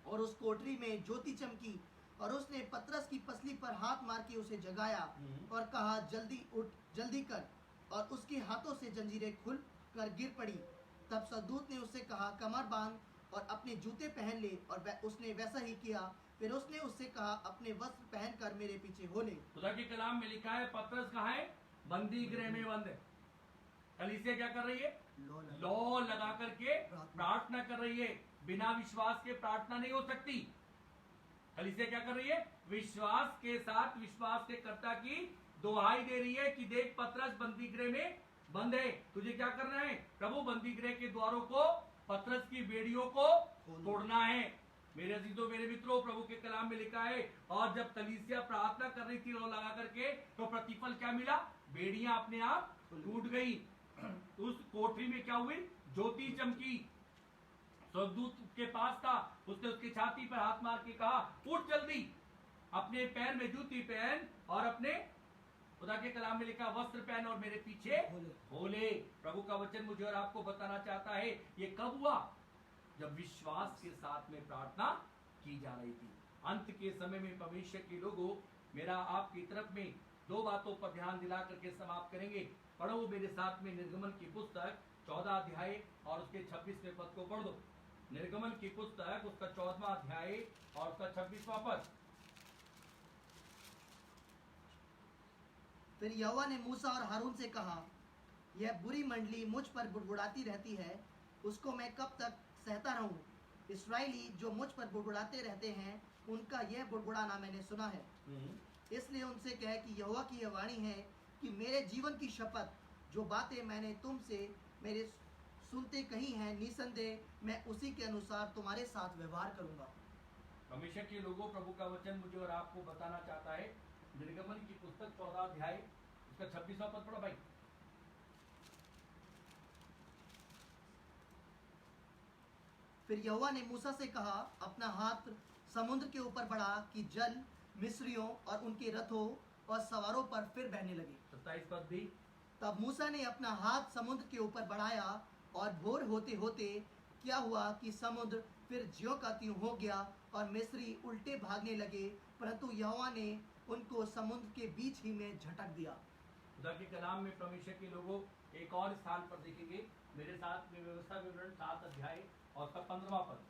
Speaker 4: और उस कोठरी में ज्योति चमकी, और उसने पतरस की पसली पर हाथ मार के उसे जगाया और कहा, जल्दी उठ, जल्दी कर। और उसके हाथों से जंजीरें खुल कर गिर पड़ी। तब स्वर्गदूत ने उससे कहा, कमर बांध और अपने जूते पहन ले, और उसने वैसा ही किया। फिर उसने उससे कहा, अपने वस्त्र पहनकर मेरे पीछे हो ले।
Speaker 1: खुदा के कलाम में लिखा है पतरस कहाँ है? बंदी गृह में बंद है। कलीसिया क्या कर रही है? लौ लगा करके प्रार्थना कर रही है। बिना विश्वास के प्रार्थना नहीं हो सकती। कलीसिया क्या कर रही है? विश्वास के साथ विश्वास के कर्ता की दुहाई दे रही है कि देख पतरस बंदी गृह में बंद है, तुझे क्या करना है? प्रभु बंदी गृह के द्वारों को, पतरस की बेड़ियों को तोड़ना है। मेरे अजीजों, मेरे मित्रों, प्रभु के कलाम में लिखा है, और जब कलीसिया प्रार्थना कर रही थी लौ लगा करके, तो प्रतिफल क्या मिला? बेड़ियां अपने आप टूट गई। उस कोठरी में क्या हुई? ज्योति चमकी। स्वर्गदूत के पास था, उसने उसकी छाती पर हाथ मार के कहा, उठ जल्दी, अपने पैर में जूती पहन और अपने, खुदा के कलाम में लिखा, वस्त्र पहन और मेरे पीछे हो ले। प्रभु का वचन मुझे और आपको बताना चाहता है, ये कब हुआ? जब विश्वास के साथ में प्रार्थना की जा रही थी। अंत के समय में परमेश्वर के लोगों, मेरा आपकी तरफ में 2 बातों पर ध्यान दिला करके समाप्त करेंगे। पढ़ो मेरे साथ में निर्गमन की पुस्तक 14 अध्याय और उसके 26वें पद को पढ़ दो। निर्गमन की पुस्तक उसका 14वां अध्याय और उसका 26वां पद।
Speaker 4: फिर यहोवा ने मूसा और हारून से कहा, यह बुरी मंडली मुझ पर बुड़बुड़ाती रहती है, उसको मैं कब तक सहता रहूं? इस्राएली जो मुझ पर बुड़बुड़ाते रहते हैं, उनका यह बुड़बुड़ाना मैंने सुना है। इसलिए उनसे कह कि यहोवा की यह वाणी है कि मेरे जीवन की शपथ, जो बातें मैंने तुमसे मेरे सुनते कही हैं, निसंदेह मैं उसी के अनुसार तुम्हारे साथ व्यवहार करूंगा।
Speaker 1: परमेश्वर के लोगों, प्रभु का वचन मुझे और आपको बताना चाहता है। निर्गमन की पुस्तक 14 अध्याय उसका 26वां पद पढ़ो भाई।
Speaker 4: फिर यहोवा ने मूसा से कहा, अपना हाथ समुद्र के ऊपर बढ़ा कि जल मिस्रियों और उनके रथों और सवारों पर फिर बहने लगे।
Speaker 1: 27 पद भी।
Speaker 4: तब मूसा ने अपना हाथ समुद्र के ऊपर बढ़ाया और भोर होते होते क्या हुआ कि समुद्र फिर ज्यों का त्यों हो गया और मिस्री उल्टे भागने लगे, परंतु यहोवा ने उनको समुद्र के बीच ही में झटक दिया।
Speaker 1: खुदा के कलाम में परमेश्वर के लोगों एक और स्थान पर देखेंगे मेरे साथ में व्यवस्था विवरण 7 अध्याय और उसका 15वां पद।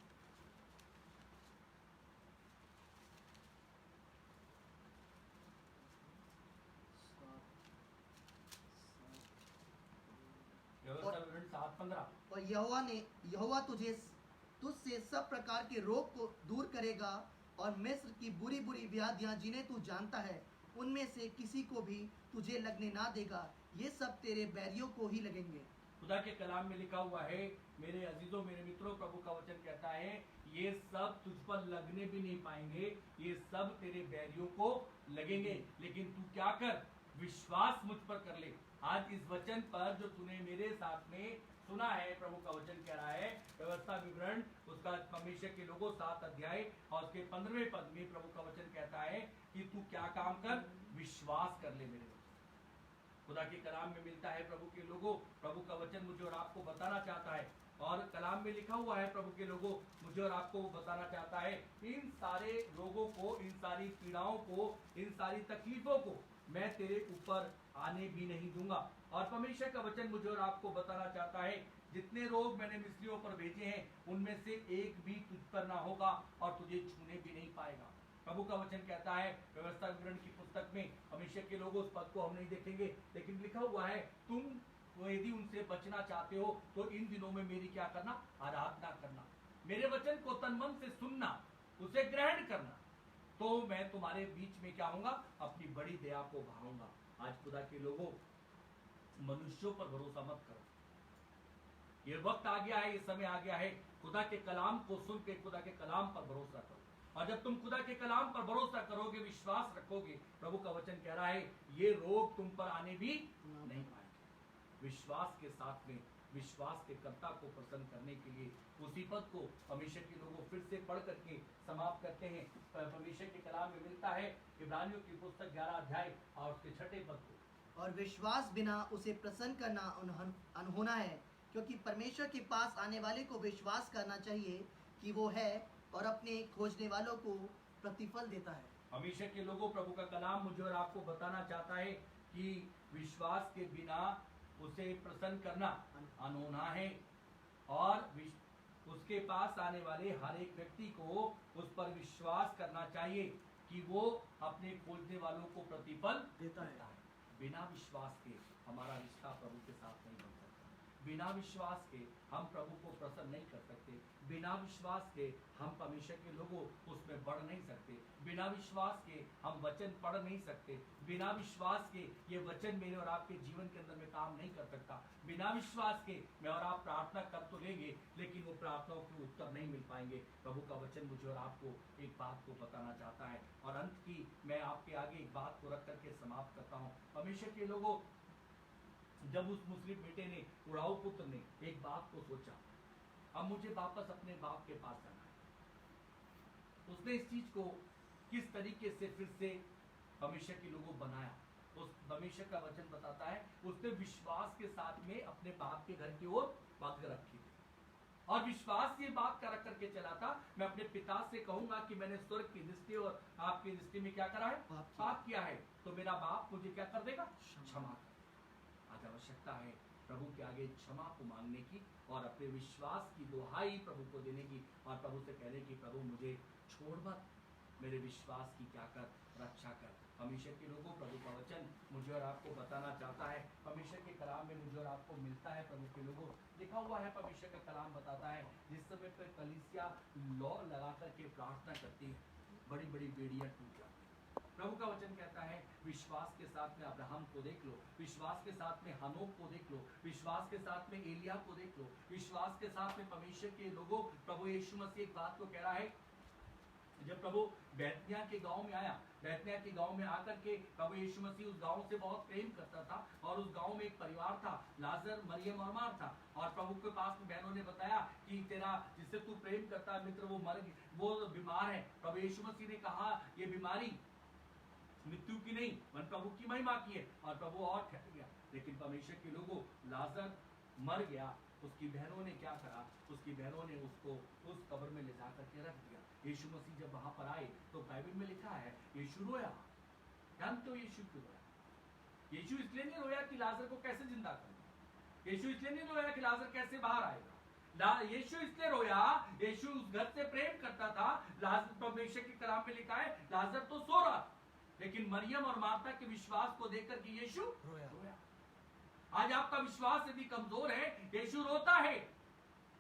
Speaker 1: व्यवस्था विवरण 7:15।
Speaker 4: और यहोवा तुझसे सब प्रकार के रोग को दूर करेगा और मिस्र की बुरी बुरी व्याधियां जिन्हें तू जानता है उनमें से किसी को भी तुझे लगने ना देगा, ये सब तेरे बैरियों को ही लगेंगे।
Speaker 1: खुदा के कलाम में लिखा हुआ है मेरे अजीजों मेरे मित्रों, प्रभु का वचन कहता है ये सब तुझ पर लगने भी नहीं पाएंगे, ये सब तेरे बैरियों को लगेंगे। लेकिन तू क्या कर, विश्वास मुझ पर कर ले। आज इस वचन पर जो तूने मेरे साथ में सुना है, प्रभु का वचन कह रहा है व्यवस्था विवरण उसका परमेश्वर के लोगों 7 अध्याय और उसके 15वें पद में प्रभु का वचन कहता है कि तू क्या काम कर, विश्वास कर ले मेरे वचन। खुदा के कलाम में मिलता है प्रभु के लोगों, प्रभु का वचन मुझे और आपको बताना चाहता है और कलाम में लिखा हुआ है प्रभु के लोगों मुझे और आपको बताना चाहता है इन सारे रोगों को, इन सारी पीड़ाओं को, इन सारी तकलीफों को मैं तेरे ऊपर आने भी नहीं दूंगा। और परमेश्वर का वचन मुझे और आपको बताना चाहता है जितने रोग मैंने मिस्रियों पर भेजे हैं उनमें से एक भी तुझ पर ना होगा और तुझे छूने भी नहीं पाएगा। प्रभु का वचन कहता है व्यवस्था विवरण की पुस्तक में, परमेश्वर के लोगों उस पद को हम नहीं देखेंगे लेकिन लिखा हुआ है तुम यदि उनसे बचना चाहते हो तो इन दिनों में मेरी क्या करना, आराधना करना, मेरे वचन को तन मन से सुनना, उसे ग्रहण करना, तो मैं तुम्हारे बीच में क्या होऊंगा, अपनी बड़ी दया को भाऊंगा। आज खुदा के लोगों मनुष्यों पर भरोसा मत करो, ये वक्त आ गया है, ये समय आ गया है, खुदा के कलाम को सुन के खुदा के कलाम पर भरोसा करो। और जब तुम खुदा के कलाम पर भरोसा करोगे, विश्वास रखोगे, प्रभु का वचन कह रहा है ये रोग तुम पर आने भी नहीं पाएंगे। विश्वास के साथ में विश्वास के कर्ता को प्रसन्न करने के लिए उसी पद को परमेश्वर के लोगों फिर से पढ़ करके समाप्त करते हैं। परमेश्वर के कलाम में मिलता है इब्रानियों की पुस्तक 11 अध्याय और उसके 6 पद को।
Speaker 4: और विश्वास बिना उसे प्रसन्न करना अनहोना है, क्योंकि परमेश्वर के पास आने वाले को विश्वास करना चाहिए कि वो है और अपने खोजने वालों को प्रतिफल देता है।
Speaker 1: परमेश्वर के लोगों प्रभु का कलाम मुझे और आपको बताना चाहता है कि विश्वास के बिना उसे प्रसन्न करना अनहोना है और उसके पास आने वाले हर एक व्यक्ति को उस पर विश्वास करना चाहिए कि वो अपने खोजने वालों को प्रतिफल
Speaker 4: देता है।
Speaker 1: बिना विश्वास के हमारा रिश्ता प्रभु के साथ नहीं बन सकता, बिना विश्वास के हम प्रभु को प्रसन्न नहीं कर सकते, बिना विश्वास के हम परमेश्वर के लोगों उसमें बढ़ नहीं सकते, बिना विश्वास के हम वचन पढ़ नहीं सकते, बिना विश्वास के ये वचन मेरे और आपके जीवन के अंदर में काम नहीं कर सकता, बिना विश्वास के मैं और आप प्रार्थना कर तो लेंगे लेकिन वो प्रार्थनाओं के उत्तर नहीं मिल पाएंगे। प्रभु का वचन मुझे और आपको एक बात को बताना चाहता है और अंत की मैं आपके आगे एक बात को रख करके समाप्त करता हूँ। परमेश्वर के लोगों, जब उस मुस्लिम बेटे ने, उड़ाऊ पुत्र ने एक बात को सोचा, अब मुझे वापस अपने बाप के पास जाना है, उसने इस चीज को किस तरीके से फिर से परमेश्वर के लोगों बनाया, उस परमेश्वर का वचन बताता है उसने विश्वास के साथ में अपने बाप के घर की ओर बात रखी थी और विश्वास ये बात कर करके चला था, मैं अपने पिता से कहूंगा कि मैंने स्वर्ग की दृष्टि और आपकी दृष्टि में क्या करा है, पाप किया है, तो मेरा बाप मुझे क्या कर देगा, क्षमा कर। आज आवश्यकता है प्रभु के आगे क्षमा को मांगने की और अपने विश्वास की दुहाई प्रभु को देने की और प्रभु से कहने की प्रभु मुझे छोड़ मत, मेरे विश्वास की क्या कर, रक्षा कर। परमेश्वर के लोगों प्रभु का वचन मुझे और आपको बताना चाहता है, परमेश्वर के कलाम में मुझे और आपको मिलता है। प्रभु के लोगों लिखा हुआ है, परमेश्वर का कलाम बताता है जिस समय पर कलीसिया लौ लगा करके प्रार्थना करती है बड़ी बड़ी बेड़ियां टूट जाती है। प्रभु का वचन कहता है विश्वास के साथ में अब्राहम को देख लो, विश्वास के साथ में हनोक को देख लो, विश्वास के साथ में एलिया को देख लो, विश्वास के साथ में परमेश्वर के लोगों प्रभु यीशु मसीह एक बात को कह रहा है, जब प्रभु बैतनिया के गांव में आया, बैतनिया के गांव में आकर के प्रभु यीशु मसीह उस गांव से बहुत प्रेम करता था और उस गांव में एक परिवार था, लाजर, मरियम और मार्था, और प्रभु के पास में बहनों ने बताया कि तेरा जिससे तू प्रेम करता है मित्र वो बीमार है। प्रभु यीशु मसीह ने कहा ये बीमारी मृत्यु की नहीं वरन प्रभु की महिमा की है। और प्रभु और ठहर गया। लेकिन परमेश्वर के लोगों, लाजर मर गया। उसकी बहनों ने क्या करा? उसकी बहनों ने उसको उस कब्र में ले जाकर के रख दिया। यीशु मसीह जब वहां पर आए तो बाइबल में लिखा है यीशु रोया। जानते हो यीशु क्यों रोया? यीशु इसलिए नहीं रोया कि लाजर को कैसे जिंदा करना। यीशु इसलिए नहीं रोया कि लाजर कैसे बाहर आएगा। यीशु इसलिए रोया, यीशु उस घर से प्रेम करता था। लाजर, परमेश्वर के कलाम में लिखा है लाजर तो सो रहा, लेकिन मरियम और मार्था के विश्वास को देखकर कि यीशु रोया। आज आपका विश्वास यदि कमजोर है, यीशु रोता है।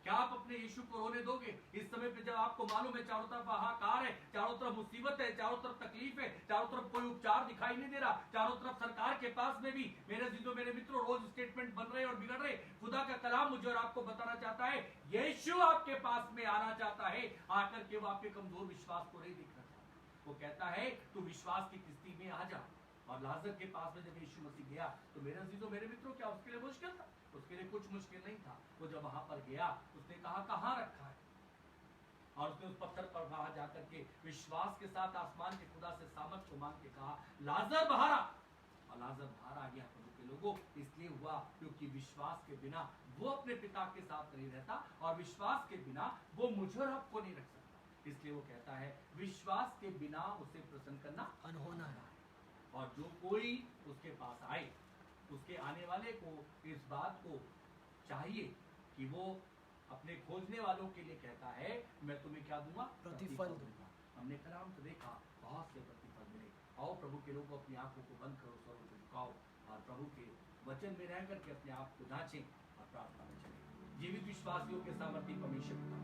Speaker 1: क्या आप अपने यीशु को रोने दोगे? इस समय पे जब आपको मालूम है चारों तरफ हाहाकार है, चारों तरफ मुसीबत है, चारों तरफ तकलीफ है, चारों तरफ कोई उपचार दिखाई नहीं दे रहा, चारों तरफ सरकार के पास में भी मेरे जीजो मेरे मित्रों रोज स्टेटमेंट बन रहे और बिगड़ रहे। खुदा का कलाम मुझे और आपको बताना चाहता है यीशु आपके पास में आना चाहता है। आकर के वो आपके कमजोर विश्वास को नहीं देखना चाहता। वो कहता है तू विश्वास की किस्ती में आ जा। और लाजर के पास में जब यीशु मसीह गया तो मेरे अजीजों मेरे मित्रों, क्या उसके लिए मुश्किल था? उसके लिए कुछ मुश्किल नहीं था। वो जब वहां पर गया उसने कहा कहां रखा है, और उसने उस पत्थर पर वहां जाकर के विश्वास के साथ आसमान के खुदा से सामर्थ को मांग के कहा लाजर बाहर आ। और लाजर बाहर आ गया। प्रभु के लोगों, इसलिए हुआ क्योंकि विश्वास के बिना वो अपने पिता के साथ नहीं रहता, और विश्वास के बिना वो मुझे और आपको नहीं रख सकता। इसलिए वो कहता है विश्वास के बिना उसे प्रसन्न करना
Speaker 3: अनहोना है।
Speaker 1: और जो कोई उसके पास आए, उसके आने वाले को इस बात को चाहिए कि वो अपने खोजने वालों के लिए कहता है मैं तुम्हें क्या दूंगा?
Speaker 3: प्रतिफल दूंगा।
Speaker 1: हमने कलाम तो देखा बहुत से प्रतिफल मिले। आओ प्रभु के लोगों अपने आंखों को बंद करो, स्वरों को झुकाओ और प्रभु के वचन में रह करके अपने आप को जांचें और प्रार्थना में चलें। जीवित विश्वासियों के सामर्थ्य परमेश्वर पिता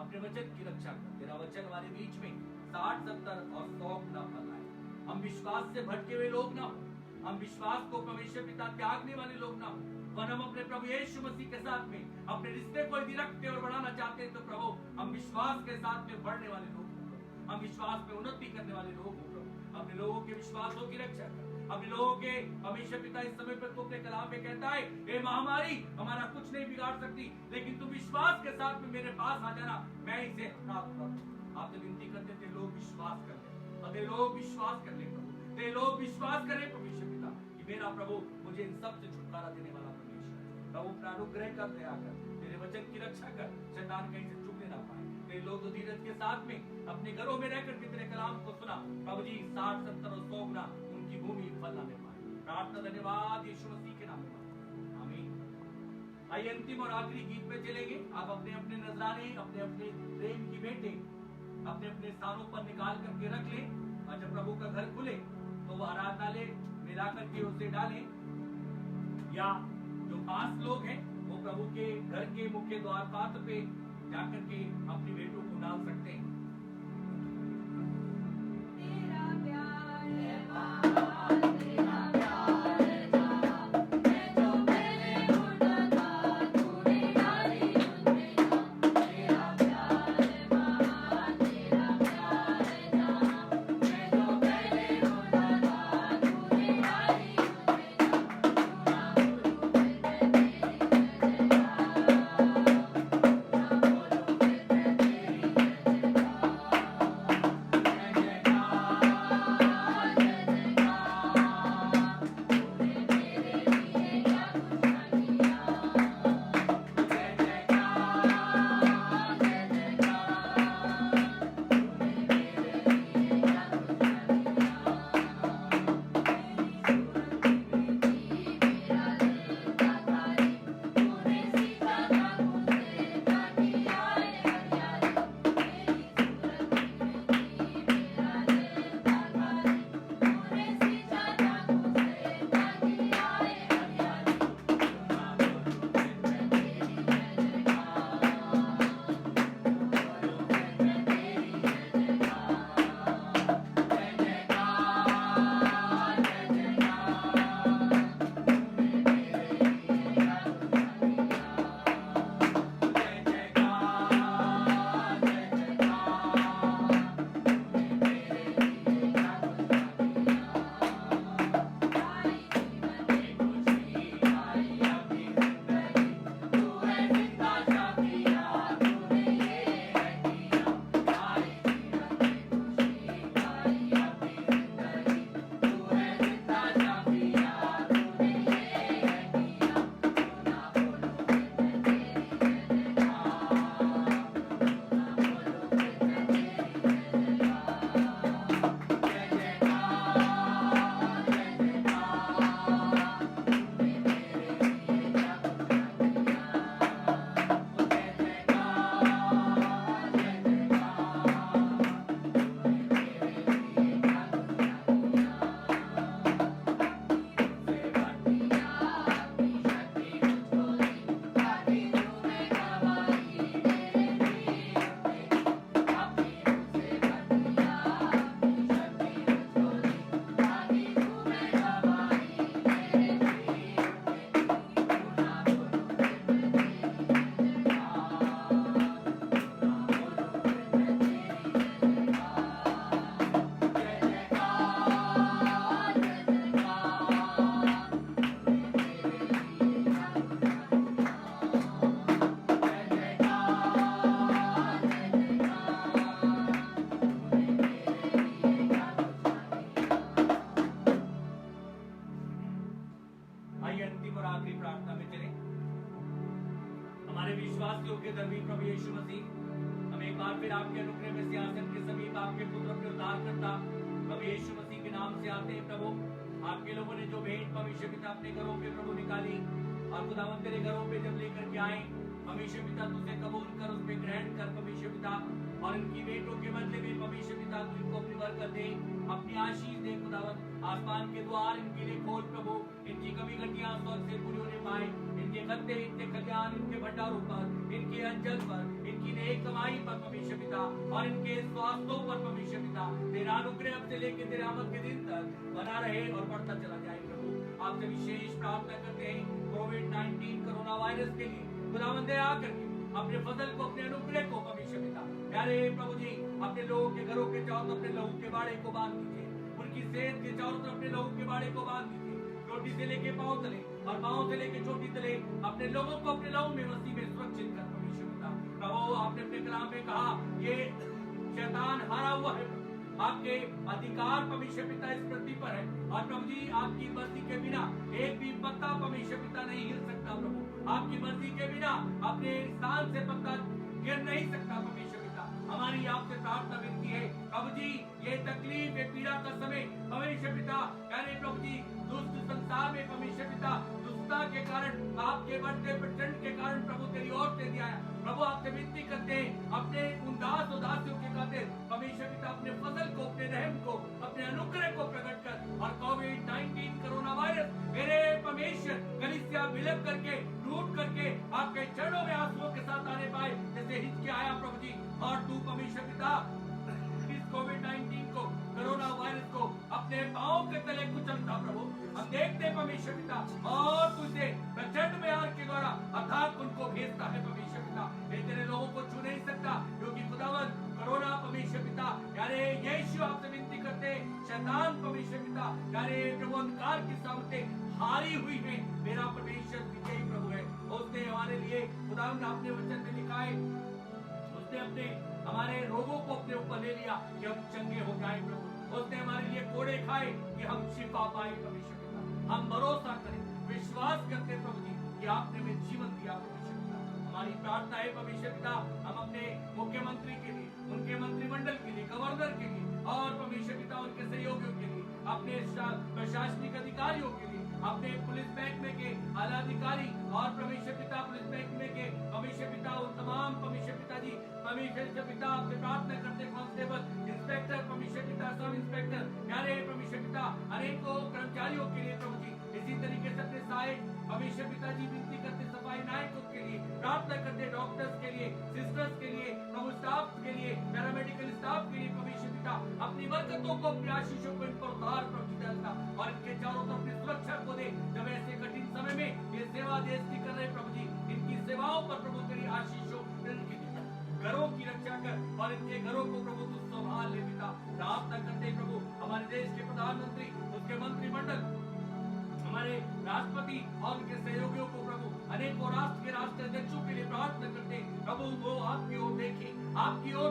Speaker 1: अपने वचन की रक्षा कर। तेरा वचन हमारे बीच में 60, 70 और 100 गुना फल आए। हम विश्वास से भटके हुए लोग ना हो, हम विश्वास को परमेश्वर पिता त्यागने वाले लोग ना हो, पर हम अपने प्रभु यीशु मसीह के साथ में अपने रिश्ते को यदि रखते और बढ़ाना चाहते हैं तो प्रभु हम विश्वास के साथ में बढ़ने वाले लोग हो, हम विश्वास में उन्नति करने वाले लोग हो। प्रभु अपने लोगों के विश्वासों की रक्षा कर। अपने लोगों के परमेश्वर पिता इस समय पर तो अपने कलाम में कहता है ये महामारी हमारा कुछ नहीं बिगाड़ सकती, लेकिन तू विश्वास के साथ में मेरे पास आ जाना, मैं इसे प्राप्त करूं। आप तो विनती करते थे लोग विश्वास कर ले, और लोग विश्वास कर ले प्रभु, ते लोग विश्वास करें परमेश्वर पिता कि मेरा प्रभु मुझे इन सब से छुटकारा देने वाला परमेश्वर है। प्रभु अपना अनुग्रह कर, दया कर, तेरे वचन की रक्षा कर, शैतान कहीं से चुभने ना पाए। तेरे लोग तो धीरज के साथ में अपने घरों में रहकर के तेरे कलाम को सुना प्रभु जी 60, 70 और 100 गुना उनकी भूमि फल लाने पाए। प्रार्थना धन्यवाद यीशु मसीह के नाम में, आमीन। आइए अंतिम और आखिरी गीत में चलेंगे। आप अपने अपने नजराने अपने अपने प्रेम की बेटे अपने अपने स्थानों पर निकाल करके रख लें, और जब प्रभु का घर खुले तो वो आराधनालय मिला करके उसे डालें, या जो पास लोग हैं वो प्रभु के घर के मुख्य द्वार पात्र पे जाकर के अपनी बेटों को डाल सकते हैं।
Speaker 2: तेरा प्यार है महान, तेरा प्यार है जहाँ, मैं जो पहले मुर्दा था तूने डाली मुझमें जान। तेरा प्यार है महान, तेरा प्यार है जहाँ, मैं जो पहले मुर्दा था तूने डाली मुझमें जान। तू ना भूलूं फिर मैं तेरी जय जयकार, तू ना भूलूं फिर मैं तेरी जय जयकार।
Speaker 1: विश्वास योग्य धर्मी प्रभु यीशु मसीह, हम एक बार फिर आपके अनुग्रह में सिंहासन के समीप आपके पुत्र अपने उद्धारकर्ता प्रभु यीशु मसीह के नाम से आते हैं। प्रभु आपके लोगों ने जो भेंट परमेश्वर पिता अपने घरों पे प्रभु निकाली और खुदावंद तेरे घरों पे जब लेकर के आए परमेश्वर पिता तुझे कबूल कर उस पे ग्रहण कर परमेश्वर पिता, और इनकी भेंटों के बदले में परमेश्वर पिता तू इनको अपनी बरकत दे, अपनी आशीष दे खुदावंद। आसमान के द्वार इनके लिए खोल प्रभु, इनकी कमी घटियां स्वर्ग से पूरी होने पाए, इनके खत्ते इनके कल्याण इनके भंडारों पर, इनके अंचल पर, इनकी नेक कमाई पर परमेश्वर पिता और इनके स्वास्थ्यों पर परमेश्वर पिता तेरा अनुग्रह अब से लेके तेरे आमद के दिन तक बना रहे और बढ़ता चला जाए। प्रभु आपसे विशेष प्रार्थना करते हैं कोविड-19 कोरोना वायरस के लिए खुदावंद दया करके अपने फसल को अपने अनुग्रह को परमेश्वर पिता प्यारे प्रभु जी अपने लोगों के घरों के चारों तरफ अपने लहू के बाड़े को बांध दीजिए, उनकी सेहत के चारों तरफ अपने लहू के बाड़े को बांध दीजिए, चोटी से लेके पांव तले और पांव से लेके चोटी तले अपने लोगों को अपने लहू में मसीह में सुरक्षित कर परमेश्वर पिता। प्रभु आपने अपने कलाम में कहा ये शैतान हारा हुआ है, आपके अधिकार परमेश्वर पिता इस पृथ्वी पर है और प्रभु जी आपकी मर्जी के बिना एक भी पत्ता परमेश्वर पिता नहीं हिल सकता। प्रभु आपकी मर्जी के बिना अपने स्थान से पत्ता गिर नहीं सकता परमेश्वर पिता। हमारी आपसे प्रार्थना विनती है प्रभु जी ये तकलीफ ये पीड़ा का समय परमेश्वर पिता प्यारे प्रभु जी दुष्ट संसार में परमेश्वर पिता दुष्टता के कारण आपके बढ़ते प्रचंड के कारण प्रभु तेरी ओर से दिया है। प्रभु आपसे विनती करते हैं अपने उन दास और दासियों के खातिर परमेश्वर पिता अपने फजल को अपने रहम को अपने अनुग्रह को प्रकट कर और कोविड-19 कोरोना वायरस मेरे परमेश्वर कलीसिया विलप करके टूट करके आपके चरणों में आंसुओं के साथ आने पाए जैसे हिचके आया प्रभु जी, और तू परमेश्वर पिता इस कोविड-19 को कोरोना वायरस को अपने पांव के तले कुचलता प्रभु हम देखते परमेश्वर पिता और तुझे प्रचंड में आग के द्वारा अर्थात उनको भेजता है परमेश्वर पिता। ये तेरे लोगों को छू नहीं सकता क्योंकि खुदावन कोरोना परमेश्वर पिता यारे यीशु आपसे विनती करते शैतान परमेश्वर पिता यारे प्रभु अंधकार की सामते हारी हुई है, मेरा परमेश्वर विजयी प्रभु है। उसने हमारे लिए खुदावन अपने वचन में लिखा है उसने अपने हमारे रोगों को अपने ऊपर ले लिया कि हम चंगे हो जाए प्रभु, उसने हमारे लिए कोड़े खाए कि हम शिफा पाए परमेश्वर पिता। हम भरोसा करें विश्वास करते प्रभु जी कि आपने हमें जीवन दिया परमेश्वर पिता। हमारी प्रार्थना है परमेश्वर पिता हम अपने मुख्यमंत्री के लिए उनके मंत्रिमंडल के लिए गवर्नर के लिए और परमेश्वर पिता उनके सहयोगियों के लिए अपने प्रशासनिक अधिकारियों के लिए अपने पुलिस महकमे के आला अधिकारी और परमेश्वर पिता पुलिस महकमे के परमेश्वर पिता उन तमाम परमेश्वर पिता जी परमेश्वर पिता आपसे प्रार्थना करते कांस्टेबल इंस्पेक्टर परमेश्वर पिता सब इंस्पेक्टर प्यारे परमेश्वर पिता अनेकों कर्मचारियों के लिए प्रभु जी इसी तरीके से अपने सहायक परमेश्वर पिता जी विनती करते सफाई नायकों के लिए प्रार्थना करते डॉक्टर्स के लिए सिस्टर्स के लिए प्रभु स्टाफ के लिए पैरामेडिकल स्टाफ के लिए परमेश्वर पिता अपनी बरकतों को अपनी आशीषों को इन पर उतार प्रभु पिता और इनके चारों तरफ अपनी सुरक्षा को दे जब ऐसे कठिन समय में ये सेवा देश की कर रहे प्रभु जी इनकी सेवाओं पर प्रभु तेरी आशीषों घरों की रक्षा कर और इनके घरों को प्रभु तू संभाल ले पिता। प्रार्थना करते प्रभु हमारे देश के प्रधानमंत्री उसके मंत्रिमंडल हमारे राष्ट्रपति और उनके सहयोगियों को प्रभु अनेकों राष्ट्र के राष्ट्राध्यक्षों के लिए प्रार्थना करते प्रभु वो आपकी ओर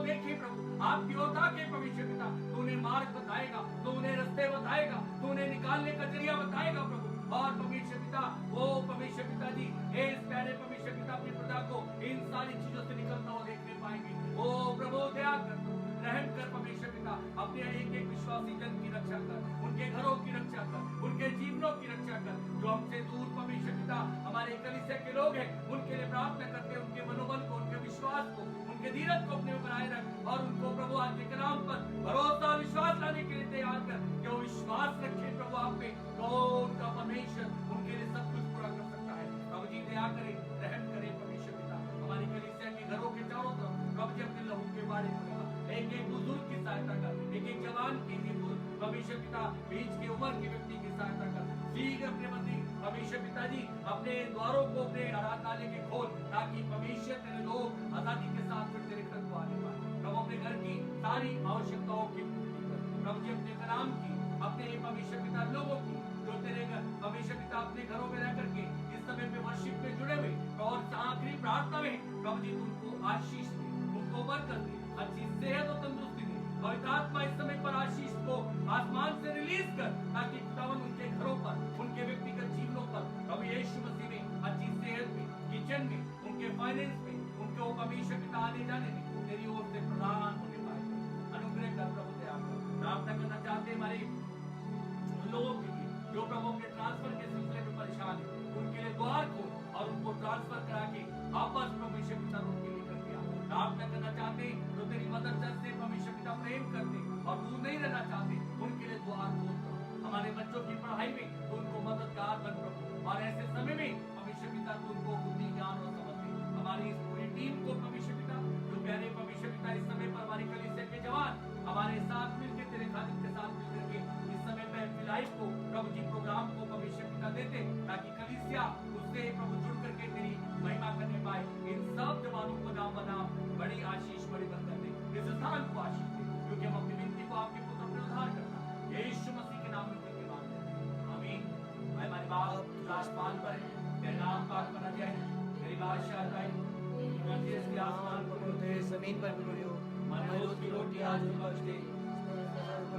Speaker 1: देखे प्रभु आपकी ओर ताके परमेश्वर पिता तू उन्हें मार्ग बताएगा तू उन्हें रास्ते बताएगा तू उन्हें निकालने का जरिया बताएगा प्रभु और परमेश्वर पिता वो परमेश्वर पिता जी इस प्यारे परमेश्वर पिता अपनी प्रजा को इन सारी चीजों से निकलता हुआ देखने पाएंगे। ओ प्रभु दया कर रहम कर परमेश्वर पिता अपने एक एक विश्वासी जन की रक्षा कर उनके घरों की रक्षा कर उनके जीवनों की रक्षा कर जो हमसे दूर परमेश्वर पिता हमारे कलीसिया के लोग हैं उनके लिए प्रार्थना करते उनके मनोबल को उनके विश्वास को उनके धीरज को अपने बनाए रख और उनको प्रभु आज के नाम पर भरोसा विश्वास लाने के लिए तैयार कर जो विश्वास रखे प्रभु आप पे तो उनका परमेश्वर उनके लिए सब कुछ पूरा कर सकता है। प्रभु जी दया करे रहम करे परमेश्वर पिता हमारी कलीसिया के घरों के चारों तरफ प्रभु जी अपने लहू के बारे में एक एक बुजुर्ग की सहायता कर एक एक जवान की परमेश्वर पिता बीच की उम्र के व्यक्ति की सहायता कर शीघ्र अपने मंदिर परमेश्वर पिता जी अपने द्वारों को अपने आराधनालय के खोल ताकि परमेश्वर तेरे लोग आजादी के साथ फिर तेरे घर को आने पाए। प्रभु अपने घर की सारी आवश्यकताओं की पूर्ति कर प्रभु जी अपने कलाम की अपने परमेश्वर पिता लोगों की जो तेरे घर परमेश्वर पिता अपने घरों में रह करके इस समय पे वर्शिप में जुड़े हुए और आखिरी प्रार्थना में प्रभु जी उनको आशीष दे उनको बरकत दे अच्छी सेहत और तंदुरुस्ती दे पवित्र आत्मा इस समय पर आशीष को आसमान से रिलीज कर ताकि खुदावन उनके घरों पर उनके व्यक्तिगत जीवनों पर प्रभु यीशु मसीह में अच्छी सेहत में किचन में उनके फाइनेंस में उनके वो परमेश्वर पिता आने जाने में तेरी ओर से प्रदान होने पाए। अनुग्रह कर प्रभु दया कर। प्रार्थना करना चाहते हैं हमारे उन लोगों के लिए जो प्रभु के ट्रांसफर के सिलसिले में परेशान है, उनके लिए द्वार खोल और उनको ट्रांसफर करा के वापस परमेश्वर पिता उनके लिए कर दिया। प्रार्थना करना चाहते हैं जो तेरी मदद से परमेश्वर पिता प्रेम करते और दूर नहीं रहना चाहते, उनके लिए द्वार खोल करो। हमारे बच्चों की पढ़ाई में तो उनको मददगार बन प्रभु, और ऐसे समय में परमेश्वर पिता तू उनको बुद्धि ज्ञान और समझ दे। हमारी इस पूरी टीम को परमेश्वर पिता जो प्यारे परमेश्वर पिता इस समय पर हमारी कलीसिया के जवान हमारे साथ मिलकर तेरे खादिम के साथ मिलकर के इस समय पे लाइफ को प्रभु जी प्रोग्राम को परमेश्वर पिता देते, ताकि कलीसिया उससे प्रभु जुड़ करके तेरी महिमा करने पाए। इन सब जवानों को नाम बनाम बड़ी आशीष बड़ी बरकत दे, इस स्थान को आशीष दे, क्योंकि हम अपनी विनती को आपके पुत्र में उद्धार करना यीशु मसीह के नाम में करके मांगते हैं, आमीन। हमारे बाप जो आसमान पर है, तेरा नाम पाक बना जाए, तेरी बादशाह आए, तेरी मर्जी इसके आसमान पर होते
Speaker 3: होते जमीन पर भी हो।
Speaker 1: हमारे रोज की रोटी आज हमें बख्श दे,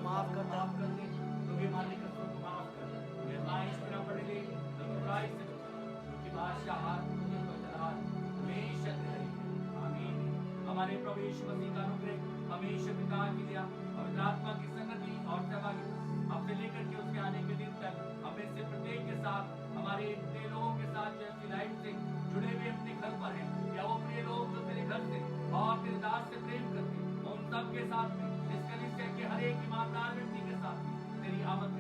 Speaker 3: माफ करता
Speaker 1: माफ कर दे तो भी हमारे कष्टों को माफ कर दे, हमें आइश बिना पड़े दे तो बुराई से बचा, क्योंकि बादशाह तुझे पर जलाल हमेशा तेरी है, आमीन। हमारे प्रभु यीशु मसीह का अनुग्रह हमेशा पिता की दया पवित्र आत्मा की संगति और सहभागिता अब से लेकर के उसके आने के दिन तक हमें से प्रत्येक के साथ, हमारे प्रिय लोगों के साथ जो अपनी लाइफ से जुड़े हुए अपने घर पर हैं, या वो प्रिय लोग जो तेरे घर से और तेरे दास से प्रेम करते हैं, उन सब के साथ में इस कलीसिया के हर एक ईमानदार व्यक्ति के साथ में तेरी आमद